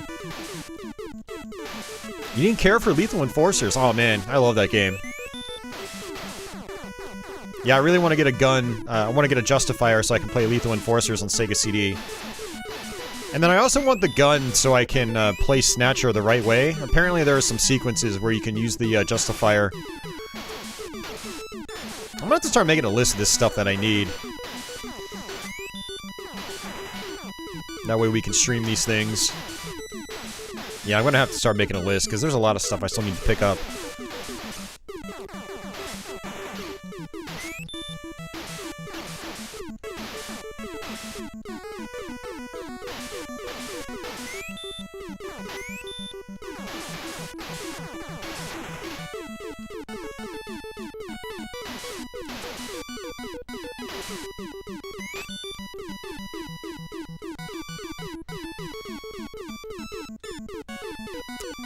You didn't care for Lethal Enforcers? Oh man, I love that game. Yeah, I really want to get a gun. I want to get a Justifier so I can play Lethal Enforcers on Sega CD. And then I also want the gun so I can play Snatcher the right way. Apparently there are some sequences where you can use the Justifier. I'm gonna have to start making a list of this stuff that I need. That way we can stream these things. Yeah, I'm gonna have to start making a list, because there's a lot of stuff I still need to pick up.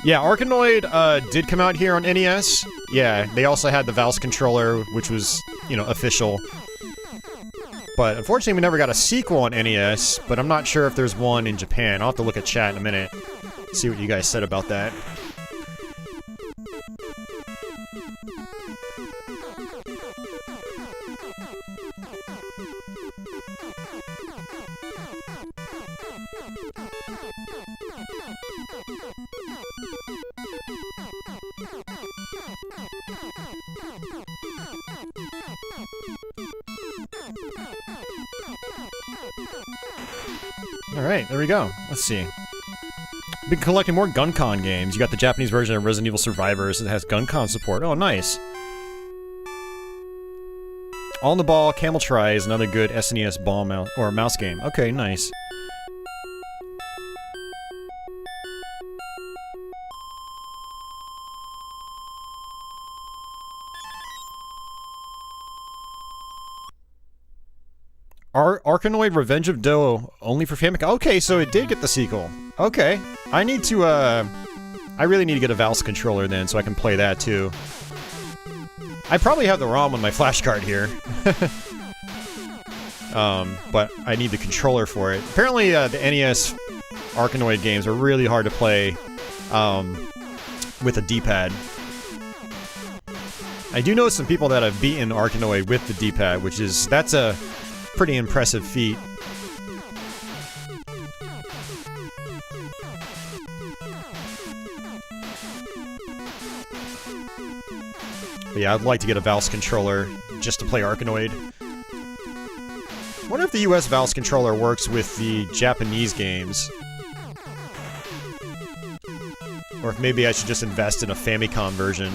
Yeah, Arkanoid did come out here on NES. Yeah, they also had the Valve controller, which was, you know, official. But unfortunately, we never got a sequel on NES, but I'm not sure if there's one in Japan. I'll have to look at chat in a minute, see what you guys said about that. Alright, there we go. Let's see. Been collecting more Gun-Con games. You got the Japanese version of Resident Evil Survivors that has Gun-Con support. Oh, nice. All in the Ball, Camel Try is another good SNES ball mouse or mouse game. Okay, nice. Arkanoid Revenge of Doe, only for Famicom. Okay, so it did get the sequel. Okay. I need to, I really need to get a Valve controller then, so I can play that too. I probably have the ROM on my flash card here. But I need the controller for it. Apparently, the NES Arkanoid games are really hard to play, with a D-pad. I do know some people that have beaten Arkanoid with the D-pad, which is, that's a pretty impressive feat. But yeah, I'd like to get a Valve controller just to play Arkanoid. I wonder if the US Valve controller works with the Japanese games. Or if maybe I should just invest in a Famicom version.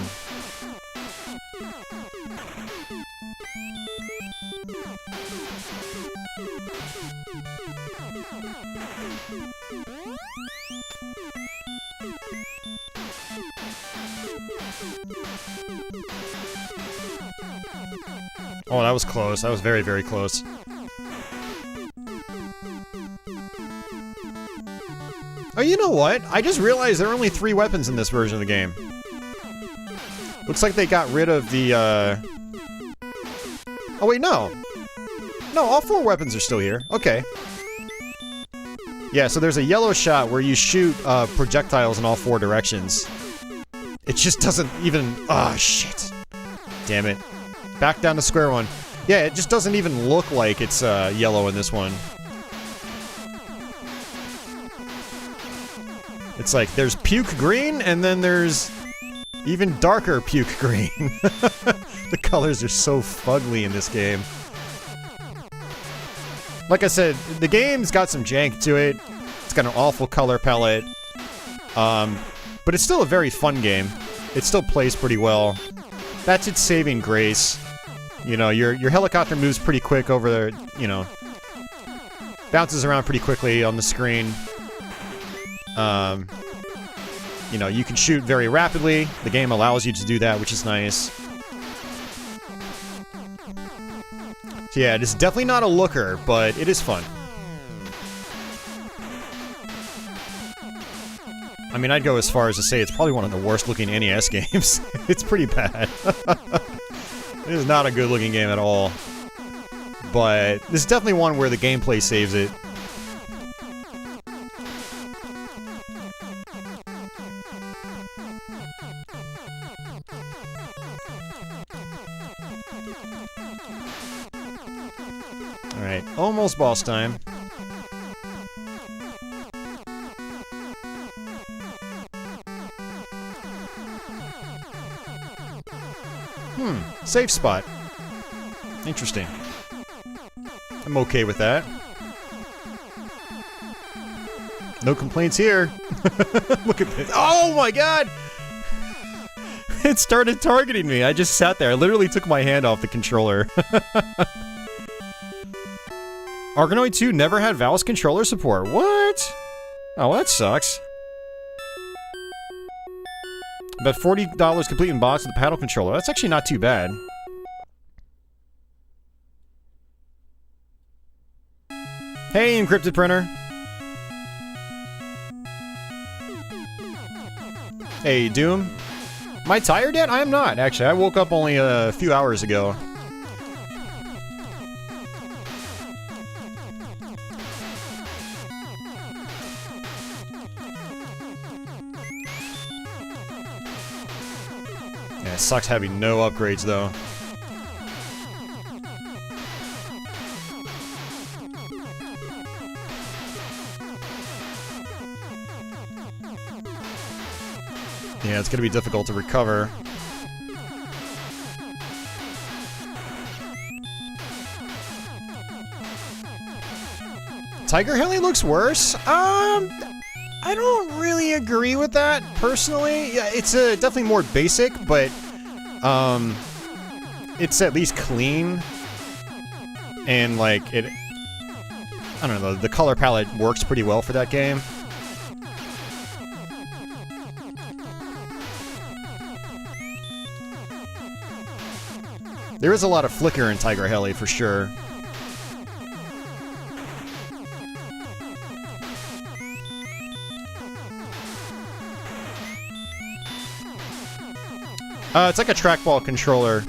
Oh, that was close. That was very, very close. Oh, you know what? I just realized there are only 3 weapons in this version of the game. Looks like they got rid of the, Oh, wait, no. No, all 4 weapons are still here. Okay. Yeah, so there's a yellow shot where you shoot, projectiles in all 4 directions. It just doesn't even... Oh, shit. Damn it. Back down to square one. Yeah, it just doesn't even look like it's, yellow in this one. It's like, there's puke green, and then there's even darker puke green. The colors are so fugly in this game. Like I said, the game's got some jank to it. It's got an awful color palette. But it's still a very fun game. It still plays pretty well. That's its saving grace. You know, your helicopter moves pretty quick over the, you know, bounces around pretty quickly on the screen. You know, you can shoot very rapidly. The game allows you to do that, which is nice. So yeah, it is definitely not a looker, but it is fun. I mean, I'd go as far as to say it's probably one of the worst looking NES games. It's pretty bad. It is not a good looking game at all. But this is definitely one where the gameplay saves it. Alright, almost boss time. Safe spot. Interesting. I'm okay with that. No complaints here. Look at this. Oh my god! It started targeting me. I just sat there. I literally took my hand off the controller. Arkanoid 2 never had Valve's controller support. What? Oh, that sucks. About $40 complete in box with the paddle controller. That's actually not too bad. Hey, encrypted printer. Hey, Doom. Am I tired yet? I am not, actually. I woke up only a few hours ago. it sucks having no upgrades, though. Yeah, it's gonna be difficult to recover. Tiger Heli looks worse? I don't really agree with that, personally. Yeah, it's definitely more basic, but, it's at least clean. And, like, I don't know, the color palette works pretty well for that game. There is a lot of flicker in Tiger Heli, for sure. It's like a trackball controller.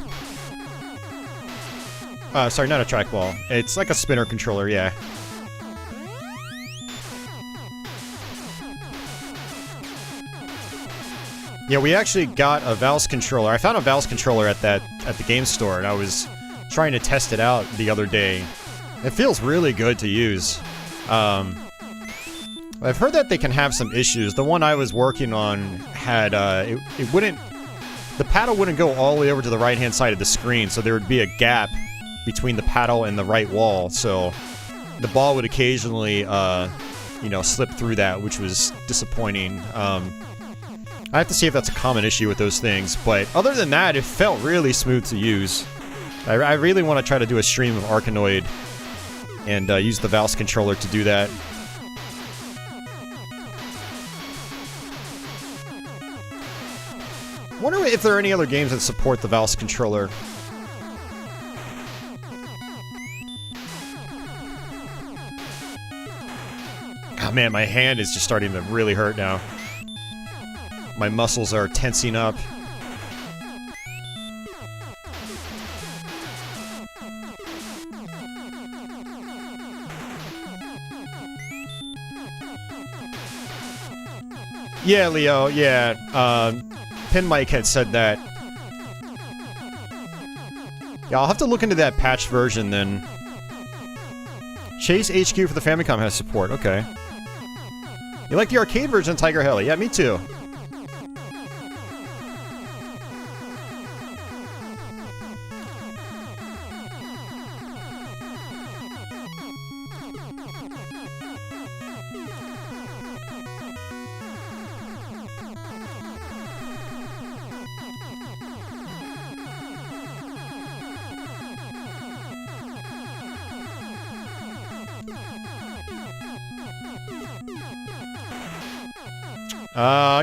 Sorry, not a trackball. It's like a spinner controller, yeah. Yeah, we actually got a Valve controller. I found a Valve controller at the game store, and I was trying to test it out the other day. It feels really good to use. I've heard that they can have some issues. The one I was working on had it wouldn't. The paddle wouldn't go all the way over to the right-hand side of the screen, so there would be a gap between the paddle and the right wall, so the ball would occasionally, you know, slip through that, which was disappointing. I have to see if that's a common issue with those things, but other than that, it felt really smooth to use. I really want to try to do a stream of Arkanoid and use the Valve controller to do that. Wonder if there are any other games that support the Valve controller. Oh man, my hand is just starting to really hurt now. My muscles are tensing up. Yeah, Leo, yeah. Pin Mike had said that. Yeah, I'll have to look into that patched version then. Chase HQ for the Famicom has support, okay. You like the arcade version of Tiger Heli? Yeah, me too.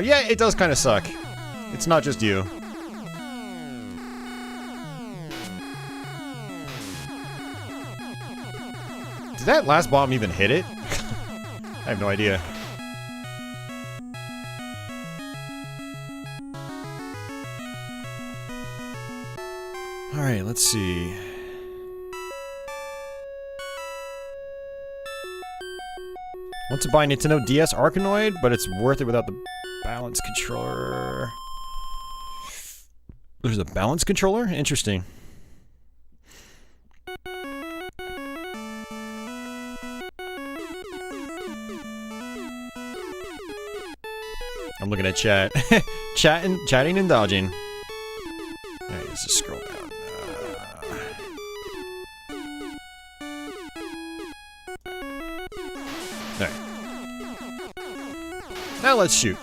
Yeah, it does kind of suck. It's not just you. Did that last bomb even hit it? I have no idea. Alright, let's see. Want to buy Nintendo DS Arkanoid, but it's worth it without the balance controller. There's a balance controller? Interesting. I'm looking at chat. Chatting and dodging. Alright, let's just scroll down. Alright. Now let's shoot.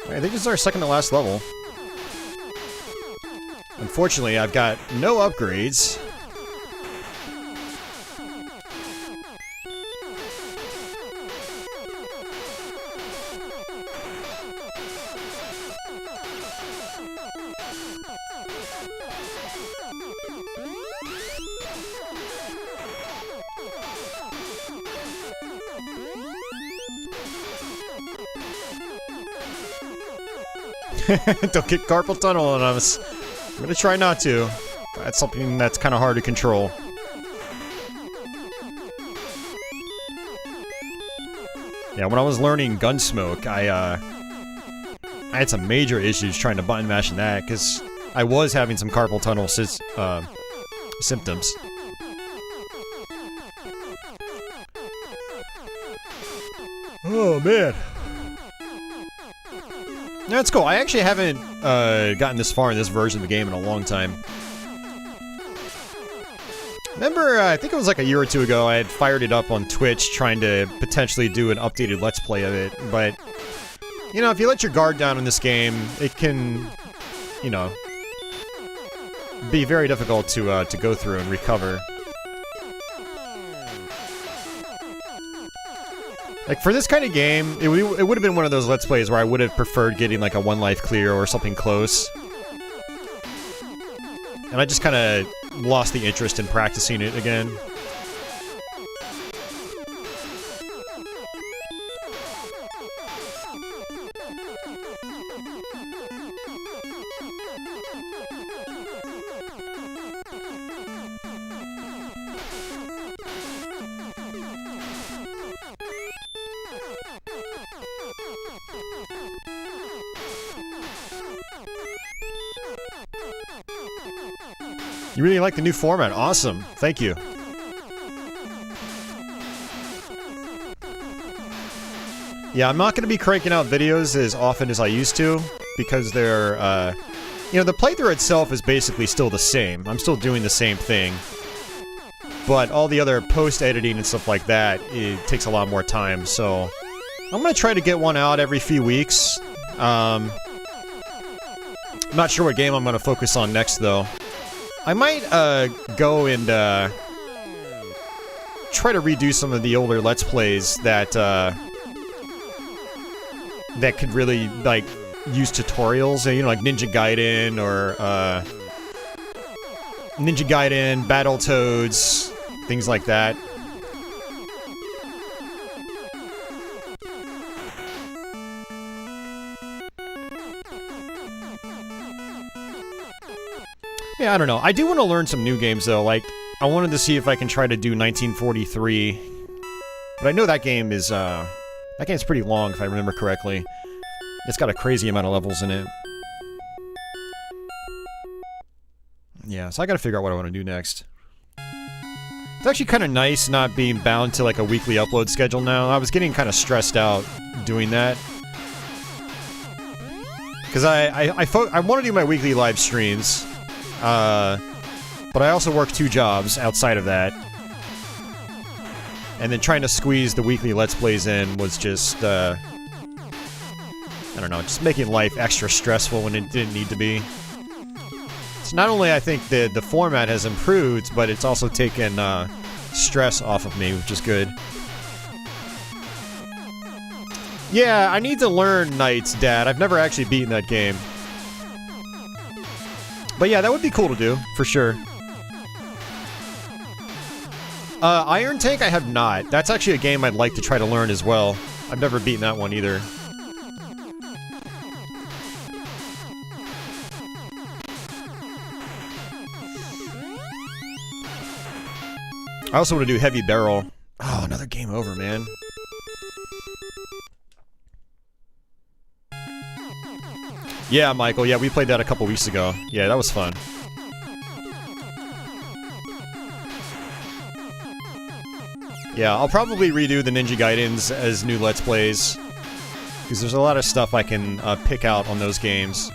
I think this is our second to last level. Unfortunately, I've got no upgrades. Don't get carpal tunnel on us. I'm gonna try not to. That's something that's kind of hard to control. Yeah, when I was learning Gunsmoke, I I had some major issues trying to button mash in that, because I was having some carpal tunnel symptoms. Oh, man. That's cool. I actually haven't gotten this far in this version of the game in a long time. Remember, I think it was like a year or two ago, I had fired it up on Twitch trying to potentially do an updated Let's Play of it, but, you know, if you let your guard down in this game, it can, you know, be very difficult to go through and recover. Like, for this kind of game, it would have been one of those Let's Plays where I would have preferred getting, like, a 1 life clear or something close. And I just kind of lost the interest in practicing it again. You really like the new format. Awesome. Thank you. Yeah, I'm not going to be cranking out videos as often as I used to, because they're, you know, the playthrough itself is basically still the same. I'm still doing the same thing. But all the other post-editing and stuff like that, it takes a lot more time, so I'm going to try to get one out every few weeks. I'm not sure what game I'm going to focus on next, though. I might, go and, try to redo some of the older Let's Plays that, that could really, like, use tutorials, you know, like Ninja Gaiden, or, Ninja Gaiden, Battletoads, things like that. Yeah, I don't know. I do want to learn some new games, though. Like, I wanted to see if I can try to do 1943. But I know that game is, that game's pretty long, if I remember correctly. It's got a crazy amount of levels in it. Yeah, so I gotta figure out what I want to do next. It's actually kind of nice not being bound to, like, a weekly upload schedule now. I was getting kind of stressed out doing that. Because I want to do my weekly live streams. But I also work 2 jobs outside of that. And then trying to squeeze the weekly Let's Plays in was just, I don't know, just making life extra stressful when it didn't need to be. So not only I think the format has improved, but it's also taken, stress off of me, which is good. Yeah, I need to learn Knights, Dad. I've never actually beaten that game. But yeah, that would be cool to do, for sure. Iron Tank I have not. That's actually a game I'd like to try to learn as well. I've never beaten that one either. I also want to do Heavy Barrel. Oh, another game over, man. Yeah, Michael, yeah, we played that a couple weeks ago. Yeah, that was fun. Yeah, I'll probably redo the Ninja Gaidens as new Let's Plays, because there's a lot of stuff I can pick out on those games.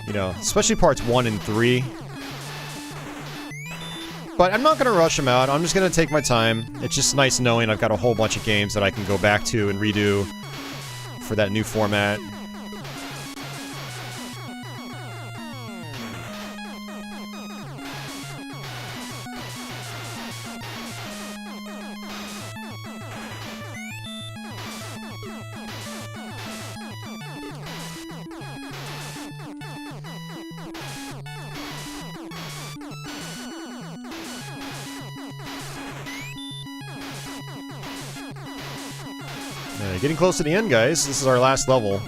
You know, especially parts 1 and 3. But I'm not going to rush them out, I'm just going to take my time. It's just nice knowing I've got a whole bunch of games that I can go back to and redo for that new format. Getting close to the end, guys. This is our last level.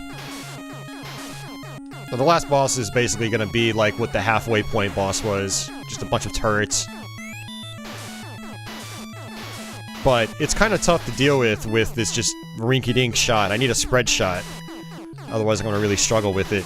So the last boss is basically going to be like what the halfway point boss was. Just a bunch of turrets. But it's kind of tough to deal with this just rinky-dink shot. I need a spread shot. Otherwise, I'm going to really struggle with it.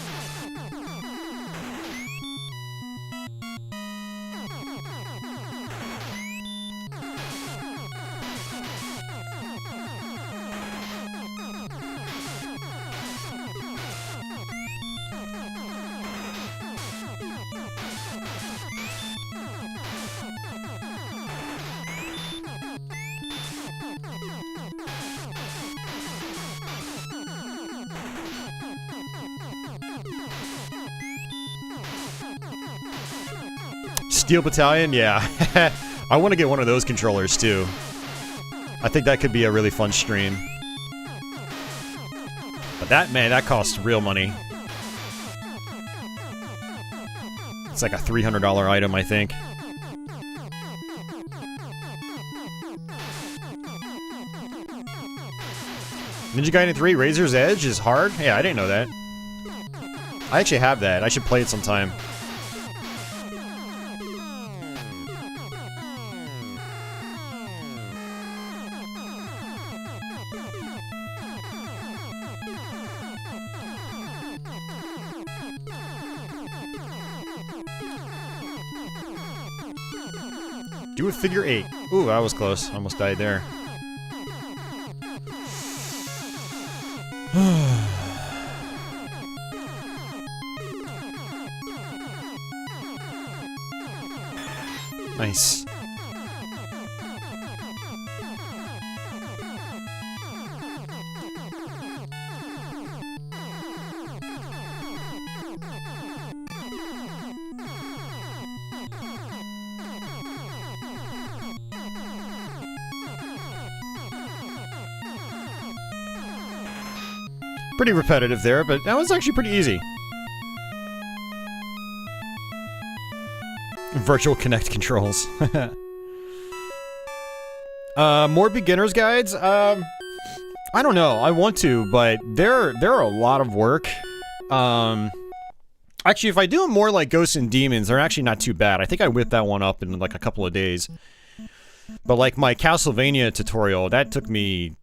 Steel Battalion? Yeah. I want to get one of those controllers, too. I think that could be a really fun stream. But that, man, that costs real money. It's like a $300 item, I think. Ninja Gaiden 3 Razor's Edge is hard? Yeah, I didn't know that. I actually have that. I should play it sometime. Do a figure 8. Ooh, that was close. Almost died there. Nice. Pretty repetitive there, but that was actually pretty easy. Virtual Connect controls. More beginner's guides? I don't know. I want to, but they're a lot of work. Actually, if I do them more like Ghosts and Demons, they're actually not too bad. I think I whipped that one up in like a couple of days. But like my Castlevania tutorial, that took me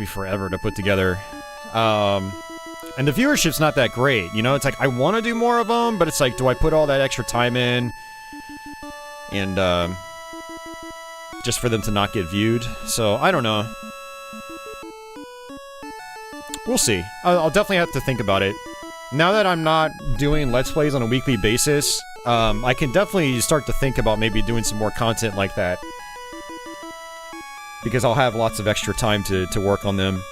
forever to put together. And the viewership's not that great, you know? It's like, I want to do more of them, but it's like, do I put all that extra time in? And, just for them to not get viewed? So, I don't know. We'll see. I'll definitely have to think about it. Now that I'm not doing Let's Plays on a weekly basis, I can definitely start to think about maybe doing some more content like that. Because I'll have lots of extra time to work on them.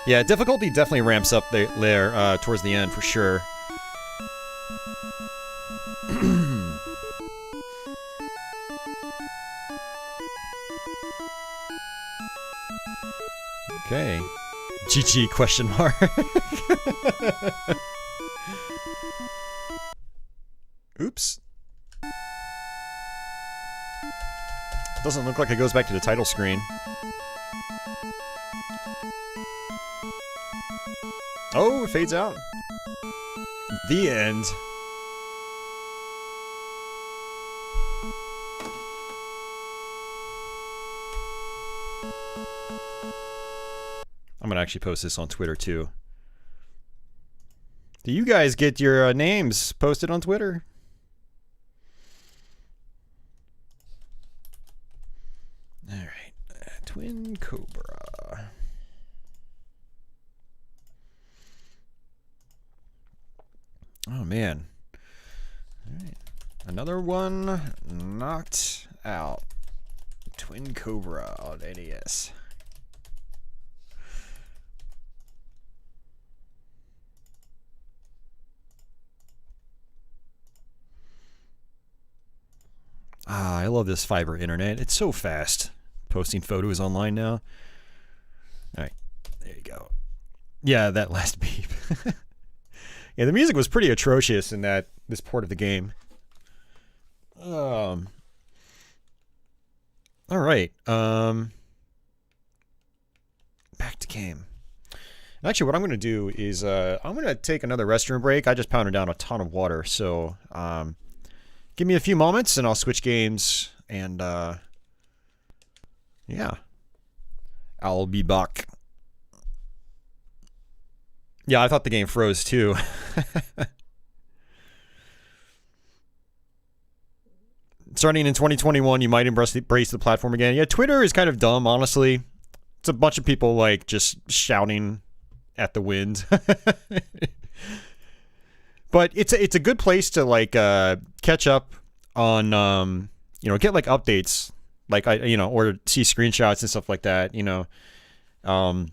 Yeah, difficulty definitely ramps up there towards the end, for sure. Okay. GG question mark. Oops. Doesn't look like it goes back to the title screen. Oh, it fades out. The end. I'm gonna actually post this on Twitter too. Do you guys get your names posted on Twitter? Alright. Twin Cobra. Oh, man. Alright. Another one knocked out. Twin Cobra on NES. Ah, I love this fiber internet. It's so fast. Posting photos online now. Alright. There you go. Yeah, that last beep. Yeah, the music was pretty atrocious in this port of the game. All right. Back to game. Actually, what I'm going to do is I'm going to take another restroom break. I just pounded down a ton of water, so Give me a few moments and I'll switch games, and yeah. I'll be back. Yeah, I thought the game froze too. Starting in 2021, you might embrace the platform again. Yeah, Twitter is kind of dumb, honestly. It's a bunch of people, like, just shouting at the wind. But it's a good place to, like, catch up on, you know, get, like, updates. Like, you know, or see screenshots and stuff like that, you know. But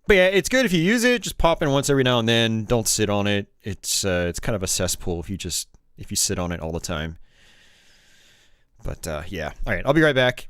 yeah, it's good if you use it. Just pop in once every now and then. Don't sit on it. It's kind of a cesspool if you sit on it all the time. But yeah. All right, I'll be right back.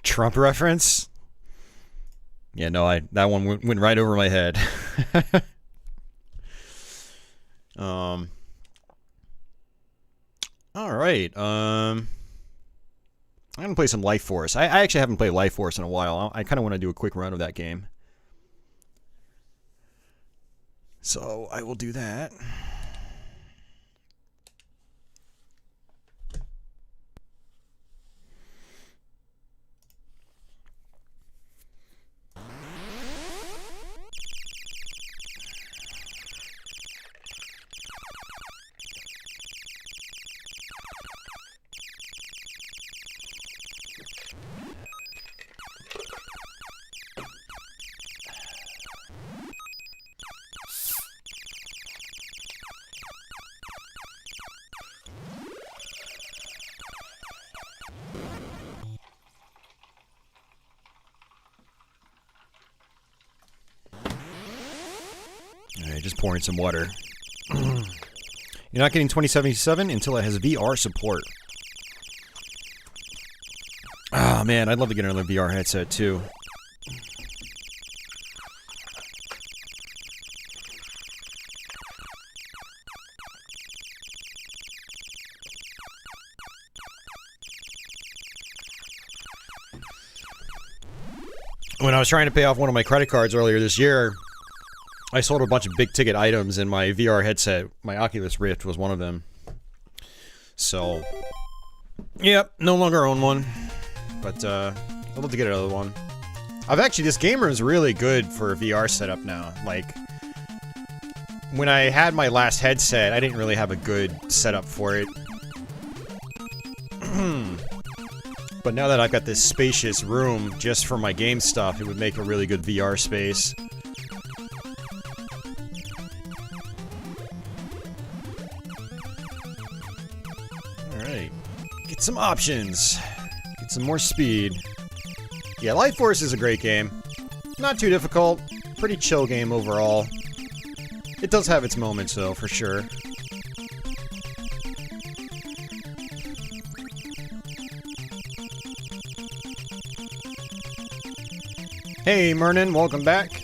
Trump reference? Yeah, no, that one went right over my head. All right. I'm gonna play some Life Force. I actually haven't played Life Force in a while. I kind of want to do a quick run of that game. So I will do that. Alright, just pouring some water. You're not getting 2077 until it has VR support. Ah, man, I'd love to get another VR headset, too. When I was trying to pay off one of my credit cards earlier this year, I sold a bunch of big-ticket items, and my VR headset, my Oculus Rift, was one of them. So, yep, no longer own one. But, I'd love to get another one. This game room is really good for a VR setup now. Like, when I had my last headset, I didn't really have a good setup for it. But now that I've got this spacious room just for my game stuff, it would make a really good VR space. Alright. Get some options. Get some more speed. Yeah, Life Force is a great game. Not too difficult. Pretty chill game overall. It does have its moments, though, for sure. Hey, Mernon, welcome back.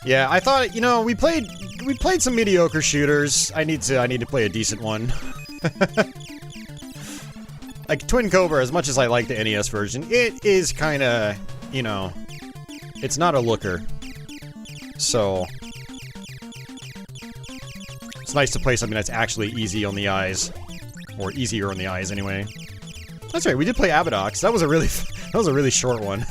Yeah, I thought, you know, we played we played some mediocre shooters. I need to play a decent one. Like Twin Cobra, as much as I like the NES version, it is kind of, you know, it's not a looker. So it's nice to play something that's actually easy on the eyes, or easier on the eyes anyway. That's right, we did play Abadox. That was a really short one.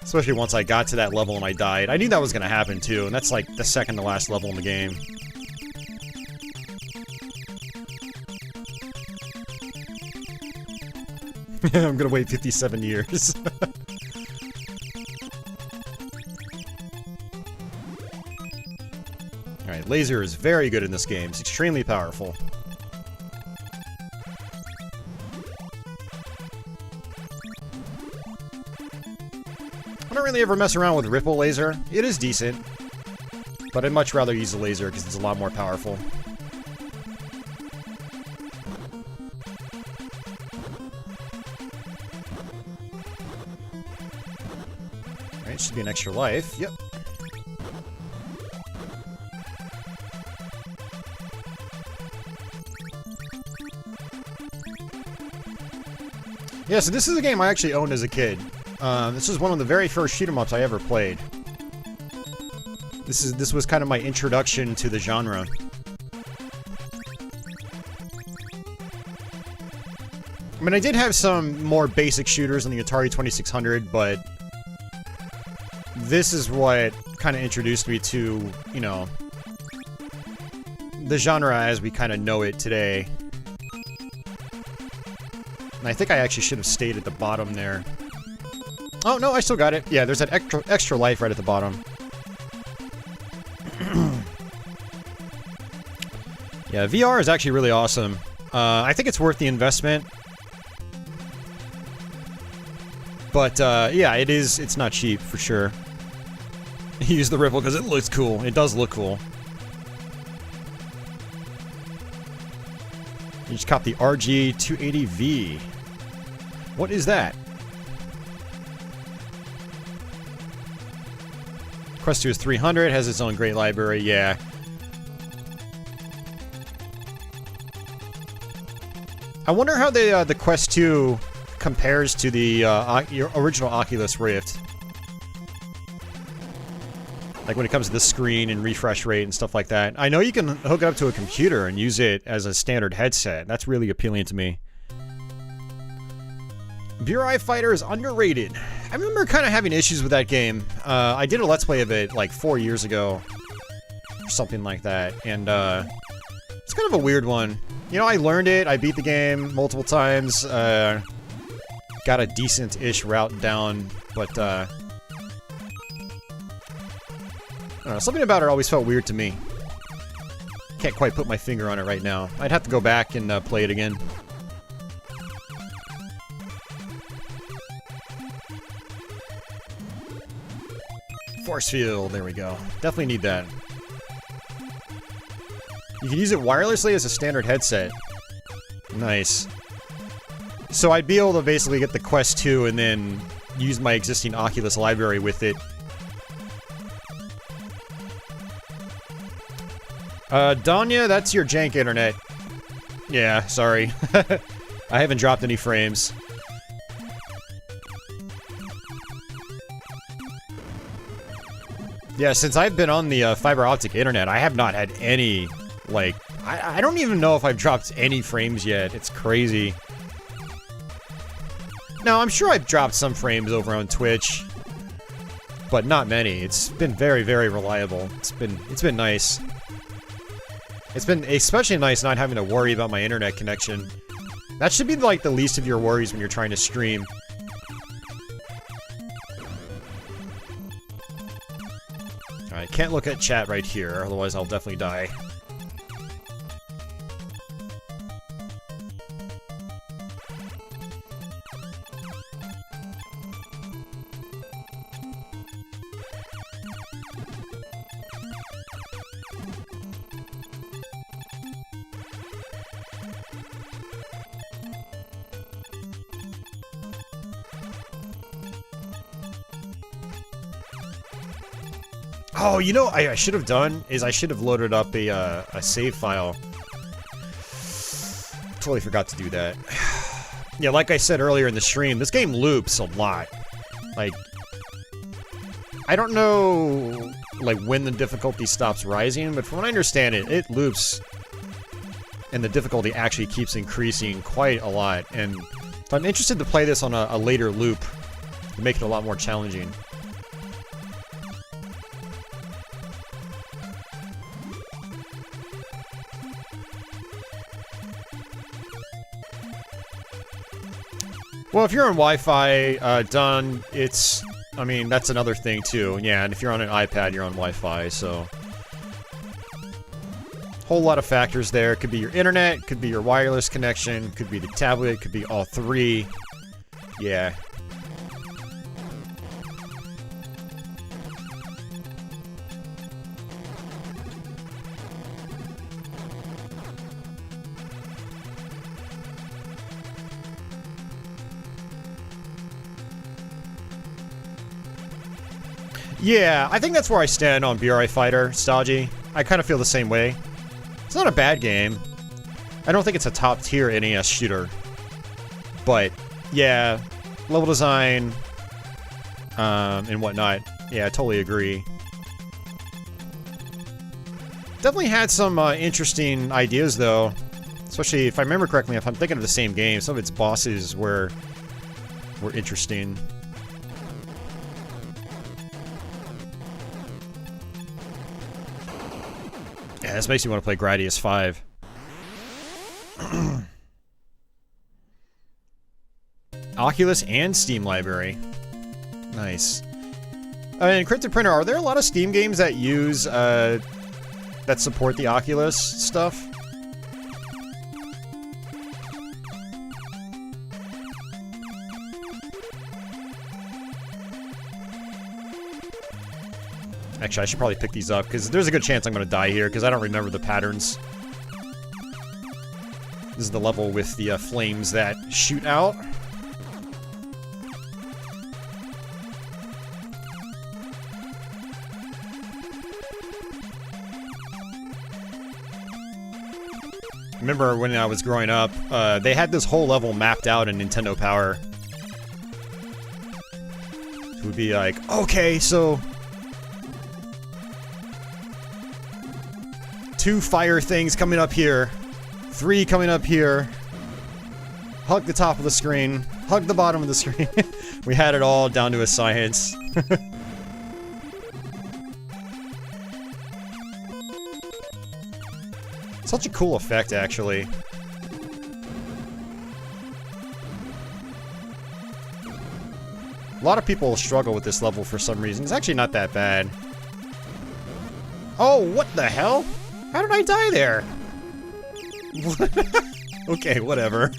Especially once I got to that level and I died. I knew that was going to happen too, and that's like the second to last level in the game. I'm gonna wait 57 years. Alright, laser is very good in this game. It's extremely powerful. I don't really ever mess around with Ripple laser. It is decent, but I'd much rather use the laser because it's a lot more powerful. Alright, should be an extra life. Yep. Yeah, so this is a game I actually owned as a kid. This is one of the very first shoot 'em ups I ever played. This was kind of my introduction to the genre. I mean, I did have some more basic shooters on the Atari 2600, but this is what kind of introduced me to, you know, the genre as we kind of know it today. And I think I actually should have stayed at the bottom there. Oh, no, I still got it. Yeah, there's that extra life right at the bottom. Yeah, VR is actually really awesome. I think it's worth the investment. But, yeah, it's not cheap, for sure. Use the Ripple because it looks cool. It does look cool. You just caught the RG280V. What is that? Quest 2 is 300, has its own great library, yeah. I wonder how the Quest 2 compares to the original Oculus Rift. Like when it comes to the screen and refresh rate and stuff like that. I know you can hook it up to a computer and use it as a standard headset. That's really appealing to me. Burai Fighter is underrated. I remember kind of having issues with that game. I did a Let's Play of it like 4 years ago. Or something like that. And it's kind of a weird one. You know, I learned it. I beat the game multiple times. Got a decent-ish route down. But, I don't know, something about it always felt weird to me. Can't quite put my finger on it right now. I'd have to go back and play it again. Force field, there we go. Definitely need that. You can use it wirelessly as a standard headset. Nice. So I'd be able to basically get the Quest 2 and then use my existing Oculus library with it. Danya, that's your jank internet. Yeah, sorry. I haven't dropped any frames. Yeah, since I've been on the fiber optic internet, I have not had any, like... I don't even know if I've dropped any frames yet. It's crazy. Now, I'm sure I've dropped some frames over on Twitch, but not many. It's been very, very reliable. It's been nice. It's been especially nice not having to worry about my internet connection. That should be like the least of your worries when you're trying to stream. Alright, can't look at chat right here, otherwise I'll definitely die. Oh, you know, I should have done is I should have loaded up a save file. Totally forgot to do that. Yeah, like I said earlier in the stream, this game loops a lot. Like, I don't know, like, when the difficulty stops rising, but from what I understand it, it loops, and the difficulty actually keeps increasing quite a lot, and so I'm interested to play this on a later loop to make it a lot more challenging. Well, if you're on Wi-Fi, done, it's... I mean, that's another thing, too. Yeah, and if you're on an iPad, you're on Wi-Fi, so... Whole lot of factors there. Could be your internet, could be your wireless connection, could be the tablet, could be all three. Yeah. Yeah, I think that's where I stand on BRI Fighter, Stodgy. I kind of feel the same way. It's not a bad game. I don't think it's a top-tier NES shooter. But, yeah, level design, and whatnot. Yeah, I totally agree. Definitely had some interesting ideas, though. Especially, if I remember correctly, if I'm thinking of the same game, some of its bosses were interesting. Yeah, this makes me want to play Gradius 5. Oculus and Steam Library. Nice. And Cryptic Printer, are there a lot of Steam games that use, that support the Oculus stuff? Actually, I should probably pick these up, because there's a good chance I'm going to die here, because I don't remember the patterns. This is the level with the flames that shoot out. Remember when I was growing up, they had this whole level mapped out in Nintendo Power. It would be like, okay, so... 2 fire things coming up here. 3 coming up here. Hug the top of the screen. Hug the bottom of the screen. We had it all down to a science. Such a cool effect, actually. A lot of people struggle with this level for some reason. It's actually not that bad. Oh, what the hell? How did I die there? Okay, whatever.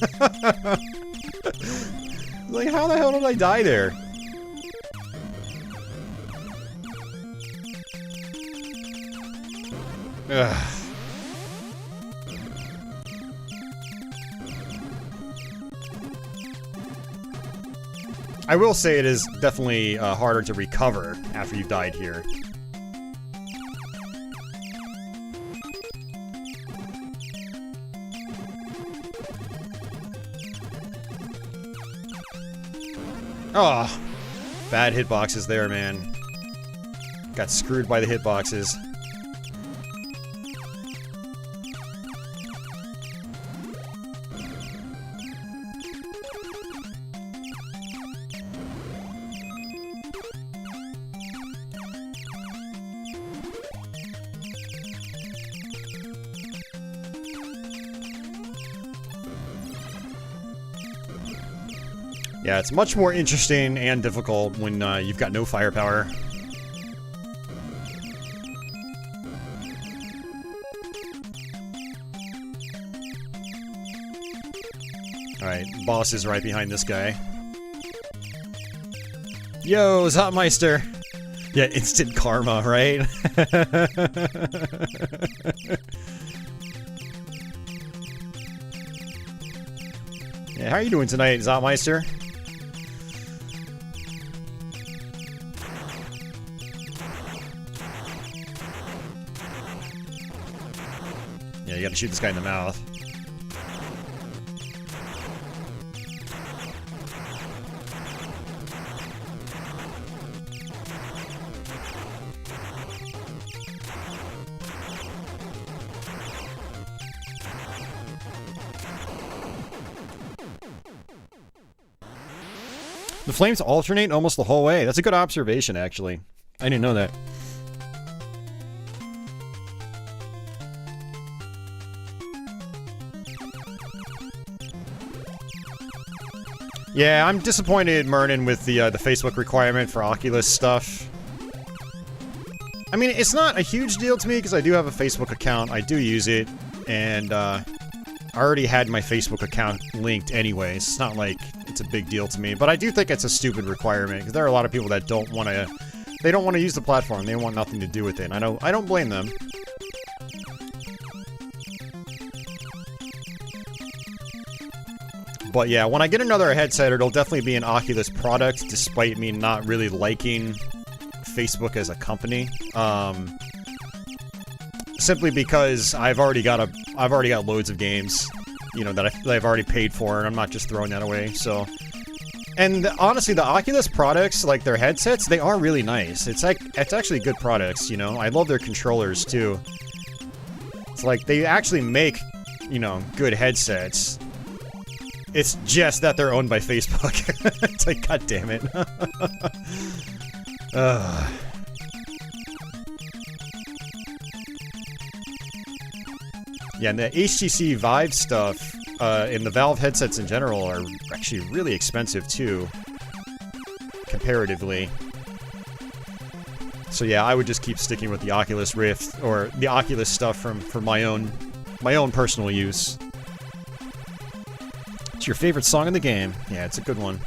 Like, how the hell did I die there? Ugh. I will say it is definitely harder to recover after you've died here. Oh, bad hitboxes there, man. Got screwed by the hitboxes. Yeah, it's much more interesting and difficult when you've got no firepower. Alright, boss is right behind this guy. Yo, Zotmeister! Yeah, instant karma, right? Yeah, how are you doing tonight, Zotmeister? Yeah, you gotta shoot this guy in the mouth. The flames alternate almost the whole way. That's a good observation, actually. I didn't know that. Yeah, I'm disappointed, Mernon, with the Facebook requirement for Oculus stuff. I mean, it's not a huge deal to me because I do have a Facebook account. I do use it, and I already had my Facebook account linked anyways. It's not like it's a big deal to me, but I do think it's a stupid requirement because there are a lot of people that don't want to. They don't want to use the platform. They want nothing to do with it. And I don't blame them. But yeah, when I get another headset, it'll definitely be an Oculus product, despite me not really liking Facebook as a company. Simply because I've already got loads of games, you know, that I've already paid for, and I'm not just throwing that away. So, and honestly, the Oculus products, like their headsets, they are really nice. It's actually good products, you know. I love their controllers too. It's like they actually make, you know, good headsets. It's just that they're owned by Facebook. It's like, god damn it. Yeah, and the HTC Vive stuff, and the Valve headsets in general are actually really expensive too, comparatively. So yeah, I would just keep sticking with the Oculus Rift, or the Oculus stuff for my own personal use. It's your favorite song in the game. Yeah, it's a good one.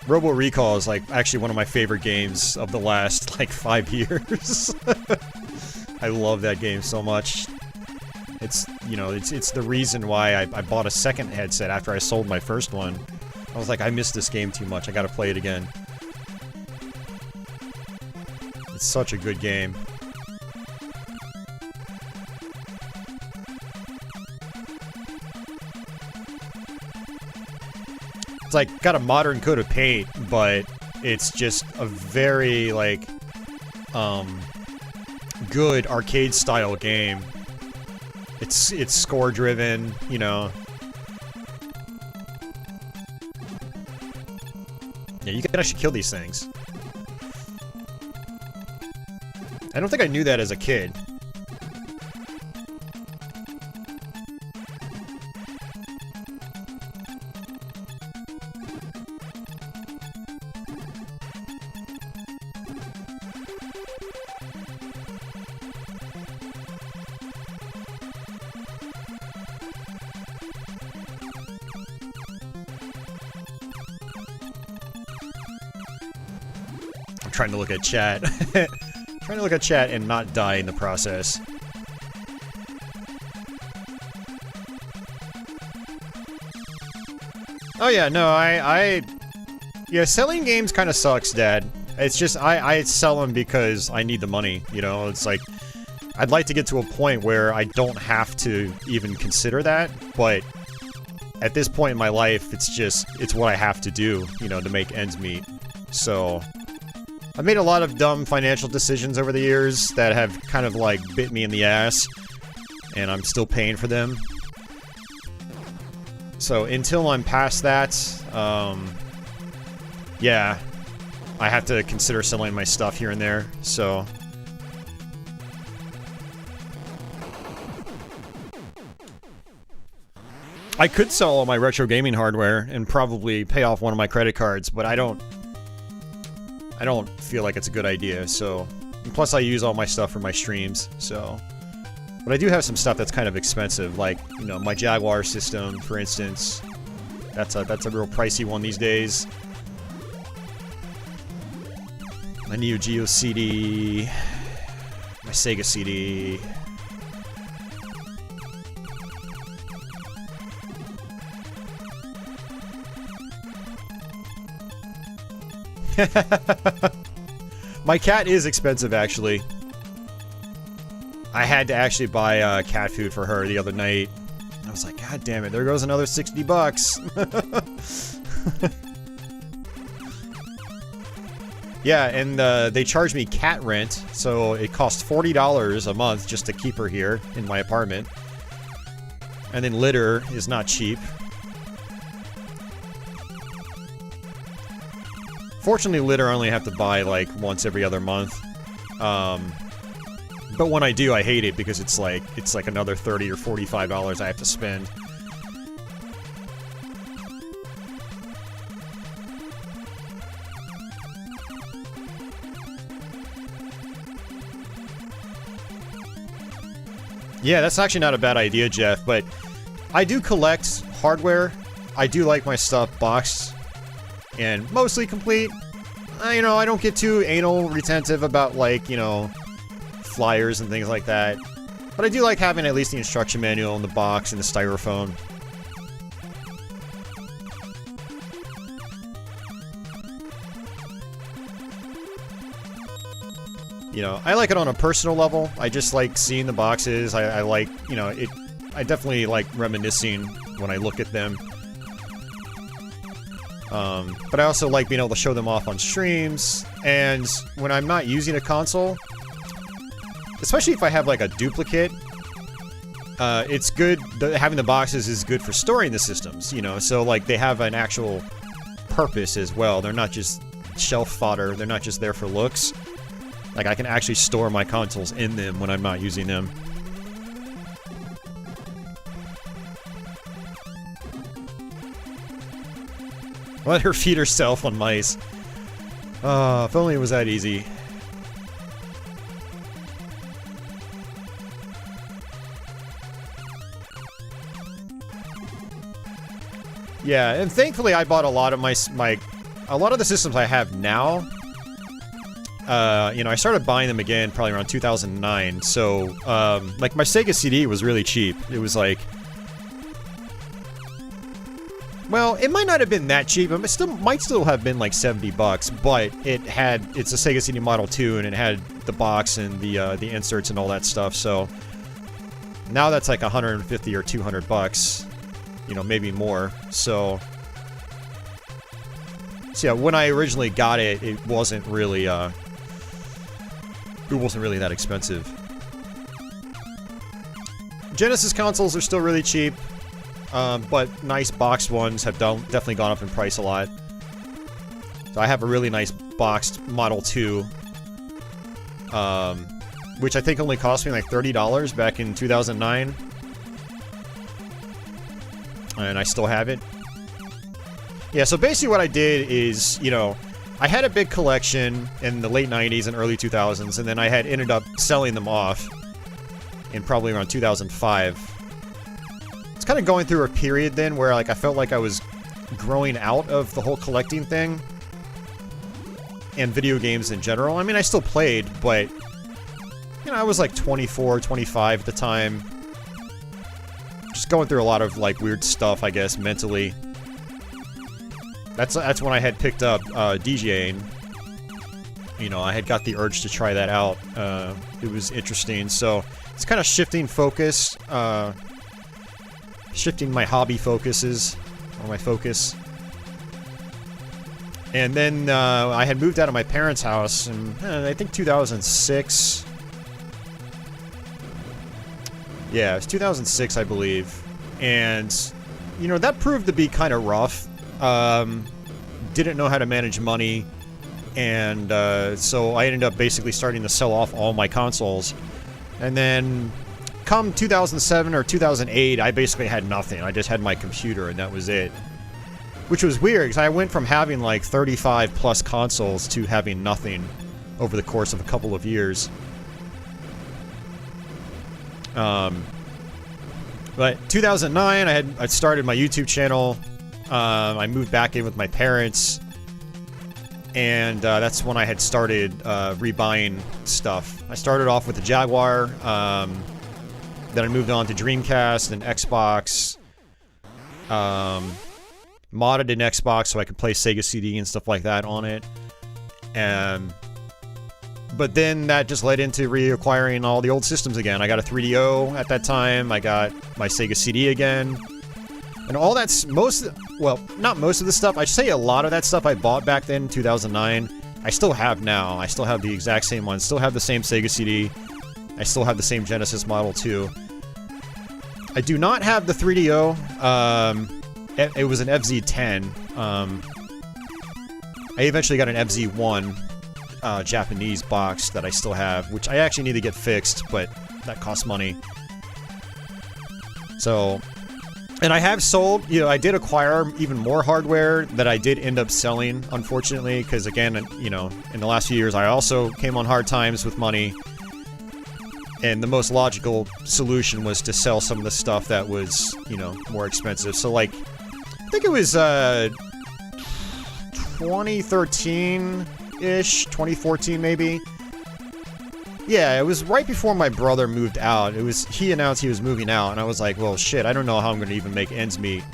Robo Recall is like actually one of my favorite games of the last like 5 years. I love that game so much. It's, you know, it's the reason why I bought a second headset after I sold my first one. I was like, I missed this game too much. I gotta play it again. It's such a good game. It's like got a modern coat of paint, but it's just a very like good arcade style game. It's score driven, you know. Yeah, you can actually kill these things. I don't think I knew that as a kid. Trying to look at chat. Trying to look at chat and not die in the process. Oh yeah, no, yeah, selling games kind of sucks, Dad. It's just, I sell them because I need the money, you know? It's like, I'd like to get to a point where I don't have to even consider that, but at this point in my life, it's what I have to do, you know, to make ends meet. So I've made a lot of dumb financial decisions over the years that have kind of, like, bit me in the ass, and I'm still paying for them. So, until I'm past that, yeah, I have to consider selling my stuff here and there, so. I could sell all my retro gaming hardware and probably pay off one of my credit cards, but I don't feel like it's a good idea, so. And plus I use all my stuff for my streams, so. But I do have some stuff that's kind of expensive, like, you know, my Jaguar system, for instance. That's a real pricey one these days. My Neo Geo CD, my Sega CD. My cat is expensive, actually. I had to actually buy cat food for her the other night. I was like, God damn it, there goes another 60 bucks. Yeah, and they charge me cat rent, so it costs $40 a month just to keep her here in my apartment. And then litter is not cheap. Fortunately, litter I only have to buy like once every other month. But when I do, I hate it because it's like another $30 or $45 I have to spend. Yeah, that's actually not a bad idea, Jeff, but I do collect hardware. I do like my stuff boxed and mostly complete. You know, I don't get too anal retentive about, like, you know, flyers and things like that. But I do like having at least the instruction manual in the box and the styrofoam. You know, I like it on a personal level. I just like seeing the boxes. I like, you know, I definitely like reminiscing when I look at them. But I also like being able to show them off on streams. And when I'm not using a console, especially if I have like a duplicate, it's good. Having the boxes is good for storing the systems, you know. So like they have an actual purpose as well. They're not just shelf fodder. They're not just there for looks. Like, I can actually store my consoles in them when I'm not using them. Let her feed herself on mice. If only it was that easy. Yeah, and thankfully I bought a lot of a lot of the systems I have now. You know, I started buying them again probably around 2009, so, like, my Sega CD was really cheap. It was like... Well, it might not have been that cheap, but it might still have been like 70 bucks, but it's a Sega CD Model 2, and it had the box and the inserts and all that stuff, so... Now that's like 150 or 200 bucks. You know, maybe more, so... So yeah, when I originally got it, it wasn't really, that expensive. Genesis consoles are still really cheap, but nice boxed ones have definitely gone up in price a lot. So I have a really nice boxed Model 2, which I think only cost me like $30 back in 2009. And I still have it. Yeah, so basically what I did is, you know, I had a big collection in the late 90s and early 2000s, and then I had ended up selling them off in probably around 2005. It's kind of going through a period then where, like, I felt like I was growing out of the whole collecting thing and video games in general. I mean, I still played, but, you know, I was like 24, 25 at the time. Just going through a lot of, like, weird stuff, I guess, mentally. That's when I had picked up DJing. You know, I had got the urge to try that out. It was interesting. So it's kind of shifting focus, shifting my hobby focuses, or my focus. And then I had moved out of my parents' house in, I think 2006. Yeah, it was 2006, I believe. And, you know, that proved to be kind of rough. Didn't know how to manage money, and so I ended up basically starting to sell off all my consoles. And then come 2007 or 2008, I basically had nothing. I just had my computer, and that was it. Which was weird, because I went from having like 35 plus consoles to having nothing over the course of a couple of years. But 2009, I started my YouTube channel. I moved back in with my parents, and that's when I had started rebuying stuff. I started off with the Jaguar, then I moved on to Dreamcast and Xbox, modded an Xbox so I could play Sega CD and stuff like that on it, and But then that just led into reacquiring all the old systems again. I got a 3DO at that time. I got my Sega CD again. And all that's well, not most of the stuff. I'd say a lot of that stuff I bought back then in 2009, I still have now. I still have the exact same one. Still have the same Sega CD. I still have the same Genesis Model 2. I do not have the 3DO. It was an FZ10. I eventually got an FZ1 Japanese box that I still have, which I actually need to get fixed, but that costs money. So, and I have sold, you know, I did acquire even more hardware that I did end up selling, unfortunately, because again, you know, in the last few years, I also came on hard times with money. And the most logical solution was to sell some of the stuff that was, you know, more expensive. So, like, I think it was, 2013-ish, 2014 maybe. Yeah, it was right before my brother moved out. He announced he was moving out, and I was like, well, shit, I don't know how I'm going to even make ends meet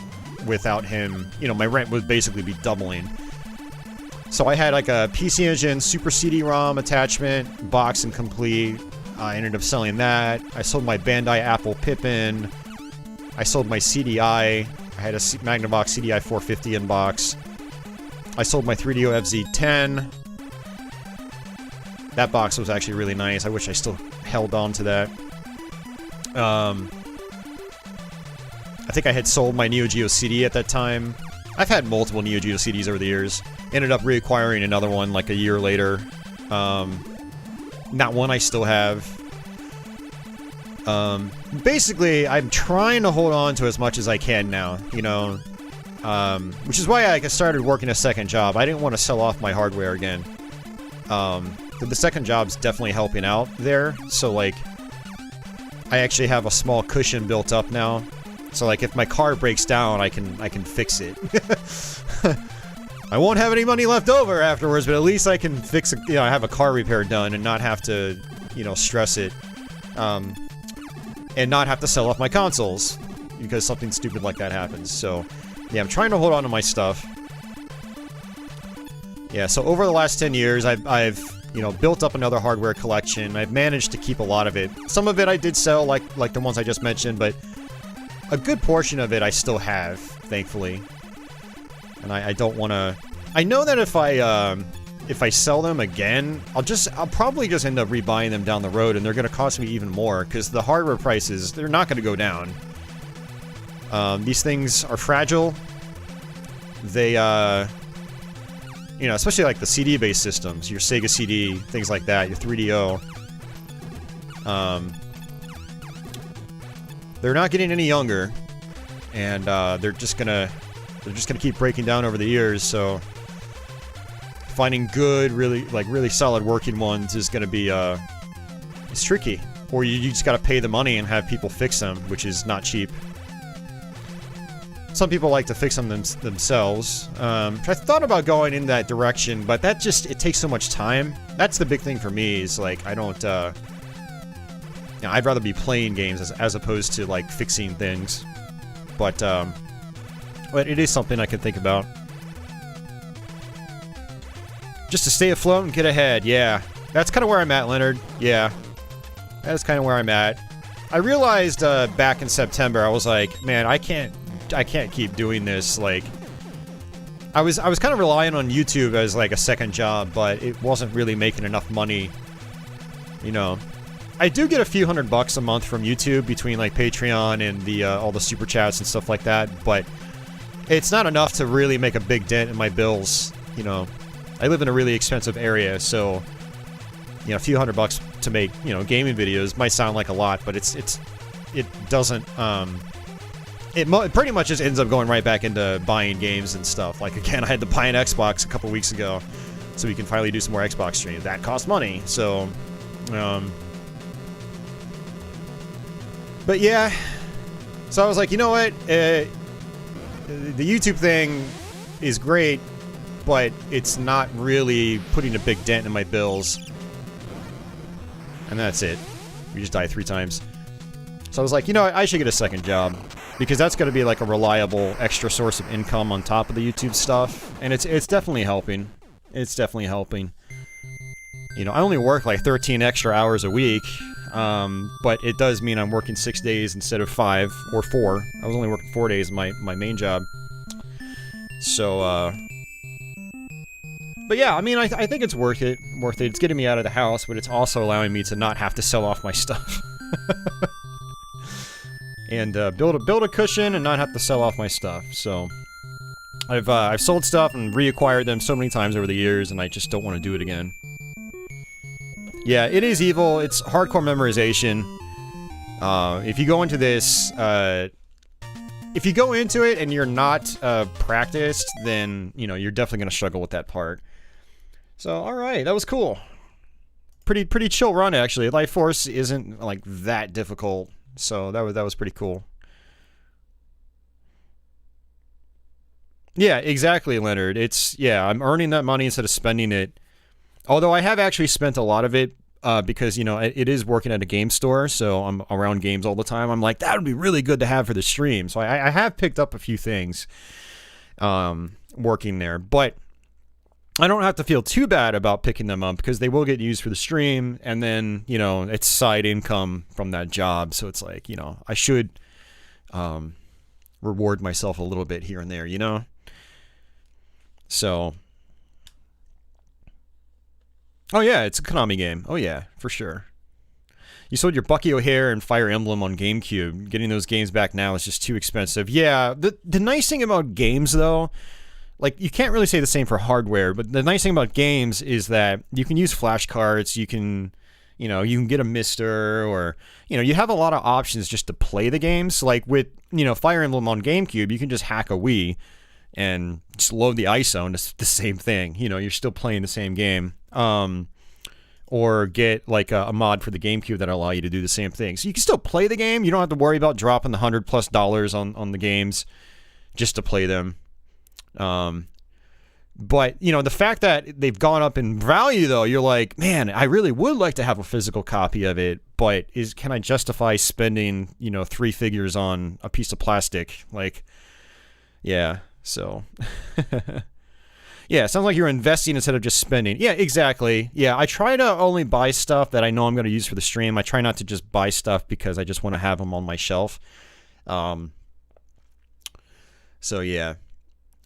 without him. You know, my rent would basically be doubling. So I had like a PC Engine Super CD-ROM attachment, box and complete. I ended up selling that. I sold my Bandai Apple Pippin. I sold my CDI. I had a Magnavox CDI 450 in box. I sold my 3DO FZ10. That box was actually really nice. I wish I still held on to that. I think I had sold my Neo Geo CD at that time. I've had multiple Neo Geo CDs over the years. Ended up reacquiring another one like a year later. Not one I still have. Basically, I'm trying to hold on to as much as I can now, you know. Which is why I started working a second job. I didn't want to sell off my hardware again. The second job's definitely helping out there. So, like, I actually have a small cushion built up now. So, like, if my car breaks down, I can fix it. I won't have any money left over afterwards, but at least I can fix, you know, I have a car repair done and not have to, you know, stress it. And not have to sell off my consoles because something stupid like that happens. So, yeah, I'm trying to hold on to my stuff. Yeah, so over the last 10 years, I've you know, built up another hardware collection. I've managed to keep a lot of it. Some of it I did sell, like the ones I just mentioned, but a good portion of it I still have, thankfully. And I don't want to... I know that if I sell them again, I'll probably just end up rebuying them down the road, and they're going to cost me even more, because the hardware prices, they're not going to go down. These things are fragile. They, you know, especially like the CD-based systems, your Sega CD, things like that, your 3DO. They're not getting any younger, and they're just gonna keep breaking down over the years. So finding good, really solid working ones is gonna be it's tricky. Or you just gotta pay the money and have people fix them, which is not cheap. Some people like to fix them themselves. I thought about going in that direction, but that it takes so much time. That's the big thing for me, is like, I don't, you know, I'd rather be playing games as opposed to, like, fixing things. But it is something I can think about. Just to stay afloat and get ahead, yeah. That's kind of where I'm at, Leonard. Yeah. That's kind of where I'm at. I realized, back in September, I was like, man, I can't keep doing this. Like, I was kind of relying on YouTube as like a second job, but it wasn't really making enough money. You know, I do get a few $100 a month from YouTube between like Patreon and the all the super chats and stuff like that, but it's not enough to really make a big dent in my bills. You know, I live in a really expensive area, so you know, a few $100 to make, you know, gaming videos might sound like a lot, but it doesn't. It pretty much just ends up going right back into buying games and stuff. Like, again, I had to buy an Xbox a couple weeks ago, so we can finally do some more Xbox streams. That cost money, so... But yeah, so I was like, you know what? The YouTube thing is great, but it's not really putting a big dent in my bills. And that's it. We just died 3 times. So I was like, you know what? I should get a second job. Because that's going to be like a reliable extra source of income on top of the YouTube stuff. And it's definitely helping. It's definitely helping. You know, I only work like 13 extra hours a week, but it does mean I'm working 6 days instead of 5 or 4. I was only working 4 days in my main job. So, but yeah, I mean, I think it's worth it. It's getting me out of the house, but it's also allowing me to not have to sell off my stuff. And build a cushion and not have to sell off my stuff. So I've sold stuff and reacquired them so many times over the years, and I just don't want to do it again. Yeah, it is evil. It's hardcore memorization. If you go into this, if you go into it and you're not practiced, then you know you're definitely gonna struggle with that part. So all right, that was cool. Pretty chill run actually. Life Force isn't like that difficult. So that was pretty cool. Yeah, exactly, Leonard. It's, yeah, I'm earning that money instead of spending it. Although I have actually spent a lot of it because, you know, it is working at a game store, so I'm around games all the time. I'm like, that would be really good to have for the stream. So I have picked up a few things working there. But I don't have to feel too bad about picking them up because they will get used for the stream, and then, you know, it's side income from that job. So it's like, you know, I should reward myself a little bit here and there, you know? So, oh yeah, it's a Konami game. Oh yeah, for sure. You sold your Bucky O'Hare and Fire Emblem on GameCube. Getting those games back now is just too expensive. Yeah, the nice thing about games, though, like, you can't really say the same for hardware, but the nice thing about games is that you can use flashcards, you can get a Mister, or, you know, you have a lot of options just to play the games. Like with, you know, Fire Emblem on GameCube, you can just hack a Wii and just load the ISO, and it's the same thing. You know, you're still playing the same game. Or get like a mod for the GameCube that'll allow you to do the same thing. So you can still play the game. You don't have to worry about dropping the $100+ on the games just to play them. But, you know, the fact that they've gone up in value, though, you're like, man, I really would like to have a physical copy of it, but can I justify spending, you know, 3 figures on a piece of plastic? Like, yeah, so... Yeah, it sounds like you're investing instead of just spending. Yeah, exactly. Yeah, I try to only buy stuff that I know I'm going to use for the stream. I try not to just buy stuff because I just want to have them on my shelf. So, yeah.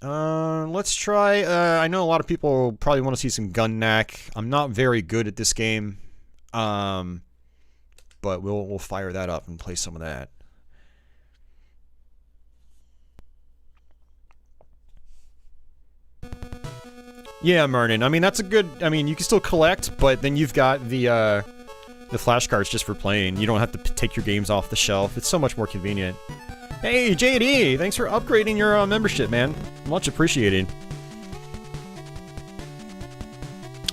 Let's try... I know a lot of people probably want to see some Gun-Nac. I'm not very good at this game. But we'll fire that up and play some of that. Yeah, Mernon. I mean, that's a good... I mean, you can still collect, but then you've got the flashcards just for playing. You don't have to take your games off the shelf. It's so much more convenient. Hey, JD! Thanks for upgrading your membership, man. Much appreciated.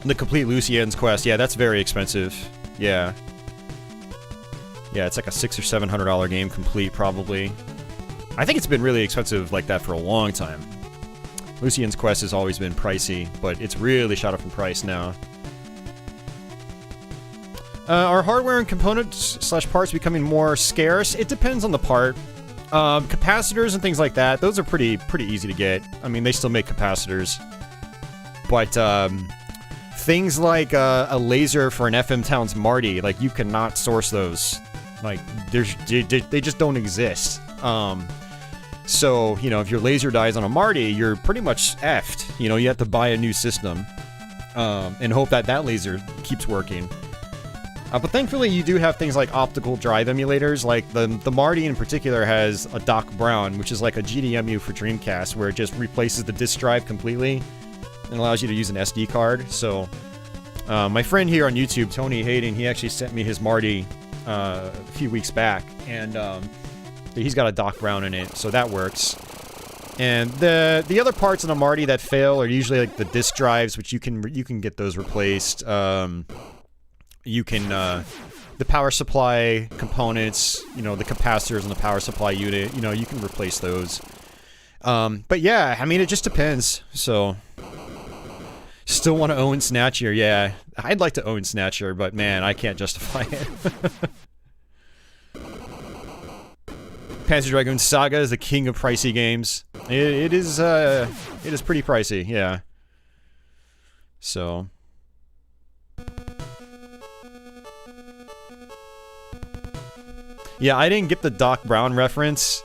The complete Lucien's Quest. Yeah, that's very expensive. Yeah. Yeah, it's like a $600 or $700 game complete, probably. I think it's been really expensive like that for a long time. Lucien's Quest has always been pricey, but it's really shot up in price now. Are hardware and components/parts becoming more scarce? It depends on the part. Capacitors and things like that, those are pretty easy to get. I mean, they still make capacitors. But things like a laser for an FM Towns Marty, like, you cannot source those. Like, they just don't exist. So, you know, if your laser dies on a Marty, you're pretty much effed. You know, you have to buy a new system and hope that that laser keeps working. But thankfully, you do have things like optical drive emulators. Like, the Marty in particular has a Doc Brown, which is like a GDEMU for Dreamcast, where it just replaces the disk drive completely and allows you to use an SD card. So, my friend here on YouTube, Tony Hayden, he actually sent me his Marty a few weeks back, and he's got a Doc Brown in it, so that works. And the other parts of the Marty that fail are usually like the disk drives, which you can get those replaced. You can the power supply components, you know, the capacitors and the power supply unit, you know, you can replace those. But yeah, I mean, it just depends. So, still want to own Snatcher? Yeah, I'd like to own Snatcher, but man, I can't justify it. Panzer Dragoon Saga is the king of pricey games. It is pretty pricey, yeah. So, Yeah, I didn't get the Doc Brown reference.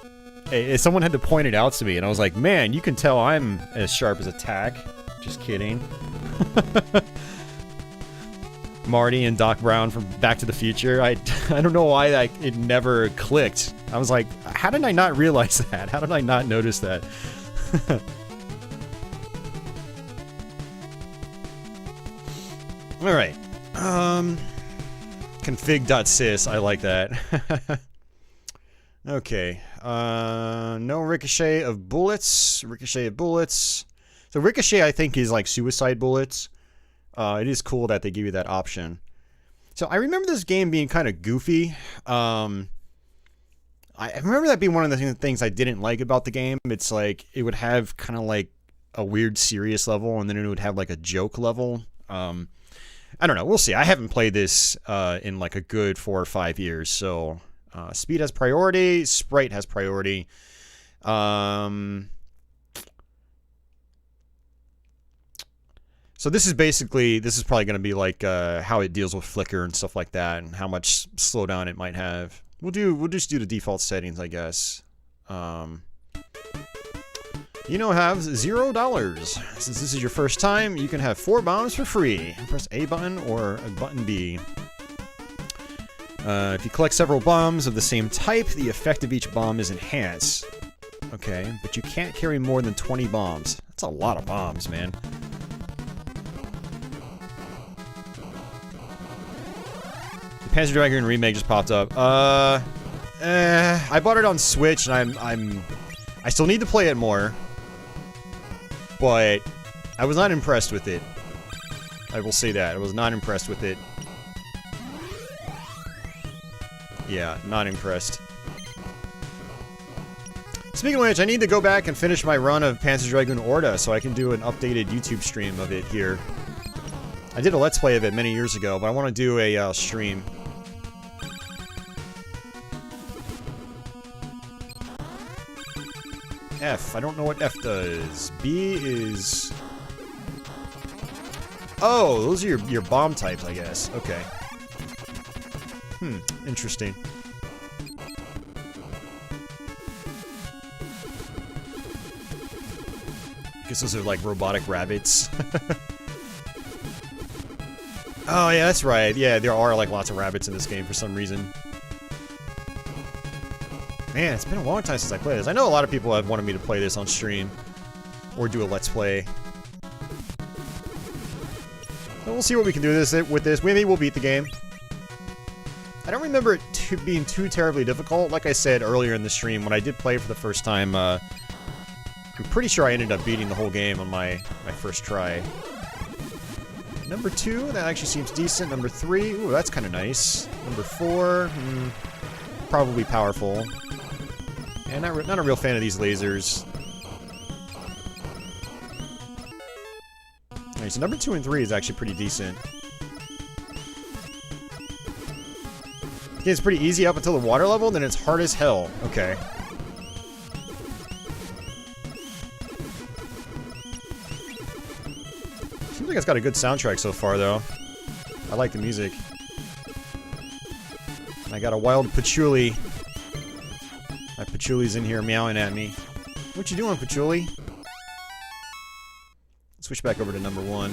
Someone had to point it out to me, and I was like, man, you can tell I'm as sharp as a tack. Just kidding. Marty and Doc Brown from Back to the Future. I don't know why it never clicked. I was like, how did I not realize that? How did I not notice that? Alright. Config.sys, I like that. Okay. No ricochet of bullets. Ricochet of bullets. So ricochet, I think, is like suicide bullets. It is cool that they give you that option. So I remember this game being kind of goofy. I remember that being one of the things I didn't like about the game. It's like it would have kind of like a weird serious level, and then it would have like a joke level. I don't know. We'll see. I haven't played this in like a good 4 or 5 years. So speed has priority. Sprite has priority. So this is probably going to be like how it deals with flicker and stuff like that, and how much slowdown it might have. We'll just do the default settings, I guess. Have $0. Since this is your first time, you can have 4 bombs for free. Press A button or button B. If you collect several bombs of the same type, the effect of each bomb is enhanced. Okay, but you can't carry more than 20 bombs. That's a lot of bombs, man. Panzer Dragoon Remake just popped up. I bought it on Switch, and I still need to play it more. But I was not impressed with it. I will say that. I was not impressed with it. Yeah, not impressed. Speaking of which, I need to go back and finish my run of Panzer Dragoon Orta so I can do an updated YouTube stream of it here. I did a Let's Play of it many years ago, but I want to do a stream. F. I don't know what F does. B is... Oh, those are your bomb types, I guess. Okay. Interesting. Guess those are like robotic rabbits. Oh, yeah, that's right. Yeah, there are like lots of rabbits in this game for some reason. Man, it's been a long time since I played this. I know a lot of people have wanted me to play this on stream. Or do a Let's Play. So we'll see what we can do with this. Maybe we'll beat the game. I don't remember it being too terribly difficult. Like I said earlier in the stream, when I did play for the first time, I'm pretty sure I ended up beating the whole game on my first try. Number 2, that actually seems decent. Number 3, ooh, that's kind of nice. Number 4, probably powerful. And not a real fan of these lasers. Alright, so number 2 and 3 is actually pretty decent. Okay, it's pretty easy up until the water level, then it's hard as hell. Okay. Seems like it's got a good soundtrack so far, though. I like the music. And I got a wild patchouli. My patchouli's in here meowing at me. What you doing, patchouli? Switch back over to number 1.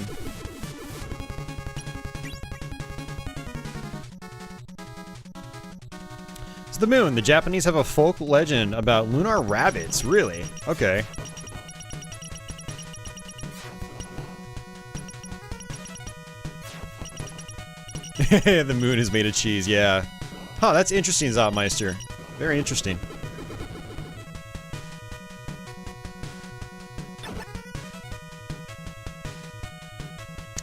It's the moon. The Japanese have a folk legend about lunar rabbits. Really? Okay. The moon is made of cheese, yeah. Huh, that's interesting, Zopmeister. Very interesting.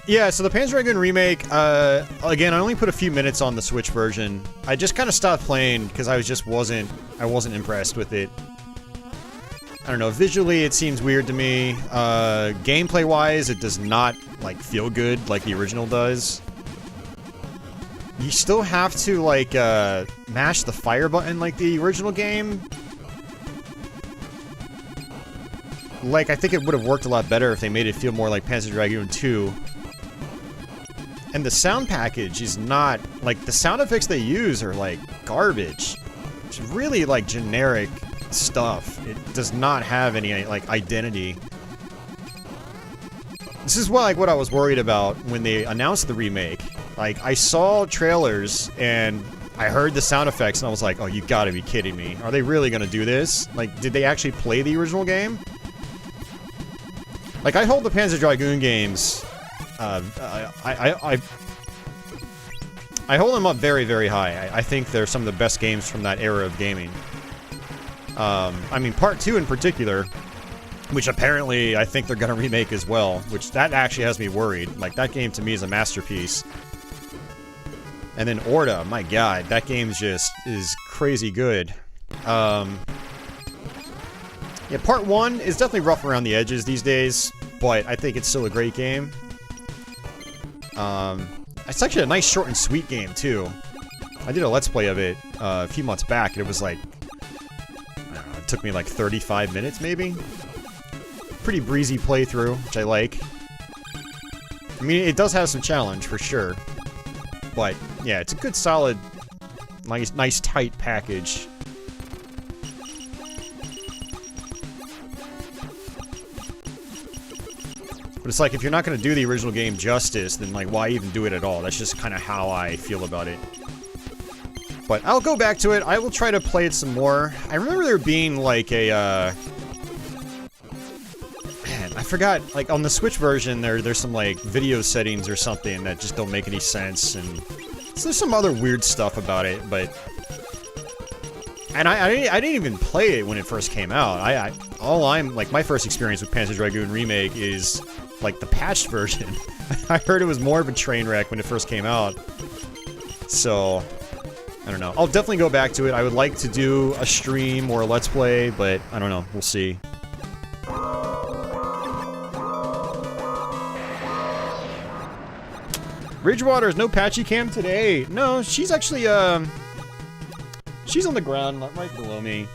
Yeah, so the Panzer Dragoon Remake, again, I only put a few minutes on the Switch version. I just kind of stopped playing because I wasn't impressed with it. I don't know, visually it seems weird to me. Gameplay-wise, it does not, like, feel good like the original does. You still have to, like, mash the fire button like the original game. Like, I think it would have worked a lot better if they made it feel more like Panzer Dragoon 2. And the sound package is not... Like, the sound effects they use are, like, garbage. It's really, like, generic stuff. It does not have any, like, identity. This is what, like, what I was worried about when they announced the remake. Like, I saw trailers, and I heard the sound effects, and I was like, oh, you gotta be kidding me. Are they really gonna do this? Like, did they actually play the original game? Like, I hold the Panzer Dragoon games, I hold them up very, very high. I think they're some of the best games from that era of gaming. I mean, Part 2 in particular, which apparently I think they're gonna remake as well, which that actually has me worried. Like, that game to me is a masterpiece. And then Orta, my god, that game just is crazy good. Yeah, Part 1 is definitely rough around the edges these days, but I think it's still a great game. It's actually a nice short and sweet game, too. I did a Let's Play of it a few months back, and it was like, I don't know, it took me like 35 minutes, maybe? Pretty breezy playthrough, which I like. I mean, it does have some challenge, for sure. But, yeah, it's a good, solid, nice tight package. But it's like, if you're not going to do the original game justice, then, like, why even do it at all? That's just kind of how I feel about it. But I'll go back to it. I will try to play it some more. I remember there being, like, a, man, I forgot, like, on the Switch version, there's some, like, video settings or something that just don't make any sense, and so there's some other weird stuff about it, but... And I didn't even play it when it first came out. Like, my first experience with Panzer Dragoon Remake is, like, the patched version. I heard it was more of a train wreck when it first came out. So, I don't know. I'll definitely go back to it. I would like to do a stream or a Let's Play, but I don't know. We'll see. Ridgewater's no patchy cam today. No, she's actually, she's on the ground, right below me.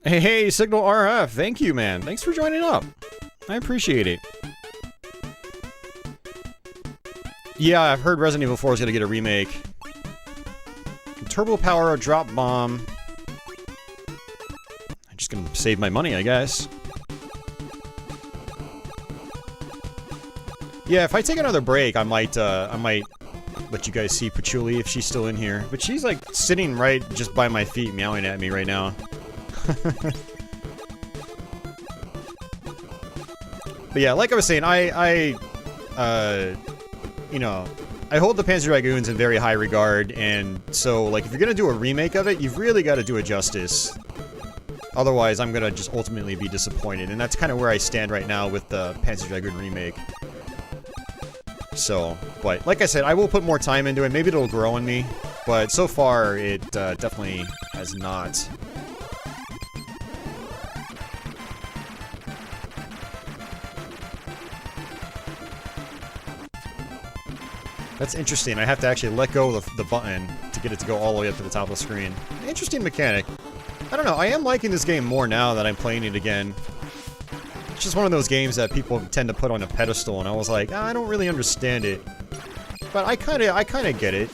Hey, Signal RF, thank you, man. Thanks for joining up. I appreciate it. Yeah, I've heard Resident Evil 4 is gonna get a remake. Turbo power or drop bomb. I'm just gonna save my money, I guess. Yeah, if I take another break, I might let you guys see Patchouli if she's still in here. But she's, like, sitting right just by my feet, meowing at me right now. But yeah, like I was saying, you know, I hold the Panzer Dragoons in very high regard, and so, like, if you're gonna do a remake of it, you've really got to do it justice. Otherwise, I'm gonna just ultimately be disappointed, and that's kind of where I stand right now with the Panzer Dragoon remake. So, but like I said, I will put more time into it. Maybe it'll grow on me, but so far it definitely has not. That's interesting. I have to actually let go of the button to get it to go all the way up to the top of the screen. Interesting mechanic. I don't know. I am liking this game more now that I'm playing it again. It's just one of those games that people tend to put on a pedestal, and I was like, I don't really understand it. But I kinda get it.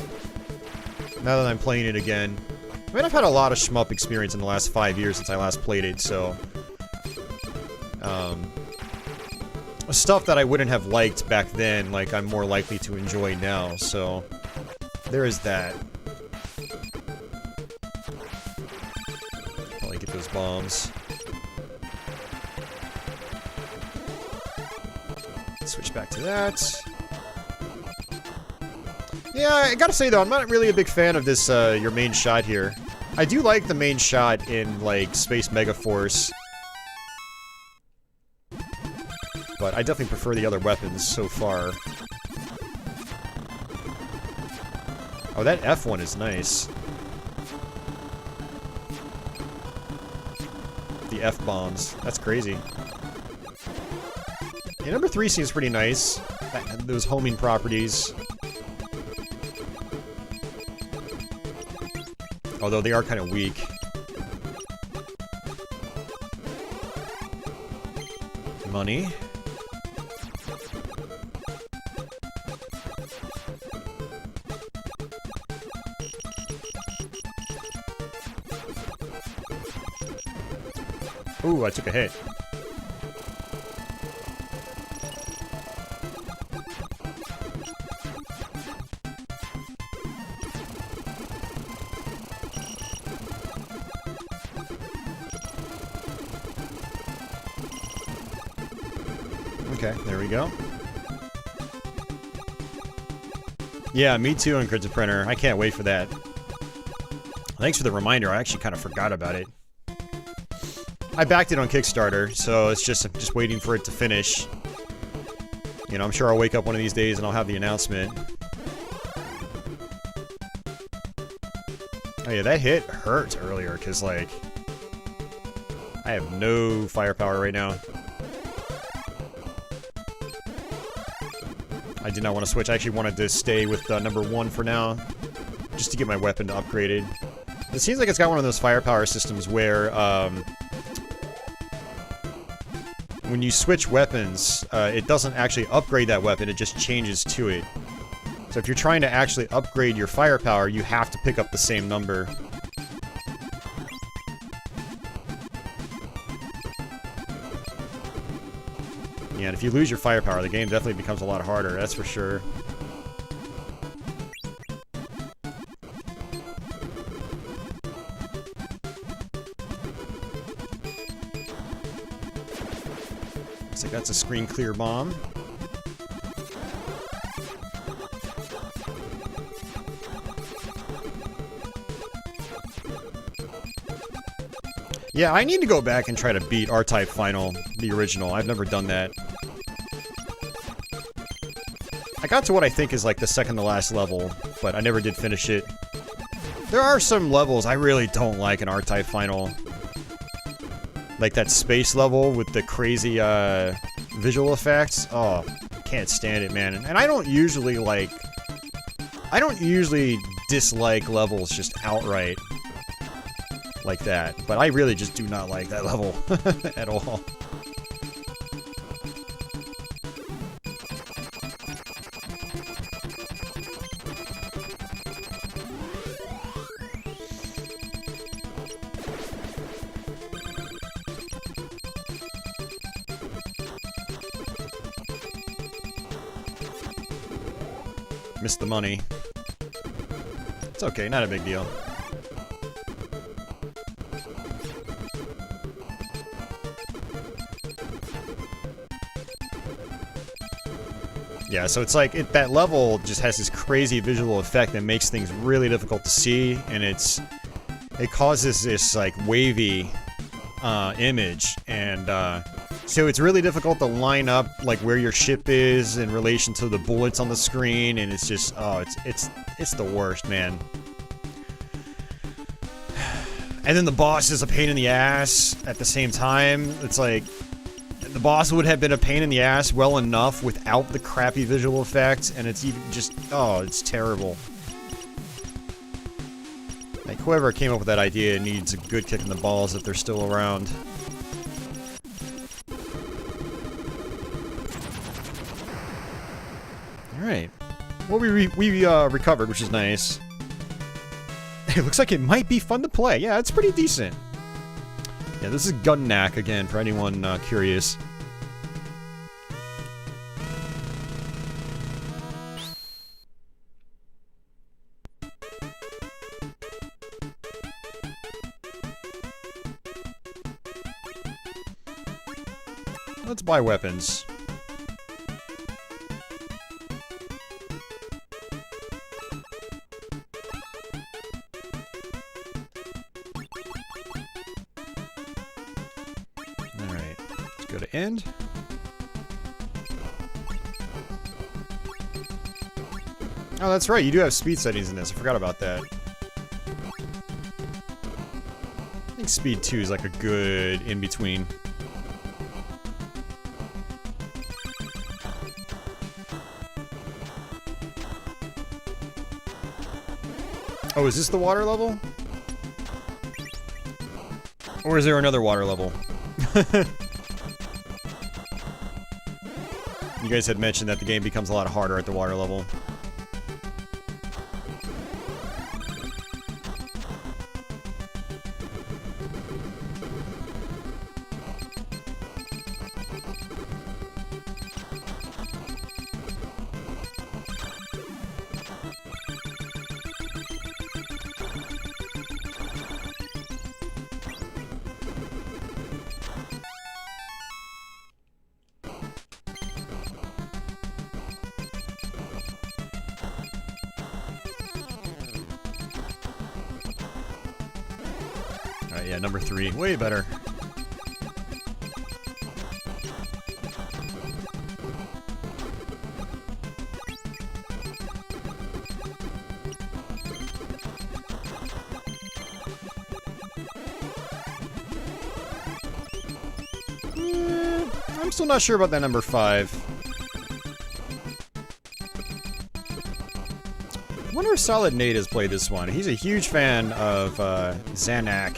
Now that I'm playing it again. I mean, I've had a lot of shmup experience in the last 5 years since I last played it, so... stuff that I wouldn't have liked back then, like, I'm more likely to enjoy now, so... there is that. Probably get those bombs. Switch back to that. Yeah, I gotta say though, I'm not really a big fan of this, your main shot here. I do like the main shot in, like, Space Megaforce. But I definitely prefer the other weapons so far. Oh, that F one is nice. The F-bombs. That's crazy. Yeah, number 3 seems pretty nice. Those homing properties. Although they are kind of weak. Money. Ooh, I took a hit. Okay, there we go. Yeah, me too, Encrypted Printer. I can't wait for that. Thanks for the reminder. I actually kind of forgot about it. I backed it on Kickstarter, so it's just I'm just waiting for it to finish. You know, I'm sure I'll wake up one of these days and I'll have the announcement. Oh yeah, that hit hurt earlier, because, like, I have no firepower right now. I did not want to switch. I actually wanted to stay with number 1 for now, just to get my weapon upgraded. It seems like it's got one of those firepower systems where, when you switch weapons, it doesn't actually upgrade that weapon, it just changes to it. So if you're trying to actually upgrade your firepower, you have to pick up the same number. Yeah, and if you lose your firepower, the game definitely becomes a lot harder, that's for sure. Looks like that's a screen clear bomb. Yeah, I need to go back and try to beat R-Type Final, the original. I've never done that. I got to what I think is like the second to last level, but I never did finish it. There are some levels I really don't like in R-Type Final. Like that space level with the crazy visual effects. Oh, can't stand it, man. And I don't usually dislike levels just outright like that, but I really just do not like that level at all. Missed the money. It's okay, not a big deal. Yeah, so it's like, that level just has this crazy visual effect that makes things really difficult to see, and it causes this, like, wavy image, and so it's really difficult to line up, like, where your ship is in relation to the bullets on the screen, and it's just, oh, it's the worst, man. And then the boss is a pain in the ass at the same time. It's like, the boss would have been a pain in the ass well enough without the crappy visual effects, and it's even just, oh, it's terrible. Like, whoever came up with that idea needs a good kick in the balls if they're still around. Alright. Well, we recovered, which is nice. It looks like it might be fun to play. Yeah, it's pretty decent. Yeah, this is Gun-Nac again, for anyone curious. Let's buy weapons. Go to end. Oh, that's right. You do have speed settings in this. I forgot about that. I think speed 2 is like a good in-between. Oh, is this the water level? Or is there another water level? You guys had mentioned that the game becomes a lot harder at the water level. Alright, yeah, number 3. Way better. I'm still not sure about that number 5. I wonder if Solid Nate has played this one. He's a huge fan of Gun-Nac.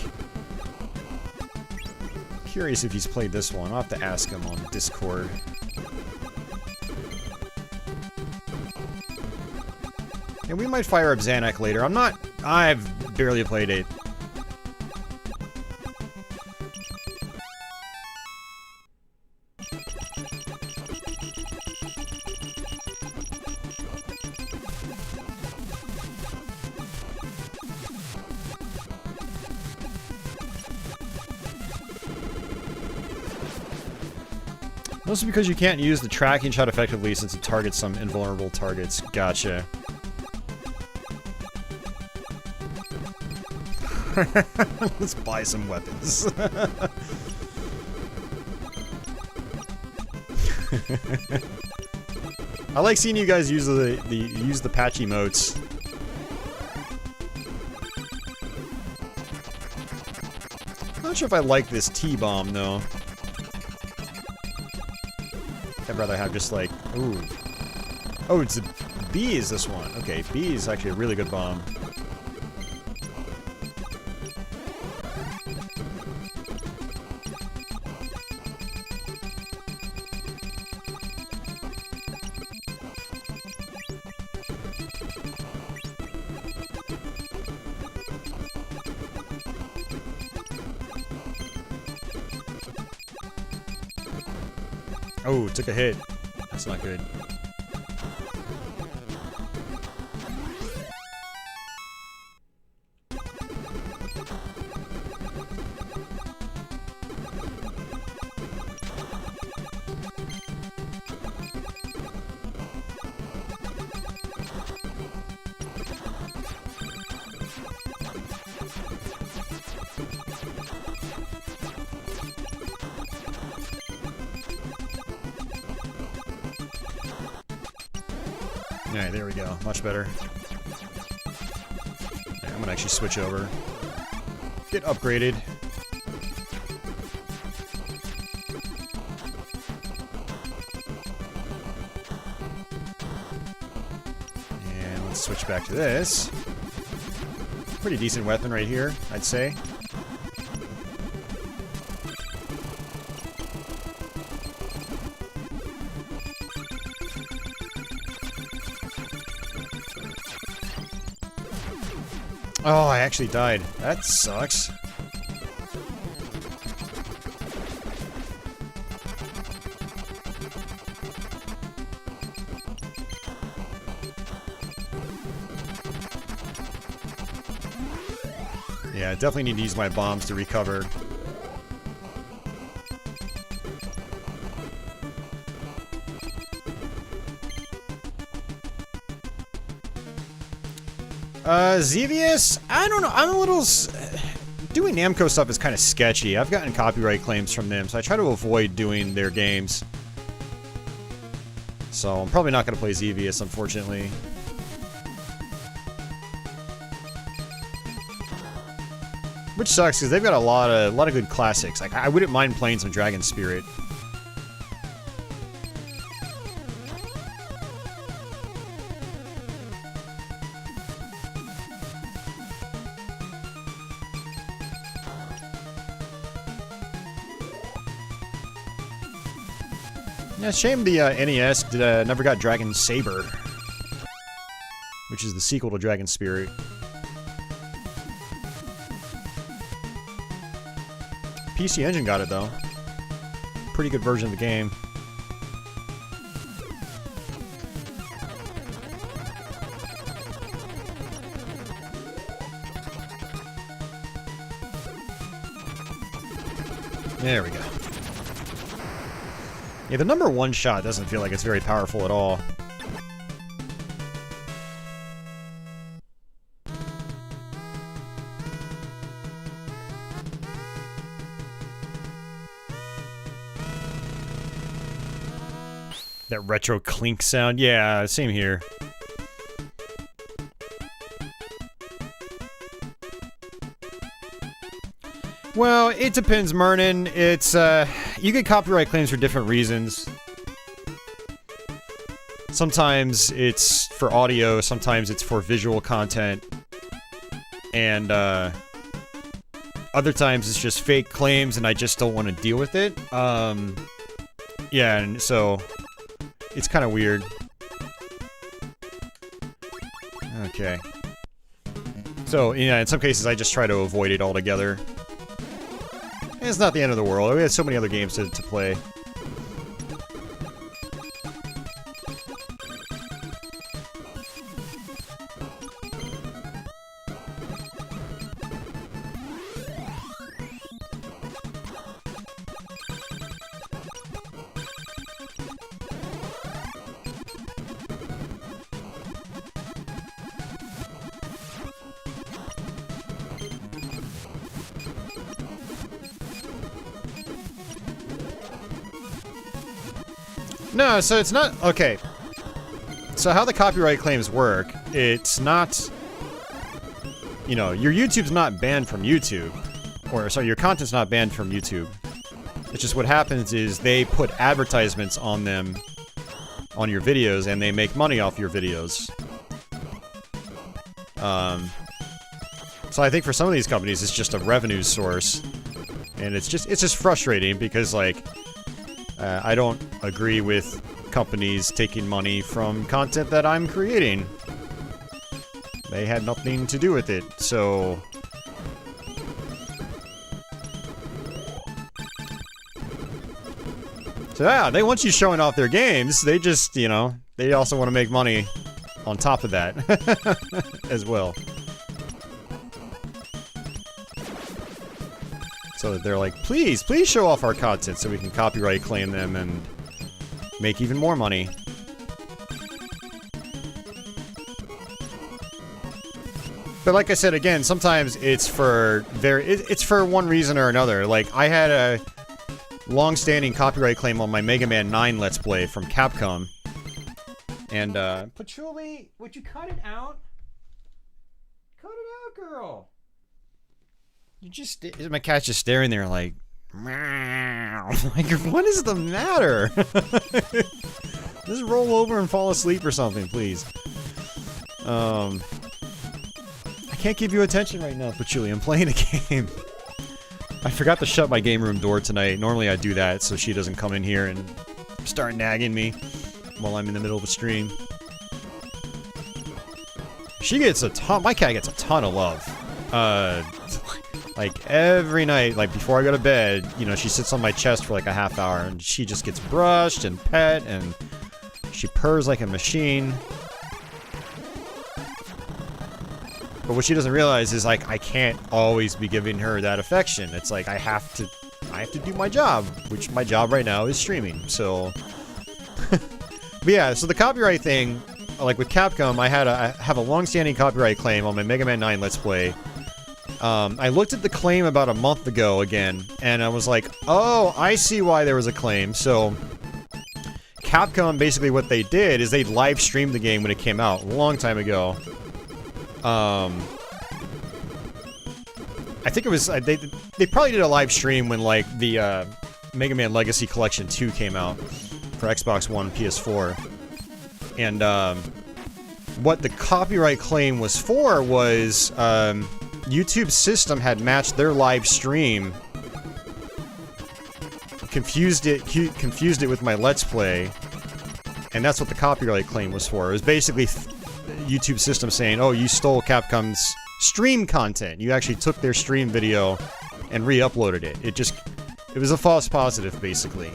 Curious if he's played this one. I'll have to ask him on Discord. And we might fire up Gun-Nac later. I've barely played it. Mostly because you can't use the tracking shot effectively since it targets some invulnerable targets. Gotcha. Let's buy some weapons. I like seeing you guys use the patch emotes. Not sure if I like this T-bomb though. I'd rather have just like, ooh. Oh, it's a B is this one. Okay, B is actually a really good bomb. Oh, took a hit. That's not good. Alright, there we go. Much better. Right, I'm gonna actually switch over. Get upgraded. And let's switch back to this. Pretty decent weapon right here, I'd say. Oh, I actually died. That sucks. Yeah, I definitely need to use my bombs to recover. Xevious? I don't know. I'm a little... Doing Namco stuff is kind of sketchy. I've gotten copyright claims from them, so I try to avoid doing their games. So I'm probably not going to play Xevious, unfortunately. Which sucks, because they've got a lot of good classics. Like, I wouldn't mind playing some Dragon Spirit. Yeah, shame the NES never got Dragon Saber, which is the sequel to Dragon Spirit. PC Engine got it though. Pretty good version of the game. There we go. Yeah, the number 1 shot doesn't feel like it's very powerful at all. That retro clink sound. Yeah, same here. Well, it depends, Mernon. It's, you get copyright claims for different reasons. Sometimes it's for audio, sometimes it's for visual content. And, other times it's just fake claims and I just don't want to deal with it. Yeah, and so it's kind of weird. Okay. So, yeah, in some cases I just try to avoid it altogether. And it's not the end of the world. We had so many other games to play. No, so it's not... Okay. So how the copyright claims work, it's not... You know, your YouTube's not banned from YouTube. Or, sorry, your content's not banned from YouTube. It's just what happens is they put advertisements on them, on your videos, and they make money off your videos. So I think for some of these companies, it's just a revenue source. And it's just frustrating because, like... I don't agree with companies taking money from content that I'm creating. They had nothing to do with it, so... So yeah, they want you showing off their games, they just, you know, they also want to make money on top of that as well. So they're like, please show off our content so we can copyright claim them and make even more money. But like I said, again, sometimes it's for it's for one reason or another. Like, I had a long-standing copyright claim on my Mega Man 9 Let's Play from Capcom. And, Patchouli, would you cut it out? Cut it out, girl! You just... My cat's just staring there like... Meow. Like, what is the matter? Just roll over and fall asleep or something, please. I can't give you attention right now, Patchouli. I'm playing a game. I forgot to shut my game room door tonight. Normally I do that so she doesn't come in here and start nagging me while I'm in the middle of a stream. She gets a ton... My cat gets a ton of love. Like, every night, like, before I go to bed, you know, she sits on my chest for like a half hour, and she just gets brushed and pet, and she purrs like a machine. But what she doesn't realize is, like, I can't always be giving her that affection. It's like, I have to do my job, which my job right now is streaming, so... But yeah, so the copyright thing, like with Capcom, I have a long-standing copyright claim on my Mega Man 9 Let's Play. I looked at the claim about a month ago again, and I was like, oh, I see why there was a claim. So, Capcom, basically what they did is they live streamed the game when it came out, a long time ago. I think it was, they probably did a live stream when, like, the, Mega Man Legacy Collection 2 came out for Xbox One, PS4. And, what the copyright claim was for was, YouTube's system had matched their live stream, confused it with my Let's Play, and that's what the copyright claim was for. It was basically YouTube's system saying, oh, you stole Capcom's stream content. You actually took their stream video and re-uploaded it. It was a false positive, basically.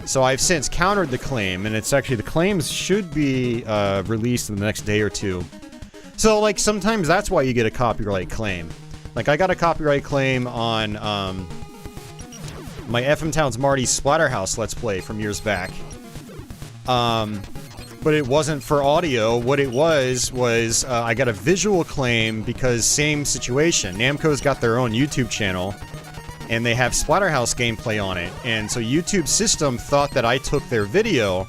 So I've since countered the claim, and it's actually, the claims should be released in the next day or two. So, like, sometimes that's why you get a copyright claim. Like, I got a copyright claim on, my FM Towns Marty Splatterhouse Let's Play from years back. But it wasn't for audio. What it was, I got a visual claim because same situation. Namco's got their own YouTube channel, and they have Splatterhouse gameplay on it. And so YouTube's system thought that I took their video,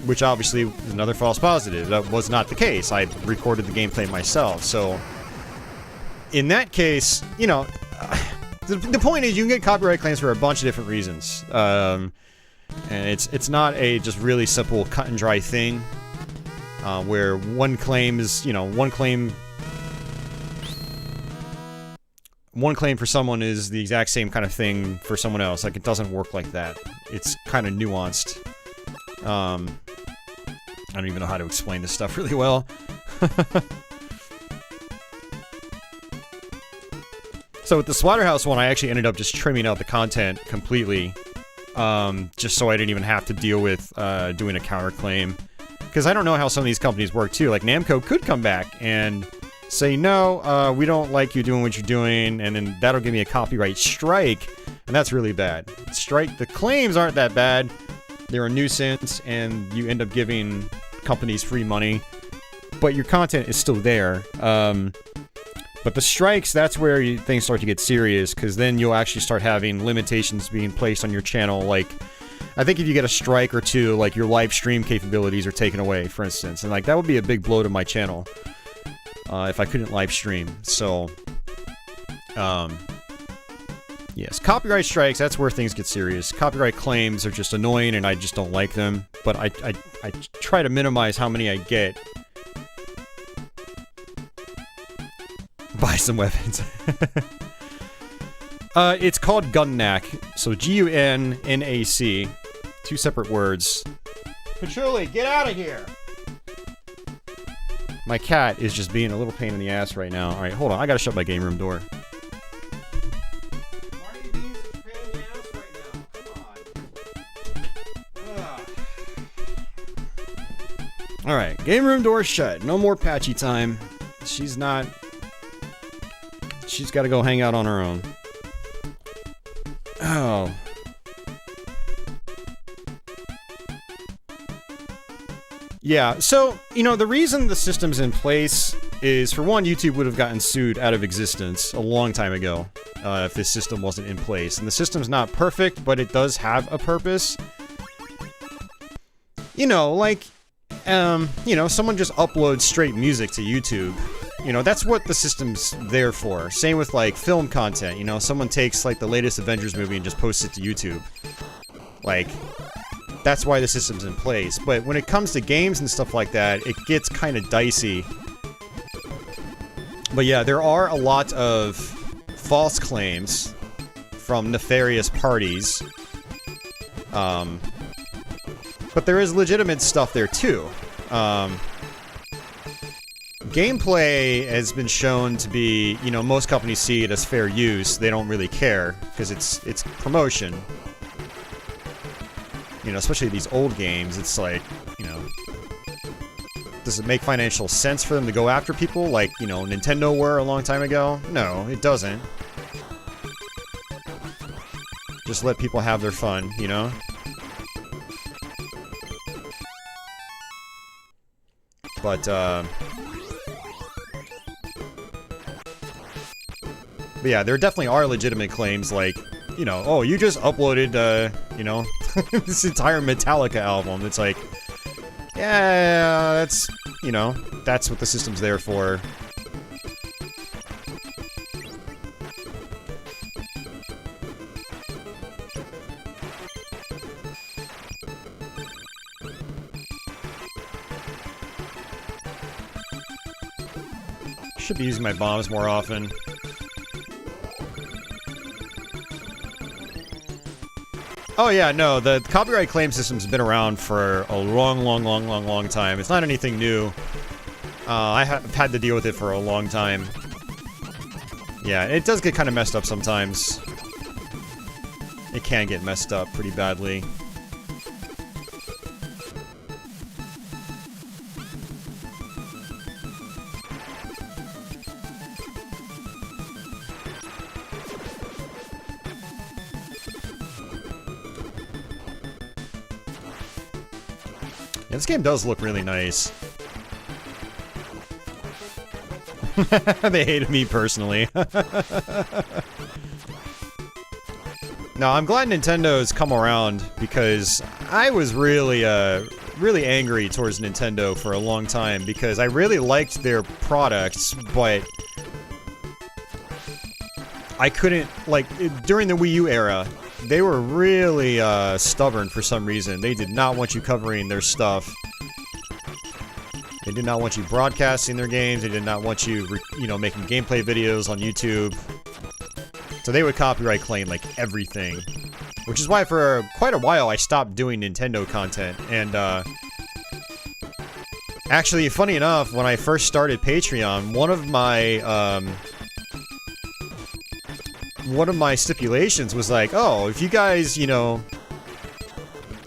which obviously is another false positive. That was not the case. I recorded the gameplay myself. So in that case, you know, the point is you can get copyright claims for a bunch of different reasons. And it's not a just really simple cut and dry thing, where one claim is, you know, one claim for someone is the exact same kind of thing for someone else. Like, it doesn't work like that. It's kind of nuanced. I don't even know how to explain this stuff really well. So with the Splatterhouse one, I actually ended up just trimming out the content completely, just so I didn't even have to deal with doing a counterclaim. Because I don't know how some of these companies work too. Like, Namco could come back and say, no, we don't like you doing what you're doing, and then that'll give me a copyright strike, and that's really bad. The claims aren't that bad. They're a nuisance, and you end up giving companies free money, but your content is still there. But the strikes, that's where things start to get serious, because then you'll actually start having limitations being placed on your channel. Like, I think if you get a strike or two, like, your live stream capabilities are taken away, for instance, and like, that would be a big blow to my channel. If I couldn't live stream. So, yes, copyright strikes, that's where things get serious. Copyright claims are just annoying, and I just don't like them. But I try to minimize how many I get. Buy some weapons. It's called Gun-Nac. So G-U-N-N-A-C. Two separate words. Patchouli, get out of here! My cat is just being a little pain in the ass right now. Alright, hold on. I gotta shut my game room door. Why are you being such a pain in the ass right now? Come on. Alright, game room door shut. No more Patchy time. She's gotta go hang out on her own. Oh. Yeah, so, you know, the reason the system's in place is, for one, YouTube would have gotten sued out of existence a long time ago if this system wasn't in place. And the system's not perfect, but it does have a purpose. You know, like, you know, someone just uploads straight music to YouTube. You know, that's what the system's there for. Same with, like, film content, you know, someone takes, like, the latest Avengers movie and just posts it to YouTube. Like, that's why the system's in place. But when it comes to games and stuff like that, it gets kind of dicey. But yeah, there are a lot of false claims from nefarious parties. But there is legitimate stuff there too. Gameplay has been shown to be, you know, most companies see it as fair use. They don't really care, because it's promotion. You know, especially these old games, it's like, you know, does it make financial sense for them to go after people like, you know, Nintendo were a long time ago? No, it doesn't. Just let people have their fun, you know? But yeah, there definitely are legitimate claims like, you know, oh, you just uploaded, you know, this entire Metallica album. It's like, yeah, that's, you know, that's what the system's there for. Should be using my bombs more often. Oh yeah, no, the copyright claim system's been around for a long time. It's not anything new. I have had to deal with it for a long time. Yeah, it does get kind of messed up sometimes. It can get messed up pretty badly. Yeah, this game does look really nice. They hated me personally. No, I'm glad Nintendo's come around because I was really, really angry towards Nintendo for a long time because I really liked their products, but I couldn't, like, during the Wii U era, they were really, stubborn for some reason. They did not want you covering their stuff. They did not want you broadcasting their games. They did not want you, you know, making gameplay videos on YouTube. So they would copyright claim, like, everything. Which is why for quite a while I stopped doing Nintendo content. And, actually, funny enough, when I first started Patreon, one of my stipulations was like, oh, if you guys, you know,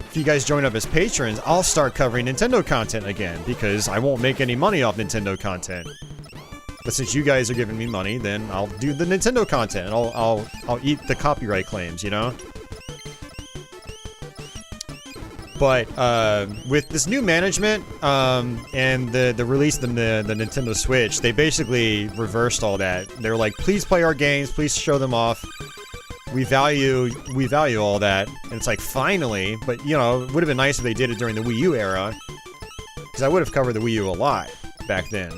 if you guys join up as patrons, I'll start covering Nintendo content again, because I won't make any money off Nintendo content. But since you guys are giving me money, then I'll do the Nintendo content, and I'll eat the copyright claims, you know? But, with this new management, and the release of the Nintendo Switch, they basically reversed all that. They're like, please play our games, please show them off. We value all that. And it's like, finally, but, you know, it would have been nice if they did it during the Wii U era. Because I would have covered the Wii U a lot back then.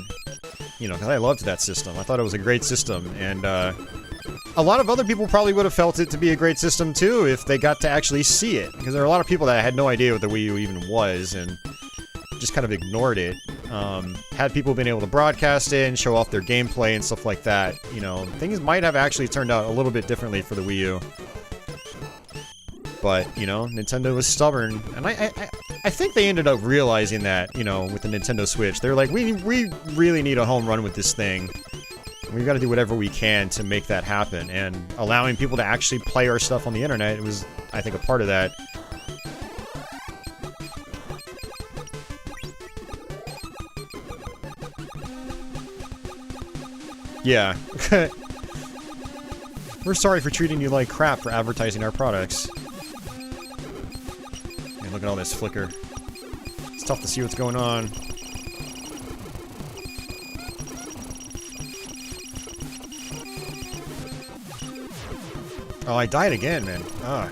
You know, because I loved that system. I thought it was a great system, and, a lot of other people probably would have felt it to be a great system, too, if they got to actually see it. Because there are a lot of people that had no idea what the Wii U even was, and just kind of ignored it. Had people been able to broadcast it and show off their gameplay and stuff like that, you know, things might have actually turned out a little bit differently for the Wii U. But, you know, Nintendo was stubborn, and I think they ended up realizing that, you know, with the Nintendo Switch. They're like, we really need a home run with this thing. We've got to do whatever we can to make that happen, and allowing people to actually play our stuff on the internet was, I think, a part of that. Yeah. We're sorry for treating you like crap for advertising our products. And look at all this flicker. It's tough to see what's going on. Oh, I died again, man. Ah.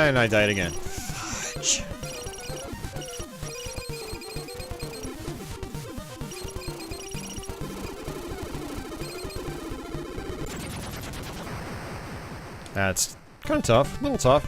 And I died again. Fudge. That's kind of tough. A little tough.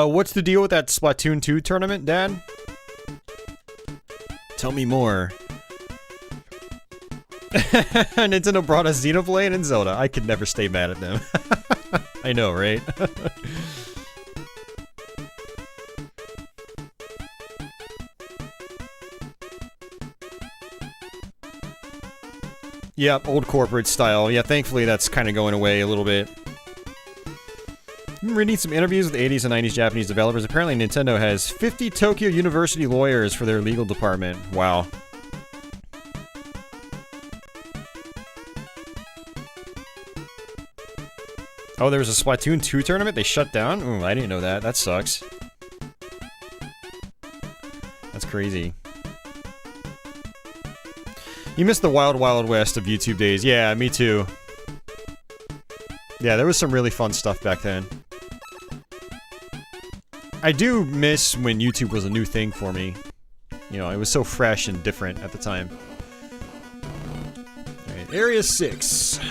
What's the deal with that Splatoon 2 tournament, Dad? Tell me more. Nintendo brought us Xenoblade and Zelda. I could never stay mad at them. I know, right? Yep, old corporate style. Yeah, thankfully that's kind of going away a little bit. I'm reading some interviews with 80s and 90s Japanese developers. Apparently Nintendo has 50 Tokyo University lawyers for their legal department. Wow. Oh, there was a Splatoon 2 tournament? They shut down? Ooh, I didn't know that. That sucks. That's crazy. You missed the wild, wild west of YouTube days. Yeah, me too. Yeah, there was some really fun stuff back then. I do miss when YouTube was a new thing for me. You know, it was so fresh and different at the time. Alright, Area 6.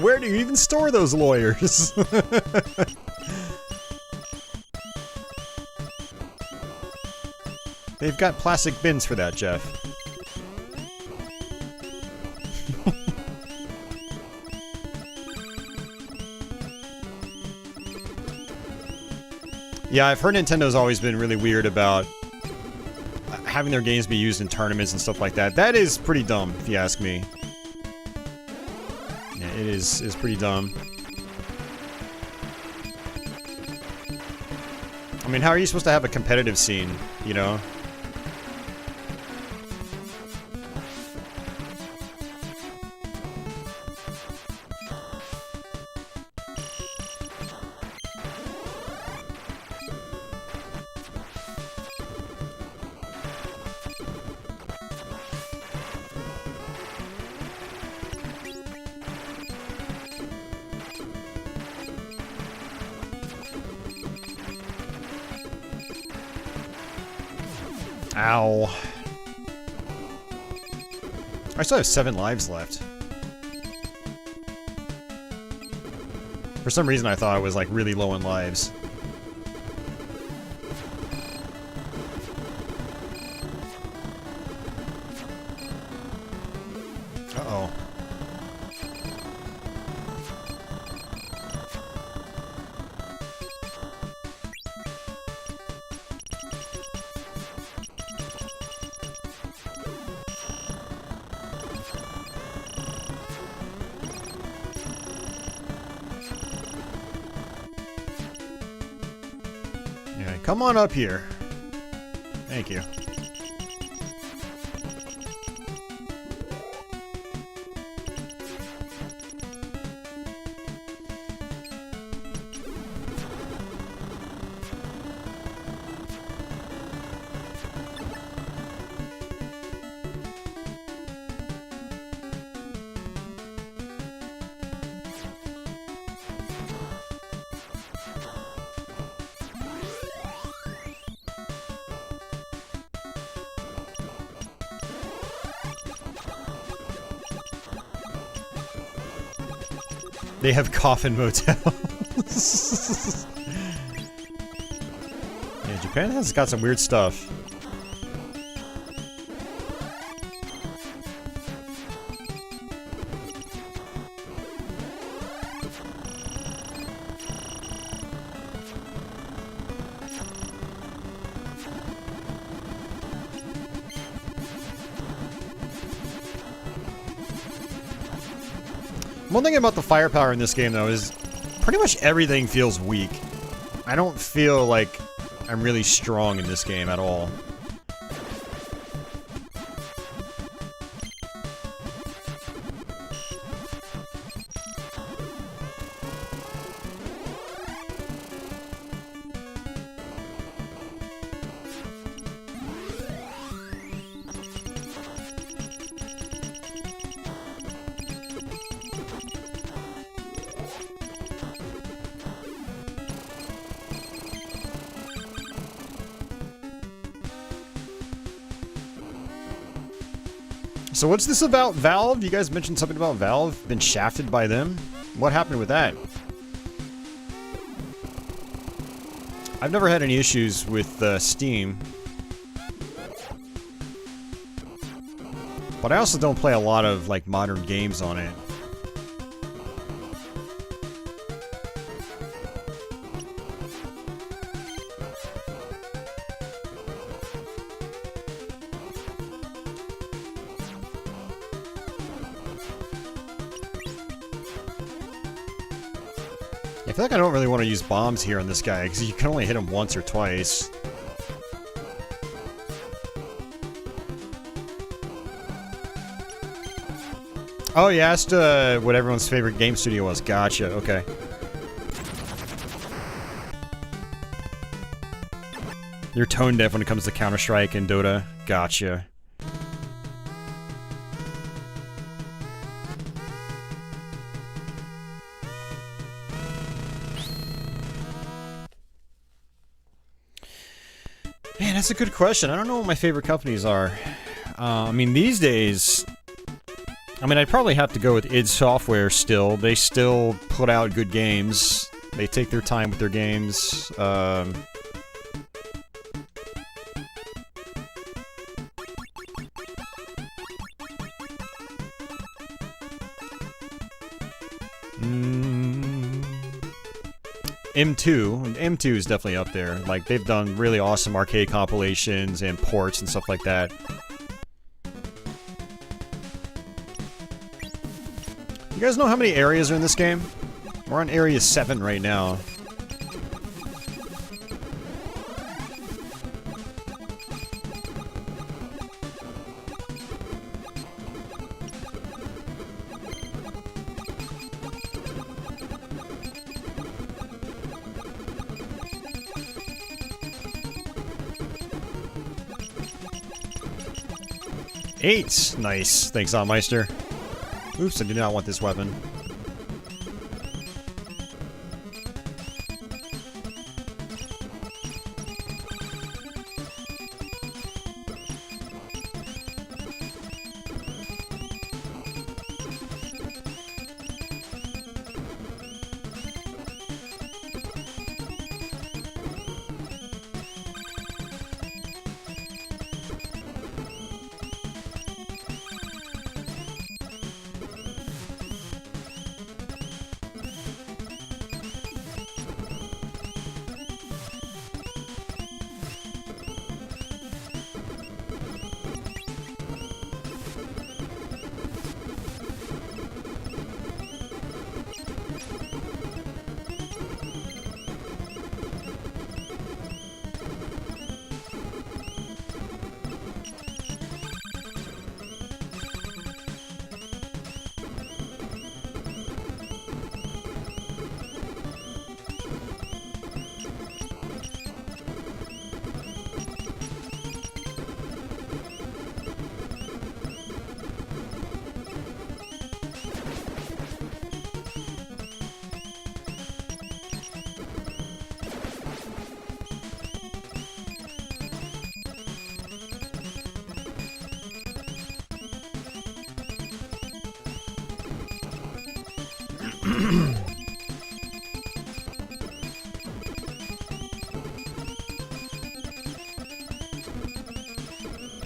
Where do you even store those lawyers? They've got plastic bins for that, Jeff. Yeah, I've heard Nintendo's always been really weird about having their games be used in tournaments and stuff like that. That is pretty dumb, if you ask me. Yeah, it is pretty dumb. I mean, how are you supposed to have a competitive scene, you know? Ow. I still have 7 lives left. For some reason I thought I was like really low in lives. Uh-oh. Come on up here. Thank you. They have coffin motels. Yeah, Japan has got some weird stuff. One thing about the firepower in this game, though, is pretty much everything feels weak. I don't feel like I'm really strong in this game at all. So what's this about Valve? You guys mentioned something about Valve? Been shafted by them? What happened with that? I've never had any issues with Steam. But I also don't play a lot of, like, modern games on it. I feel like I don't really want to use bombs here on this guy, because you can only hit him once or twice. Oh, you asked what everyone's favorite game studio was. Gotcha, okay. You're tone deaf when it comes to Counter-Strike and Dota. Gotcha. Man, that's a good question. I don't know what my favorite companies are. I mean, these days... I mean, I'd probably have to go with id Software still. They still put out good games. They take their time with their games. M2 is definitely up there. Like, they've done really awesome arcade compilations and ports and stuff like that. You guys know how many areas are in this game? We're on area 7 right now. Eight! Nice. Thanks, Meister. Oops, I do not want this weapon.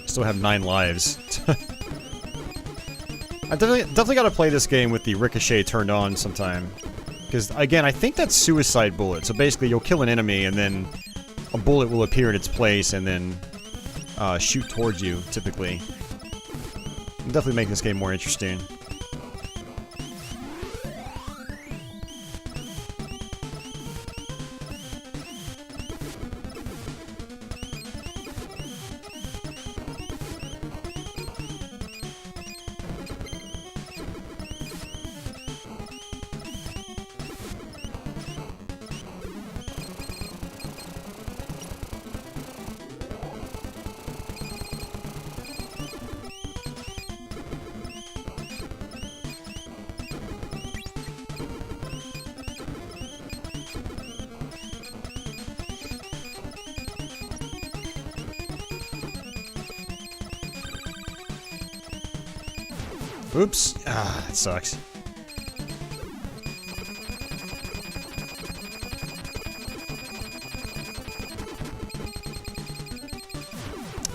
Still have 9 lives. I definitely got to play this game with the ricochet turned on sometime. Because, again, I think that's suicide bullet. So basically, you'll kill an enemy, and then a bullet will appear in its place, and then shoot towards you, typically. It'll definitely make this game more interesting. Oops. Ah, that sucks.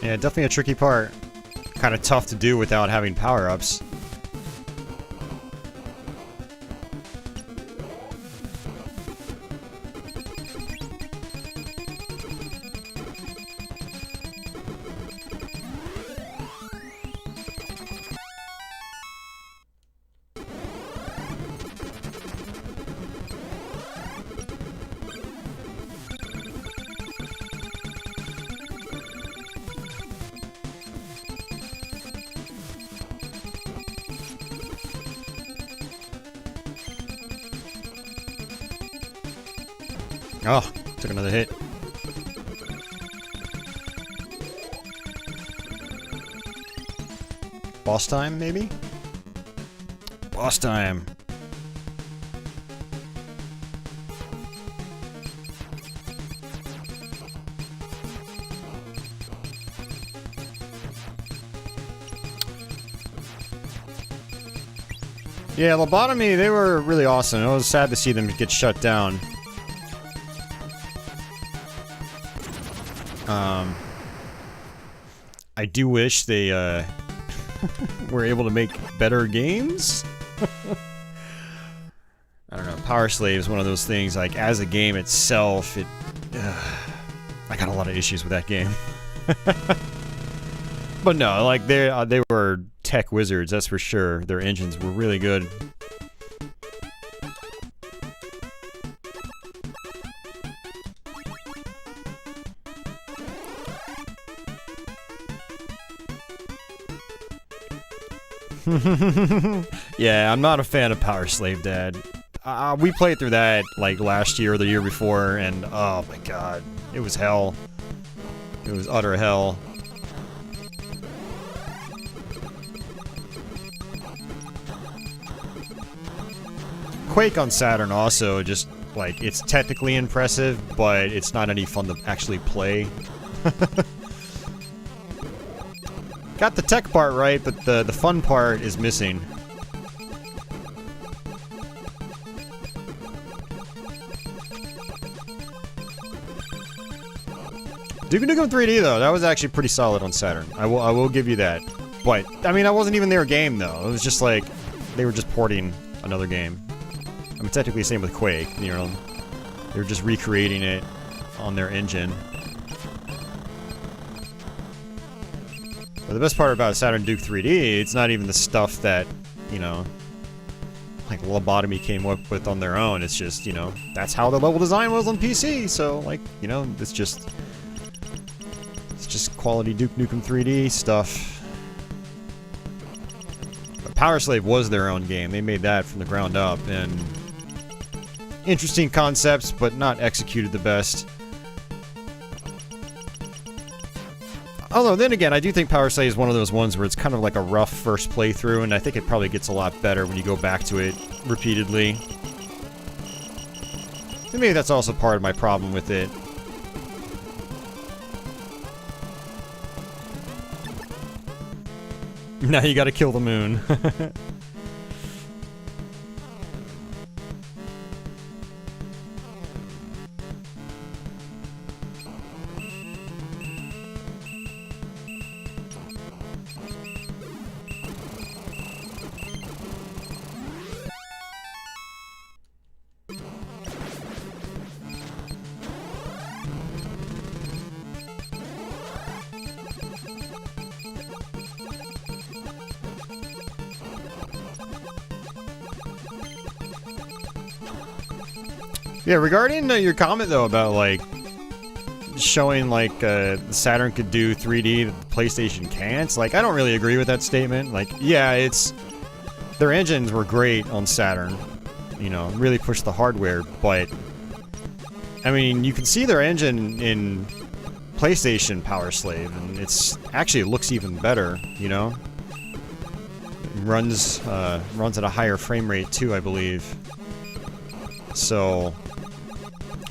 Yeah, definitely a tricky part. Kind of tough to do without having power-ups. Oh, took another hit. Boss time, maybe? Boss time. Yeah, Lobotomy, they were really awesome. It was sad to see them get shut down. I do wish they were able to make better games. Power Slave is one of those things, like, as a game itself, I got a lot of issues with that game. But no, like, they were tech wizards, that's for sure. Their engines were really good. Yeah, I'm not a fan of Power Slave, Dad. We played through that, like, last year or the year before, and oh my god, it was hell. It was utter hell. Quake on Saturn also, just, like, it's technically impressive, but it's not any fun to actually play. Got the tech part right, but the fun part is missing. Duke Nukem 3D though, that was actually pretty solid on Saturn. I will give you that. But I mean, that wasn't even their game though. It was just like they were just porting another game. I mean, technically, same with Quake. You know, they were just recreating it on their engine. But the best part about Saturn Duke 3D, it's not even the stuff that, you know, like Lobotomy came up with on their own. It's just, you know, that's how the level design was on PC. So, like, you know, it's just quality Duke Nukem 3D stuff. But Power Slave was their own game. They made that from the ground up, and interesting concepts, but not executed the best. Although, then again, I do think Power Slave is one of those ones where it's kind of like a rough first playthrough, and I think it probably gets a lot better when you go back to it repeatedly. So maybe that's also part of my problem with it. Now you gotta kill the moon. Yeah, regarding your comment, though, about, like, showing, like, Saturn could do 3D that the PlayStation can't, like, I don't really agree with that statement. Like, yeah, it's... Their engines were great on Saturn, you know, really pushed the hardware, but... I mean, you can see their engine in PlayStation Power Slave, and it's... Actually, it looks even better, you know? It runs at a higher frame rate, too, I believe. So...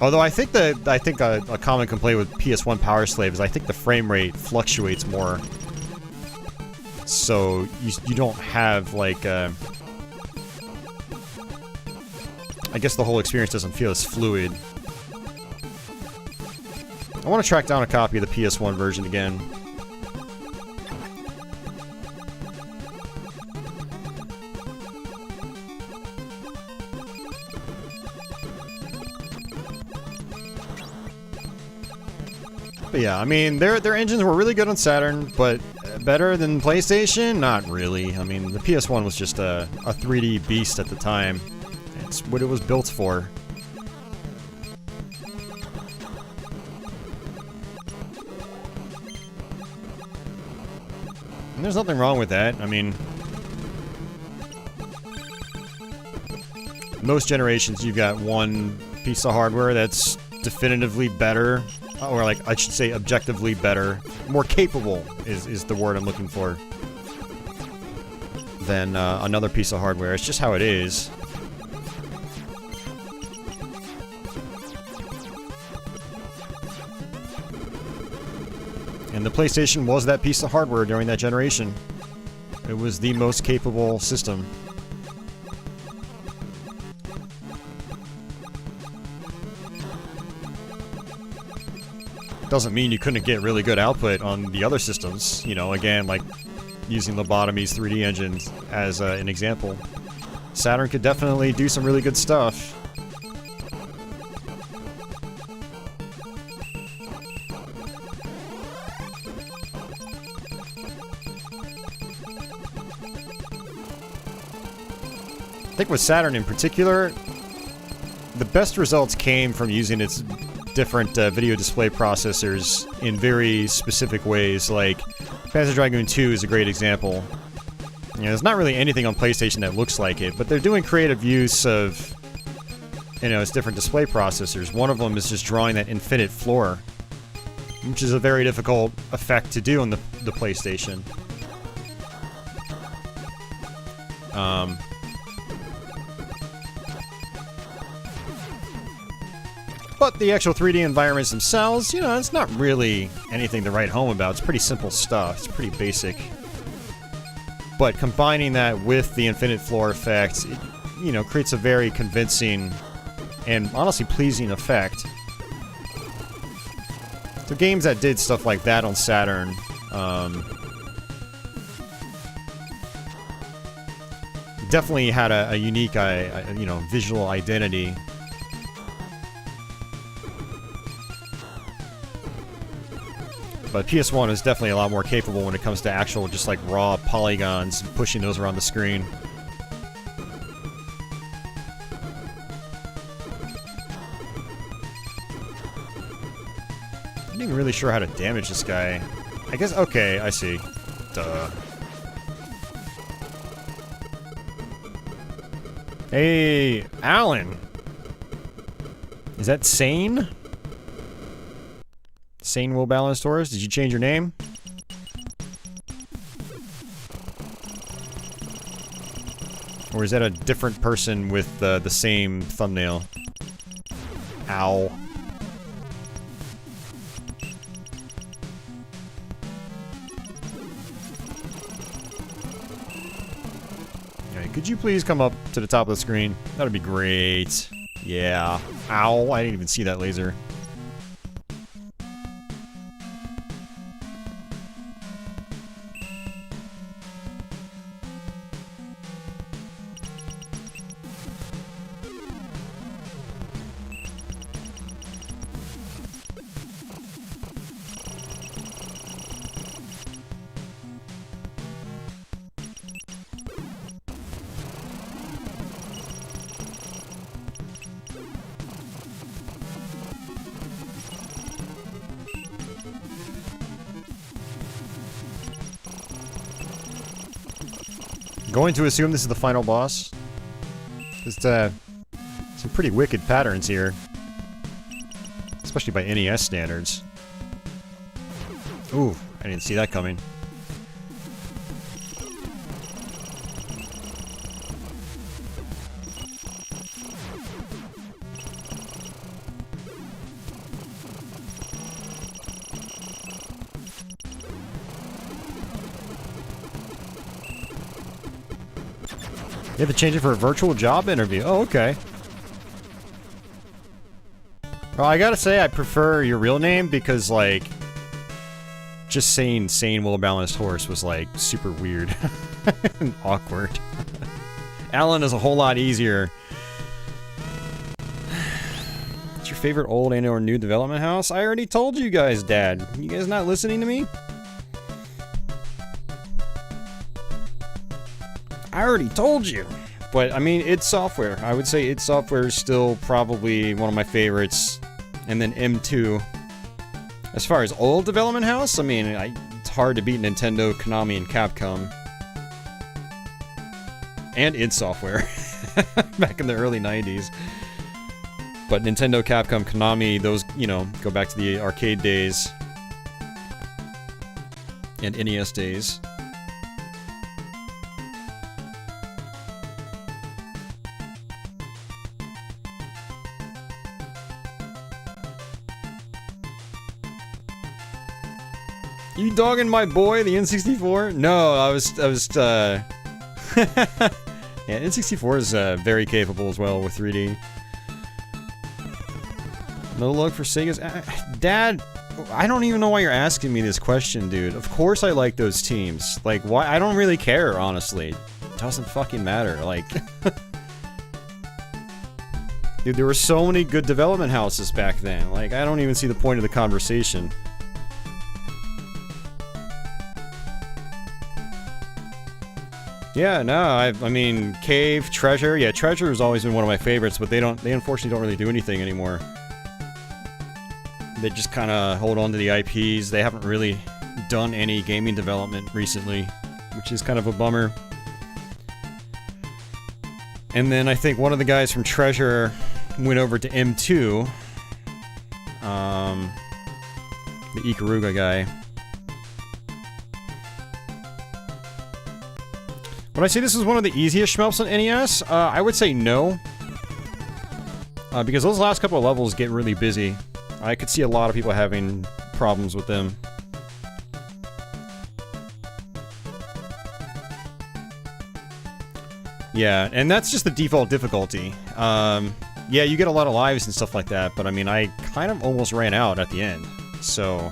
Although I think a common complaint with PS1 Power Slave is I think the frame rate fluctuates more. So you don't have like I guess the whole experience doesn't feel as fluid. I want to track down a copy of the PS1 version again. But yeah, I mean, their engines were really good on Saturn, but better than PlayStation? Not really. I mean, the PS1 was just a 3D beast at the time. It's what it was built for. And there's nothing wrong with that. I mean, most generations you've got one piece of hardware that's definitively better. Or, like, I should say objectively better. More capable is the word I'm looking for. Than another piece of hardware. It's just how it is. And the PlayStation was that piece of hardware during that generation. It was the most capable system. Doesn't mean you couldn't get really good output on the other systems. You know, again, like using Lobotomy's 3D engines as an example. Saturn could definitely do some really good stuff. think with Saturn in particular, the best results came from using its different video display processors in very specific ways. Like, Panzer Dragoon 2 is a great example. You know, there's not really anything on PlayStation that looks like it, but they're doing creative use of, you know, its different display processors. One of them is just drawing that infinite floor, which is a very difficult effect to do on the PlayStation. But the actual 3D environments themselves, you know, it's not really anything to write home about. It's pretty simple stuff. It's pretty basic. But combining that with the infinite floor effect, it, you know, creates a very convincing and honestly pleasing effect. So games that did stuff like that on Saturn, definitely had a unique, you know, visual identity. But PS1 is definitely a lot more capable when it comes to actual, just like raw polygons, pushing those around the screen. I'm not even really sure how to damage this guy. I guess, okay, I see. Duh. Hey, Alan! Is that Sane? Sane Will Balance Taurus? Did you change your name? Or is that a different person with the same thumbnail? Ow. Alright, could you please come up to the top of the screen? That would be great. Yeah. Ow, I didn't even see that laser. Going to assume this is the final boss. Just, some pretty wicked patterns here. Especially by NES standards. Ooh, I didn't see that coming. You have to change it for a virtual job interview. Oh, okay. Well, I gotta say, I prefer your real name because, like, just saying Sane Will Balanced Horse was, like, super weird and awkward. Alan is a whole lot easier. What's your favorite old and or new development house? I already told you guys, Dad. You guys not listening to me? I already told you. But, I mean, id Software. I would say id Software is still probably one of my favorites. And then M2. As far as old development house, I mean, it's hard to beat Nintendo, Konami, and Capcom. And id Software. Back in the early 90s. But Nintendo, Capcom, Konami, those, you know, go back to the arcade days. And NES days. You dogging my boy, the N64? No, I was, yeah, N64 is, very capable as well with 3D. No love for Sega's... Dad, I don't even know why you're asking me this question, dude. Of course I like those teams. Like, why? I don't really care, honestly. It doesn't fucking matter, like... Dude, there were so many good development houses back then. Like, I don't even see the point of the conversation. Yeah, no, I mean, Cave, Treasure. Yeah, Treasure has always been one of my favorites, but they unfortunately don't really do anything anymore. They just kind of hold on to the IPs. They haven't really done any gaming development recently, which is kind of a bummer. And then I think one of the guys from Treasure went over to M2. The Ikaruga guy. Would I say this is one of the easiest shmups on NES? I would say no. Because those last couple of levels get really busy. I could see a lot of people having problems with them. Yeah, and that's just the default difficulty. Yeah, you get a lot of lives and stuff like that, but I mean, I kind of almost ran out at the end, so...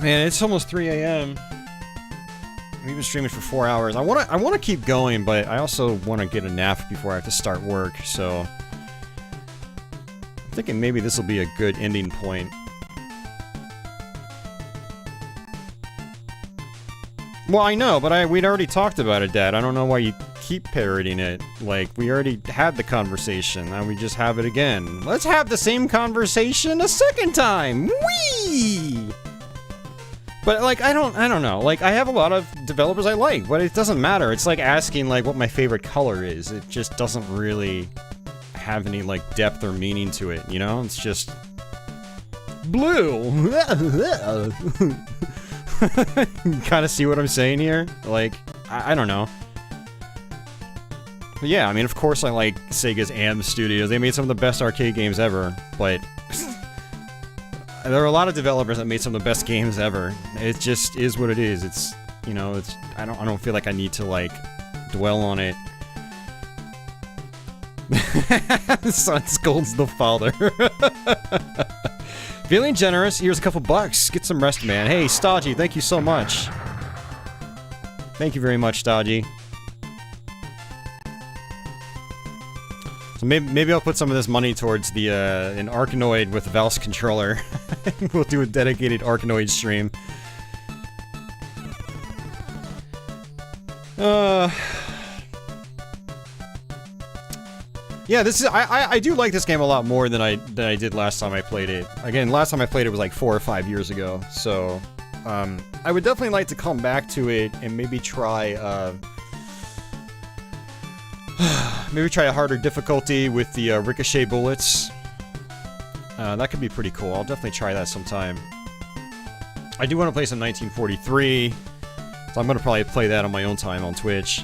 Man, it's almost 3 a.m. We've been streaming for 4 hours. I wanna keep going, but I also want to get a nap before I have to start work, so... I'm thinking maybe this will be a good ending point. Well, I know, but we'd already talked about it, Dad. I don't know why you keep parroting it. Like, we already had the conversation, now we just have it again. Let's have the same conversation a second time! Whee! But, like, I don't know. Like, I have a lot of developers I like, but it doesn't matter. It's like asking, like, what my favorite color is. It just doesn't really have any, like, depth or meaning to it, you know? It's just... blue! Kind of see what I'm saying here? Like, I don't know. But yeah, I mean, of course I like Sega's AM Studios. They made some of the best arcade games ever, but... there are a lot of developers that made some of the best games ever. It just is what it is. It's, you know, it's... I don't feel like I need to, like, dwell on it. Son scolds the father. Feeling generous, here's a couple bucks. Get some rest, man. Hey, Stodgy, thank you so much. Thank you very much, Stodgy. So maybe I'll put some of this money towards the an Arkanoid with a Valve controller. We'll do a dedicated Arkanoid stream. Yeah, this is I do like this game a lot more than I did last time I played it. Again, last time I played it was like 4 or 5 years ago, so I would definitely like to come back to it and maybe try a harder difficulty with the ricochet bullets. That could be pretty cool. I'll definitely try that sometime. I do want to play some 1943, so I'm gonna probably play that on my own time on Twitch.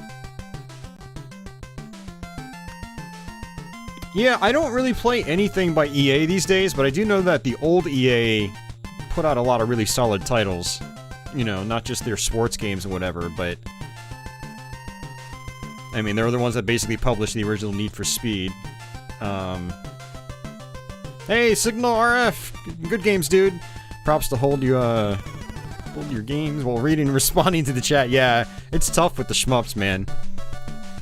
Yeah, I don't really play anything by EA these days, but I do know that the old EA put out a lot of really solid titles. You know, not just their sports games and whatever, but... I mean, they're the ones that basically published the original Need for Speed. Hey, Signal RF! Good games, dude! Props to hold your games while reading and responding to the chat. Yeah, it's tough with the shmups, man.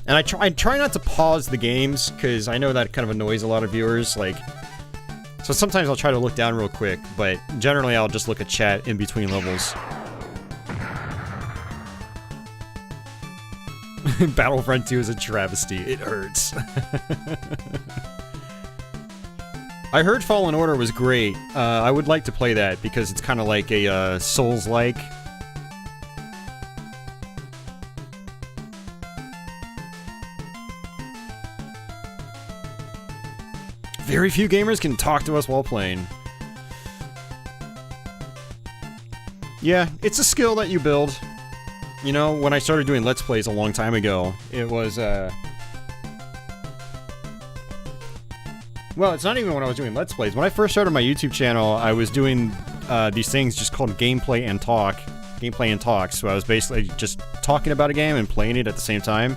And I try not to pause the games, because I know that kind of annoys a lot of viewers, like... So sometimes I'll try to look down real quick, but generally I'll just look at chat in between levels. Battlefront 2 is a travesty. It hurts. I heard Fallen Order was great. I would like to play that, because it's kind of like a Souls-like. Very few gamers can talk to us while playing. Yeah, it's a skill that you build. You know, when I started doing Let's Plays a long time ago, it was, well, it's not even when I was doing Let's Plays. When I first started my YouTube channel, I was doing, these things just called Gameplay and Talk. Gameplay and Talk, so I was basically just talking about a game and playing it at the same time.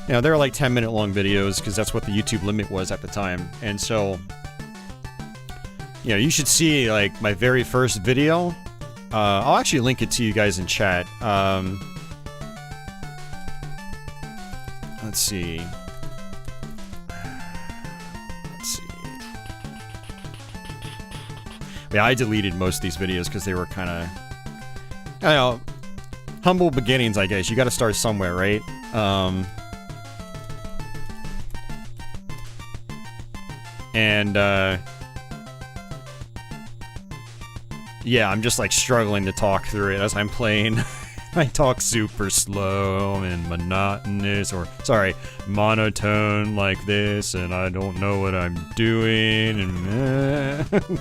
You know, they were like 10-minute long videos, because that's what the YouTube limit was at the time. And so, you know, you should see, like, my very first video. I'll actually link it to you guys in chat. Let's see. Yeah, I deleted most of these videos, because they were kind of... I don't know. humble beginnings, I guess. You gotta start somewhere, right? Yeah, I'm just like struggling to talk through it as I'm playing. I talk super slow and monotonous, or sorry, monotone like this, and I don't know what I'm doing, and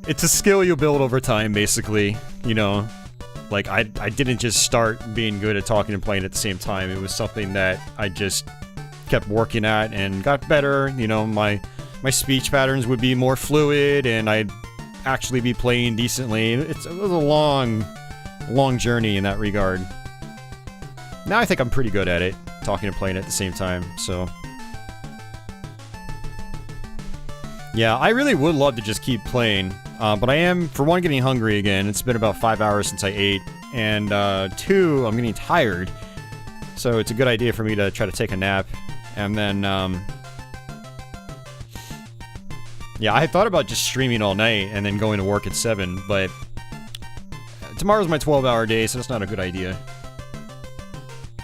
it's a skill you build over time, basically, you know. Like, I didn't just start being good at talking and playing at the same time. It was something that I just kept working at and got better. You know, my speech patterns would be more fluid, and I'd actually be playing decently. It was a long journey in that regard. Now I think I'm pretty good at it, talking and playing at the same time, so. Yeah, I really would love to just keep playing, but I am, for one, getting hungry again. It's been about 5 hours since I ate, and 2, I'm getting tired. So it's a good idea for me to try to take a nap, and then, yeah, I thought about just streaming all night and then going to work at 7, but tomorrow's my 12-hour day, so that's not a good idea.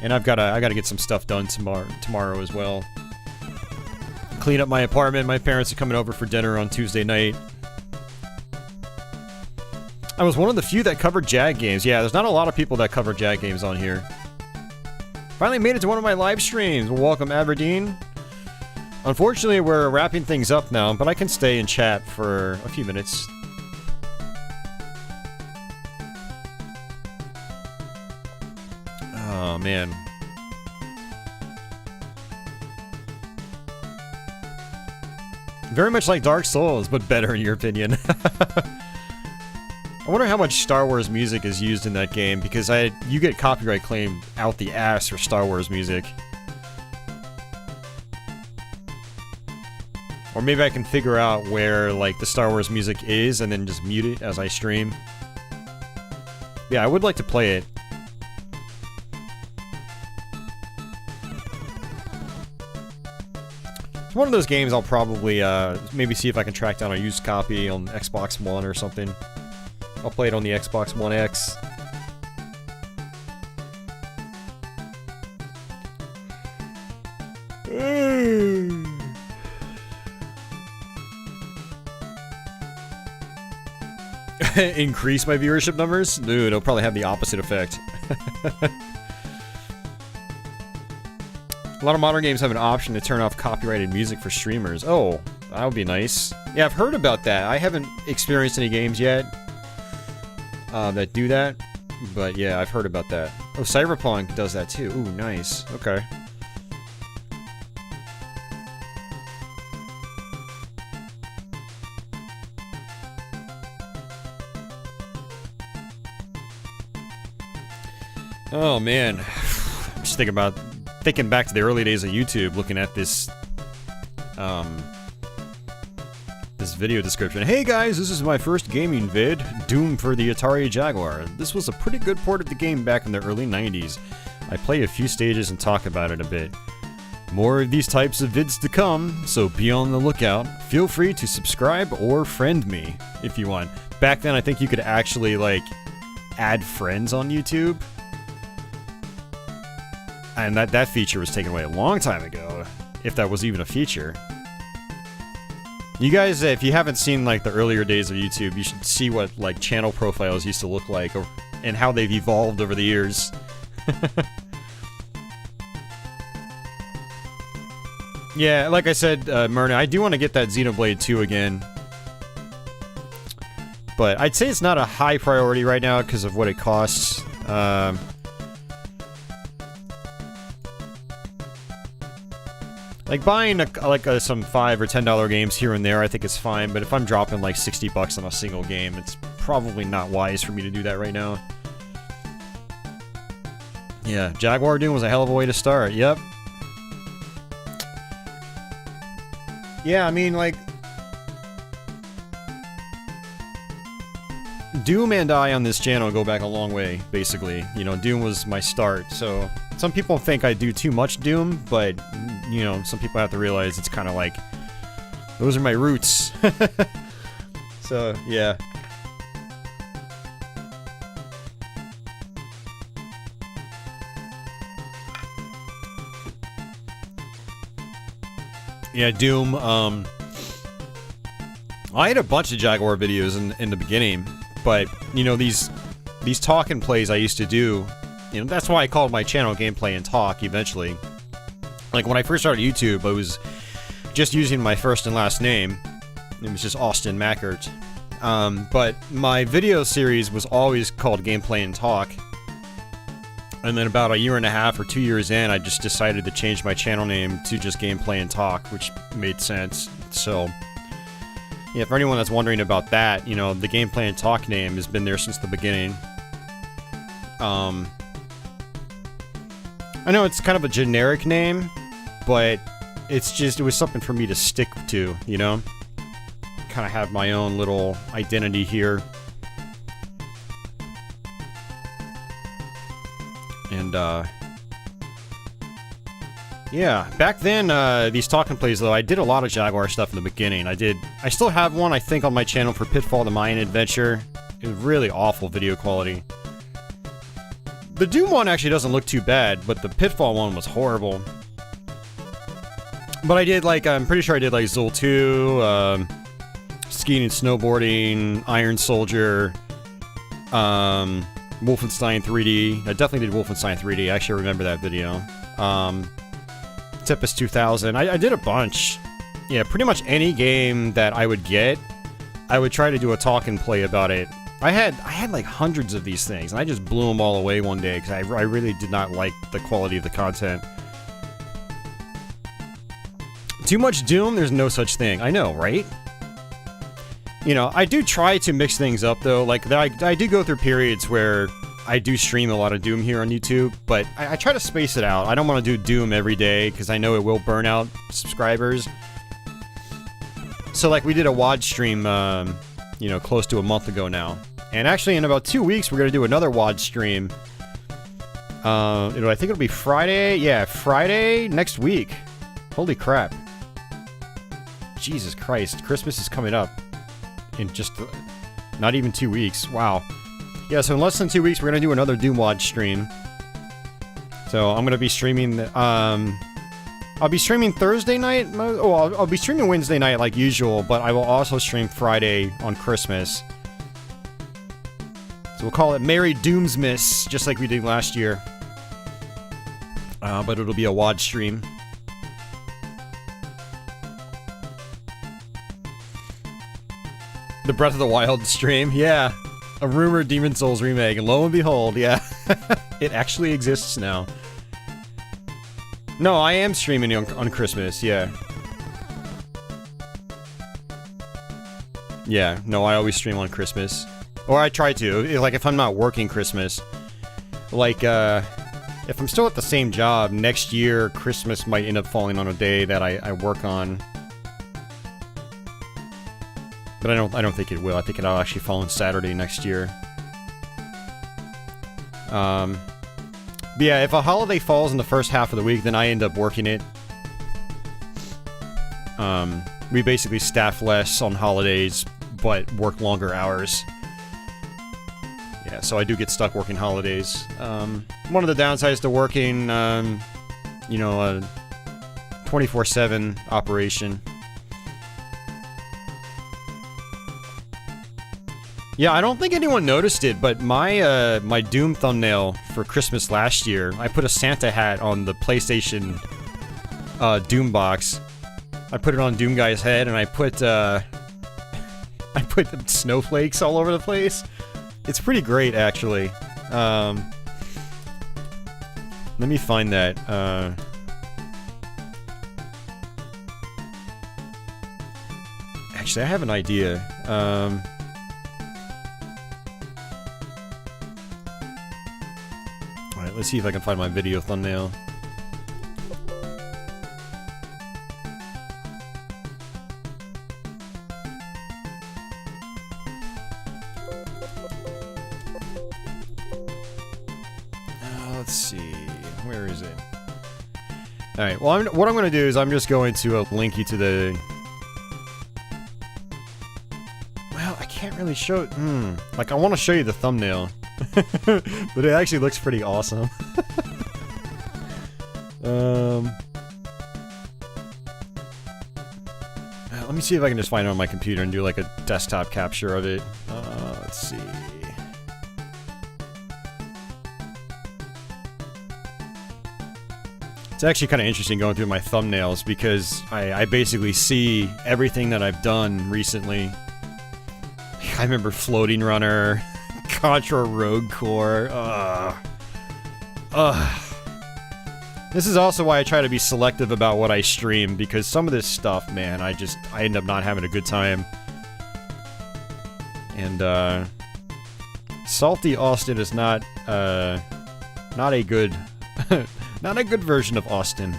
And I gotta get some stuff done tomorrow as well. Clean up my apartment. My parents are coming over for dinner on Tuesday night. I was one of the few that covered JAG games. Yeah, there's not a lot of people that cover JAG games on here. Finally made it to one of my live streams. Welcome, Aberdeen. Unfortunately, we're wrapping things up now, but I can stay and chat for a few minutes. Oh, man. Very much like Dark Souls, but better in your opinion. I wonder how much Star Wars music is used in that game, because you get copyright claimed out the ass for Star Wars music. Or maybe I can figure out where, like, the Star Wars music is and then just mute it as I stream. Yeah, I would like to play it. It's one of those games I'll probably, maybe see if I can track down a used copy on Xbox One or something. I'll play it on the Xbox One X. Increase my viewership numbers? Dude, it'll probably have the opposite effect. A lot of modern games have an option to turn off copyrighted music for streamers. Oh, that would be nice. Yeah, I've heard about that. I haven't experienced any games yet that do that, but yeah, I've heard about that. Oh, Cyberpunk does that too. Ooh, nice. Okay. Oh man, I'm just thinking back to the early days of YouTube, looking at this this video description. Hey guys, this is my first gaming vid, Doom for the Atari Jaguar. This was a pretty good port of the game back in the early 90s. I play a few stages and talk about it a bit. More of these types of vids to come, so be on the lookout. Feel free to subscribe or friend me if you want. Back then I think you could actually, like, add friends on YouTube. And that feature was taken away a long time ago, if that was even a feature. You guys, if you haven't seen, like, the earlier days of YouTube, you should see what, like, channel profiles used to look like, and how they've evolved over the years. Yeah, like I said, Myrna, I do want to get that Xenoblade 2 again. But I'd say it's not a high priority right now because of what it costs. Like, buying some $5 or $10 games here and there, I think it's fine, but if I'm dropping like $60 on a single game, it's probably not wise for me to do that right now. Yeah, Jaguar Doom was a hell of a way to start, yep. Yeah, I mean, like, Doom and I on this channel go back a long way, basically. You know, Doom was my start, so some people think I do too much Doom, but, you know, some people have to realize it's kind of like, those are my roots. So, yeah. Yeah, Doom. I had a bunch of Jaguar videos in the beginning, but you know these talk and plays I used to do. You know, that's why I called my channel Gameplay and Talk eventually. Like, when I first started YouTube, I was just using my first and last name. It was just Austin Mackert. But my video series was always called Gameplay and Talk. And then about a year and a half or 2 years in, I just decided to change my channel name to just Gameplay and Talk, which made sense. So, yeah, for anyone that's wondering about that, you know, the Gameplay and Talk name has been there since the beginning. I know it's kind of a generic name, but it's just, it was something for me to stick to, you know? Kind of have my own little identity here. And, yeah, back then, these talking plays, though, I did a lot of Jaguar stuff in the beginning. I still have one, I think, on my channel for Pitfall the Mayan Adventure. It was really awful video quality. The Doom one actually doesn't look too bad, but the Pitfall one was horrible. But I did, like, I'm pretty sure I did, like, Zool 2, skiing and snowboarding, Iron Soldier, Wolfenstein 3D. I definitely did Wolfenstein 3D, I actually remember that video. Tempest 2000. I did a bunch. Yeah, pretty much any game that I would get, I would try to do a talk and play about it. I had like hundreds of these things, and I just blew them all away one day, because I really did not like the quality of the content. Too much Doom? There's no such thing. I know, right? You know, I do try to mix things up, though. Like, I do go through periods where I do stream a lot of Doom here on YouTube, but I try to space it out. I don't want to do Doom every day, because I know it will burn out subscribers. So, like, we did a WOD stream, you know, close to a month ago now. And actually, in about 2 weeks, we're going to do another WOD stream. I think it'll be Friday. Yeah, Friday next week. Holy crap. Jesus Christ, Christmas is coming up in just not even 2 weeks. Wow. Yeah, so in less than 2 weeks, we're going to do another Doom WOD stream. So I'm going to be streaming, I'll be streaming Thursday night. Oh, I'll be streaming Wednesday night like usual, but I will also stream Friday on Christmas. So we'll call it Merry Doomsmas, just like we did last year. But it'll be a WOD stream. The Breath of the Wild stream, yeah. A rumored Demon's Souls remake, and lo and behold, yeah. It actually exists now. No, I am streaming on Christmas, yeah. Yeah, no, I always stream on Christmas. Or I try to, like if I'm not working Christmas. Like, if I'm still at the same job, next year, Christmas might end up falling on a day that I work on. But I don't think it will. I think it'll actually fall on Saturday next year. But yeah, if a holiday falls in the first half of the week, then I end up working it. We basically staff less on holidays, but work longer hours. Yeah, so I do get stuck working holidays. One of the downsides to working, you know, a 24/7 operation. Yeah, I don't think anyone noticed it, but my my Doom thumbnail for Christmas last year, I put a Santa hat on the PlayStation Doom box. I put it on Doom Guy's head, and I put snowflakes all over the place. It's pretty great, actually. Let me find that. Actually, I have an idea. Alright, let's see if I can find my video thumbnail. Let's see, where is it? Alright, well, what I'm going to do is I'm just going to link you to the... Well, I can't really show... Like, I want to show you the thumbnail. But it actually looks pretty awesome. Let me see if I can just find it on my computer and do like a desktop capture of it. Let's see. It's actually kind of interesting going through my thumbnails because I basically see everything that I've done recently. I remember Floating Runner, Contra Rogue Core. This is also why I try to be selective about what I stream, because some of this stuff, man, I end up not having a good time. And Salty Austin is not a good not a good version of Austin.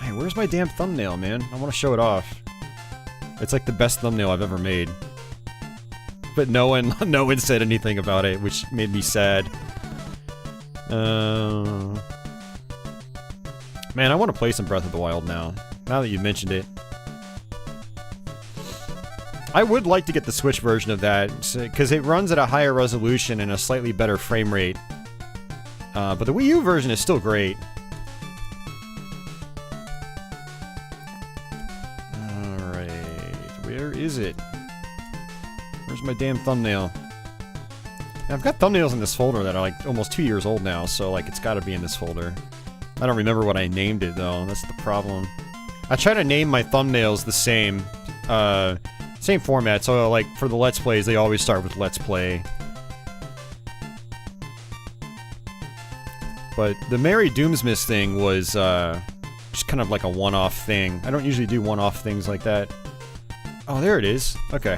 Hey, where's my damn thumbnail, man? I want to show it off. It's like the best thumbnail I've ever made. But no one said anything about it, which made me sad. Man, I want to play some Breath of the Wild now. Now that you mentioned it. I would like to get the Switch version of that, because it runs at a higher resolution and a slightly better frame rate. But the Wii U version is still great. Alright, where is it? Where's my damn thumbnail? I've got thumbnails in this folder that are like almost 2 years old now, so like it's gotta be in this folder. I don't remember what I named it though, that's the problem. I try to name my thumbnails the same, same format, so like for the Let's Plays they always start with Let's Play. But the Merry Doomsmith thing was just kind of like a one-off thing. I don't usually do one-off things like that. Oh, there it is. Okay.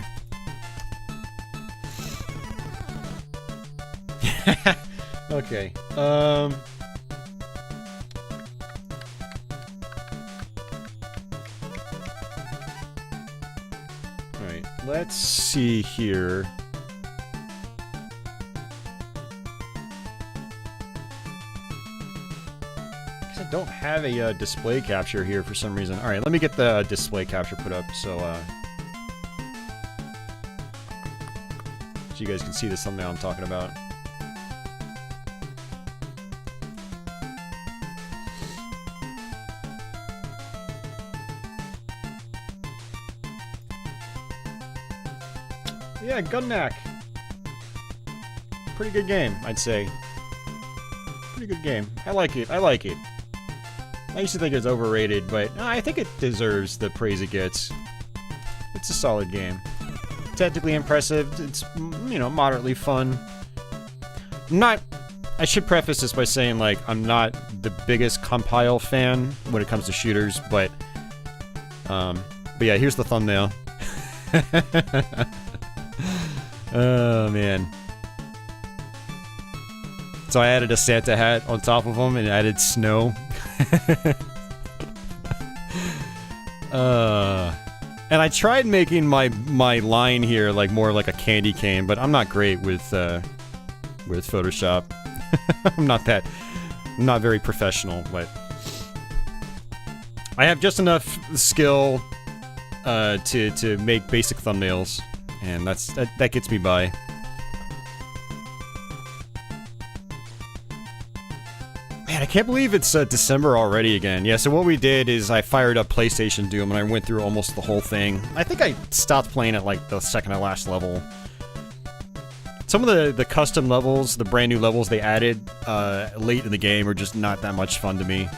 Okay. Alright, let's see here. I don't have a display capture here for some reason. Alright, let me get the display capture put up so you guys can see the thumbnail I'm talking about. Yeah, Gun-Nac. Pretty good game, I'd say. Pretty good game. I like it. I like it. I used to think it was overrated, but I think it deserves the praise it gets. It's a solid game. Technically impressive. It's, you know, moderately fun. I should preface this by saying, like, I'm not the biggest compile fan when it comes to shooters, but yeah, here's the thumbnail. Oh, man. So I added a Santa hat on top of them and added snow. And I tried making my line here like more like a candy cane, but I'm not great with Photoshop. I'm not very professional, but I have just enough skill to make basic thumbnails, and that gets me by. Man, I can't believe it's December already again. Yeah, so what we did is I fired up PlayStation Doom and I went through almost the whole thing. I think I stopped playing at like the second to last level. Some of the custom levels, the brand new levels they added late in the game are just not that much fun to me.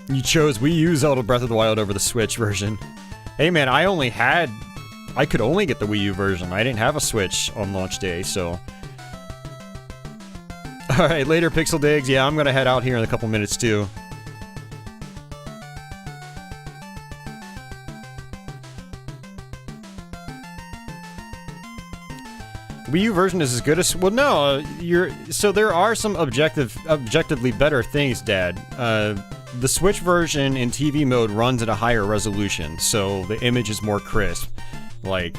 You chose Wii U Zelda Breath of the Wild over the Switch version. Hey man, I could only get the Wii U version. I didn't have a Switch on launch day, so... Alright, later Pixel Digs. Yeah, I'm gonna head out here in a couple minutes too. Wii U version is as good as... Well, no, so there are some objectively better things, Dad. The Switch version in TV mode runs at a higher resolution, so the image is more crisp. Like,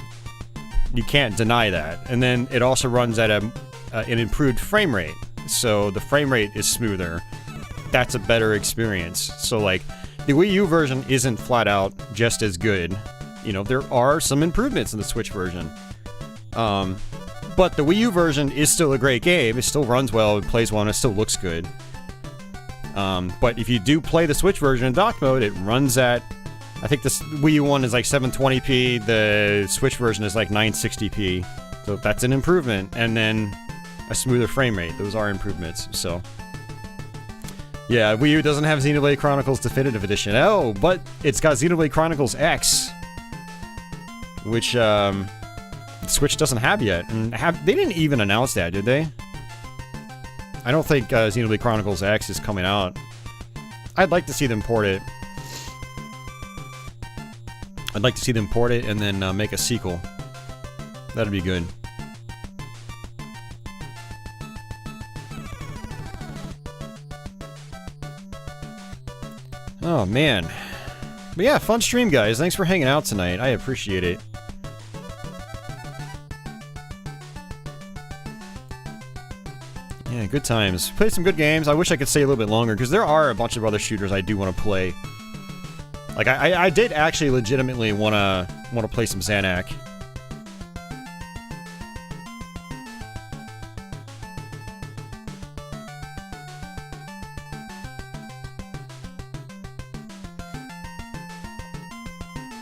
you can't deny that. And then it also runs at an improved frame rate, so the frame rate is smoother. That's a better experience. So, like, the Wii U version isn't flat out just as good. You know, there are some improvements in the Switch version. But the Wii U version is still a great game. It still runs well, it plays well, and it still looks good. But if you do play the Switch version in dock mode, it runs at, I think the Wii U one is like 720p, the Switch version is like 960p. So that's an improvement. And then a smoother frame rate. Those are improvements, so. Yeah, Wii U doesn't have Xenoblade Chronicles Definitive Edition. Oh, but it's got Xenoblade Chronicles X, which Switch doesn't have yet. And they didn't even announce that, did they? I don't think Xenoblade Chronicles X is coming out. I'd like to see them port it. I'd like to see them port it and then make a sequel. That'd be good. Oh, man. But yeah, fun stream, guys. Thanks for hanging out tonight. I appreciate it. Yeah, good times. Played some good games. I wish I could stay a little bit longer, because there are a bunch of other shooters I do want to play. Like, I did actually legitimately want to play some Gun-Nac.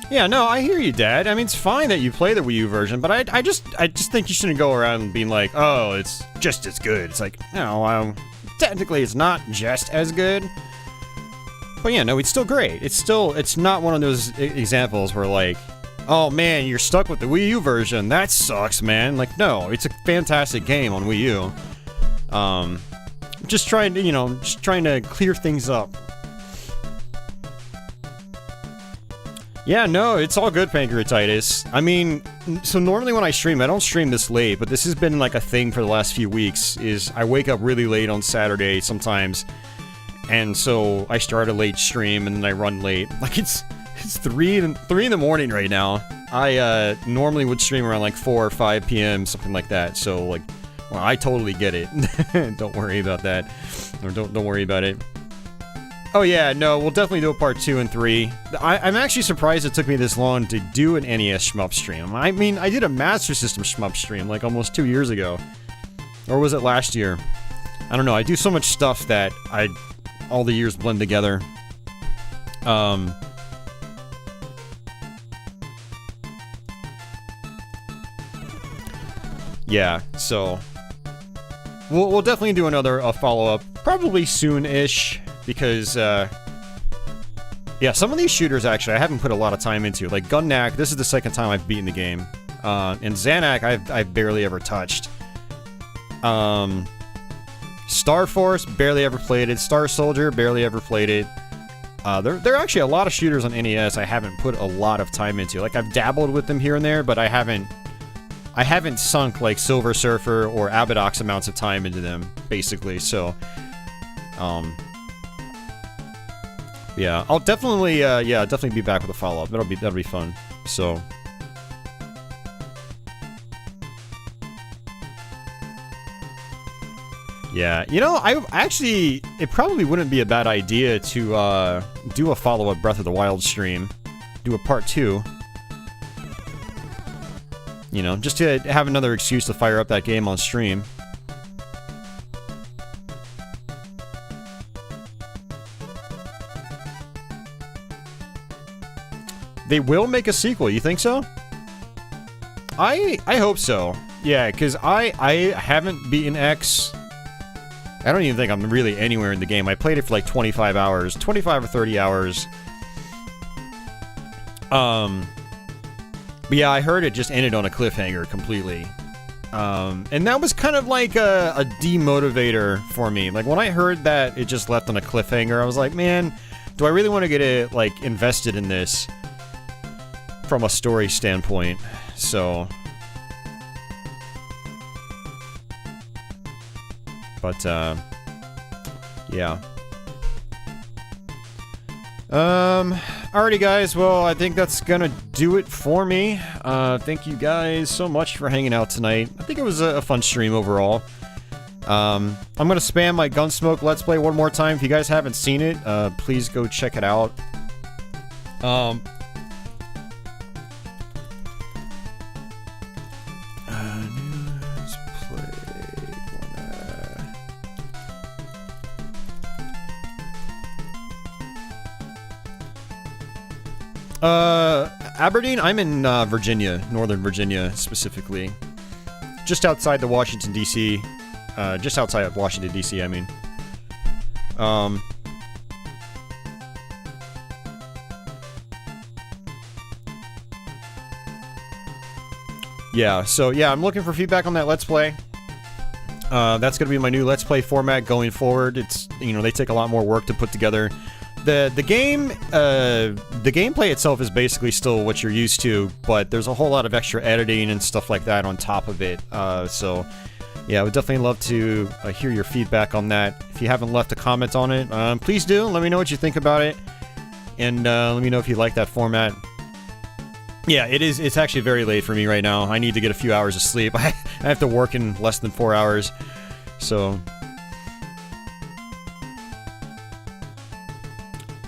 Yeah, no, I hear you, Dad. I mean, it's fine that you play the Wii U version, but I just think you shouldn't go around being like, oh, it's just as good. It's like, no, technically it's not just as good. But yeah, no, it's still great. It's not one of those examples where like, oh man, you're stuck with the Wii U version. That sucks, man. Like, no, it's a fantastic game on Wii U. Just trying to clear things up. Yeah, no, it's all good, Pancreatitis. I mean, so normally when I stream, I don't stream this late, but this has been like a thing for the last few weeks, is I wake up really late on Saturday sometimes, and so I start a late stream and then I run late. Like, it's 3 in the morning right now. I normally would stream around like 4 or 5 p.m., something like that, so like, well, I totally get it. Don't worry about that. Or don't worry about it. Oh yeah, no, we'll definitely do a part 2 and 3. I'm actually surprised it took me this long to do an NES Shmup stream. I mean, I did a Master System Shmup stream like almost 2 years ago. Or was it last year? I don't know, I do so much stuff that all the years blend together. Yeah, so we'll definitely do a follow-up, probably soon-ish. Because, yeah, some of these shooters, actually, I haven't put a lot of time into. Like, Gun-Nac, this is the second time I've beaten the game. And Gun-Nac, I've barely ever touched. Star Force, barely ever played it. Star Soldier, barely ever played it. There are actually a lot of shooters on NES I haven't put a lot of time into. Like, I've dabbled with them here and there, but I haven't sunk, like, Silver Surfer or Abadox amounts of time into them, basically, so... yeah, I'll definitely, definitely be back with a follow-up. That'll be fun. So, yeah, you know, it probably wouldn't be a bad idea to do a follow-up Breath of the Wild stream, do a part 2. You know, just to have another excuse to fire up that game on stream. They will make a sequel, you think so? I hope so. Yeah, because I haven't beaten X. I don't even think I'm really anywhere in the game. I played it for like 25 hours. 25 or 30 hours. But yeah, I heard it just ended on a cliffhanger completely. And that was kind of like a demotivator for me. Like, when I heard that it just left on a cliffhanger, I was like, man, do I really want to get like, invested in this? From a story standpoint, so... But, yeah. Alrighty, guys, well, I think that's gonna do it for me. Thank you guys so much for hanging out tonight. I think it was a fun stream overall. I'm gonna spam my Gunsmoke Let's Play one more time. If you guys haven't seen it, please go check it out. Aberdeen? I'm in, Virginia. Northern Virginia, specifically. Just outside the Washington, D.C. Just outside of Washington, D.C., I mean. Yeah, so yeah, I'm looking for feedback on that Let's Play. That's gonna be my new Let's Play format going forward. It's, you know, they take a lot more work to put together. The gameplay itself is basically still what you're used to, but there's a whole lot of extra editing and stuff like that on top of it. So yeah, I would definitely love to hear your feedback on that. If you haven't left a comment on it, please do. Let me know what you think about it, and let me know if you like that format. Yeah, it's actually very late for me right now. I need to get a few hours of sleep. I have to work in less than 4 hours, so...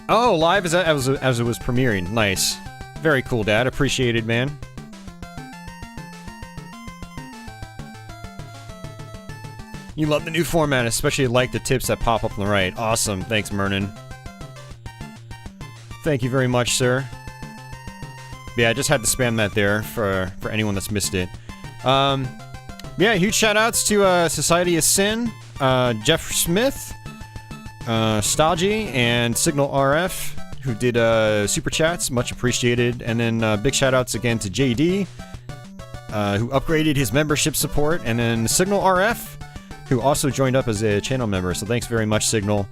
Oh, live as it was premiering. Nice. Very cool, Dad. Appreciated, man. You love the new format, especially like the tips that pop up on the right. Awesome. Thanks, Mernon. Thank you very much, sir. Yeah, I just had to spam that there for anyone that's missed it. Yeah, huge shout-outs to Society of Sin, Jeff Smith, Stagi, and Signal RF, who did super chats, much appreciated. And then big shout-outs again to JD, who upgraded his membership support, and then Signal RF, who also joined up as a channel member. So thanks very much, Signal.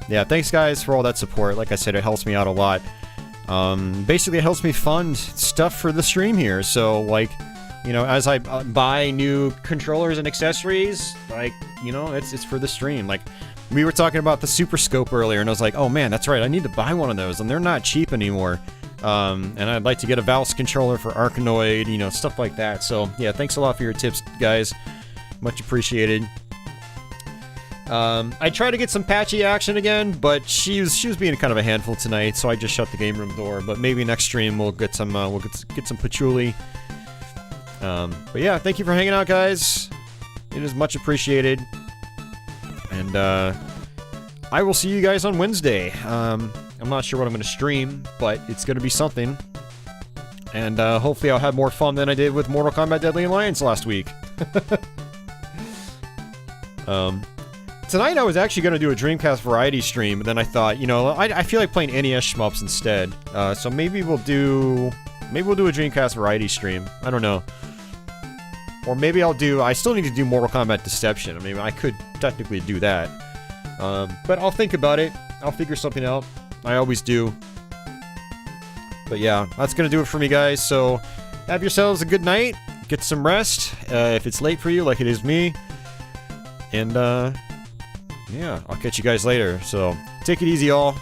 Yeah, thanks guys for all that support. Like I said, it helps me out a lot. Basically, it helps me fund stuff for the stream here. So, like, you know, as I buy new controllers and accessories, like, you know, it's for the stream. Like, we were talking about the Super Scope earlier, and I was like, oh man, that's right, I need to buy one of those, and they're not cheap anymore. And I'd like to get a Valve controller for Arkanoid, you know, stuff like that. So, yeah, thanks a lot for your tips, guys. Much appreciated. I tried to get some Patchy action again, but she was being kind of a handful tonight, so I just shut the game room door. But maybe next stream we'll get some patchouli. But yeah, thank you for hanging out, guys. It is much appreciated. And I will see you guys on Wednesday. I'm not sure what I'm going to stream, but it's going to be something. And hopefully I'll have more fun than I did with Mortal Kombat Deadly Alliance last week. Tonight I was actually going to do a Dreamcast variety stream, but then I thought, you know, I feel like playing NES Shmups instead. So maybe we'll do a Dreamcast variety stream. I don't know. Or maybe I still need to do Mortal Kombat Deception. I mean, I could technically do that. But I'll think about it. I'll figure something out. I always do. But yeah, that's going to do it for me, guys. So have yourselves a good night. Get some rest, if it's late for you, like it is me. And, yeah, I'll catch you guys later. So, take it easy, all.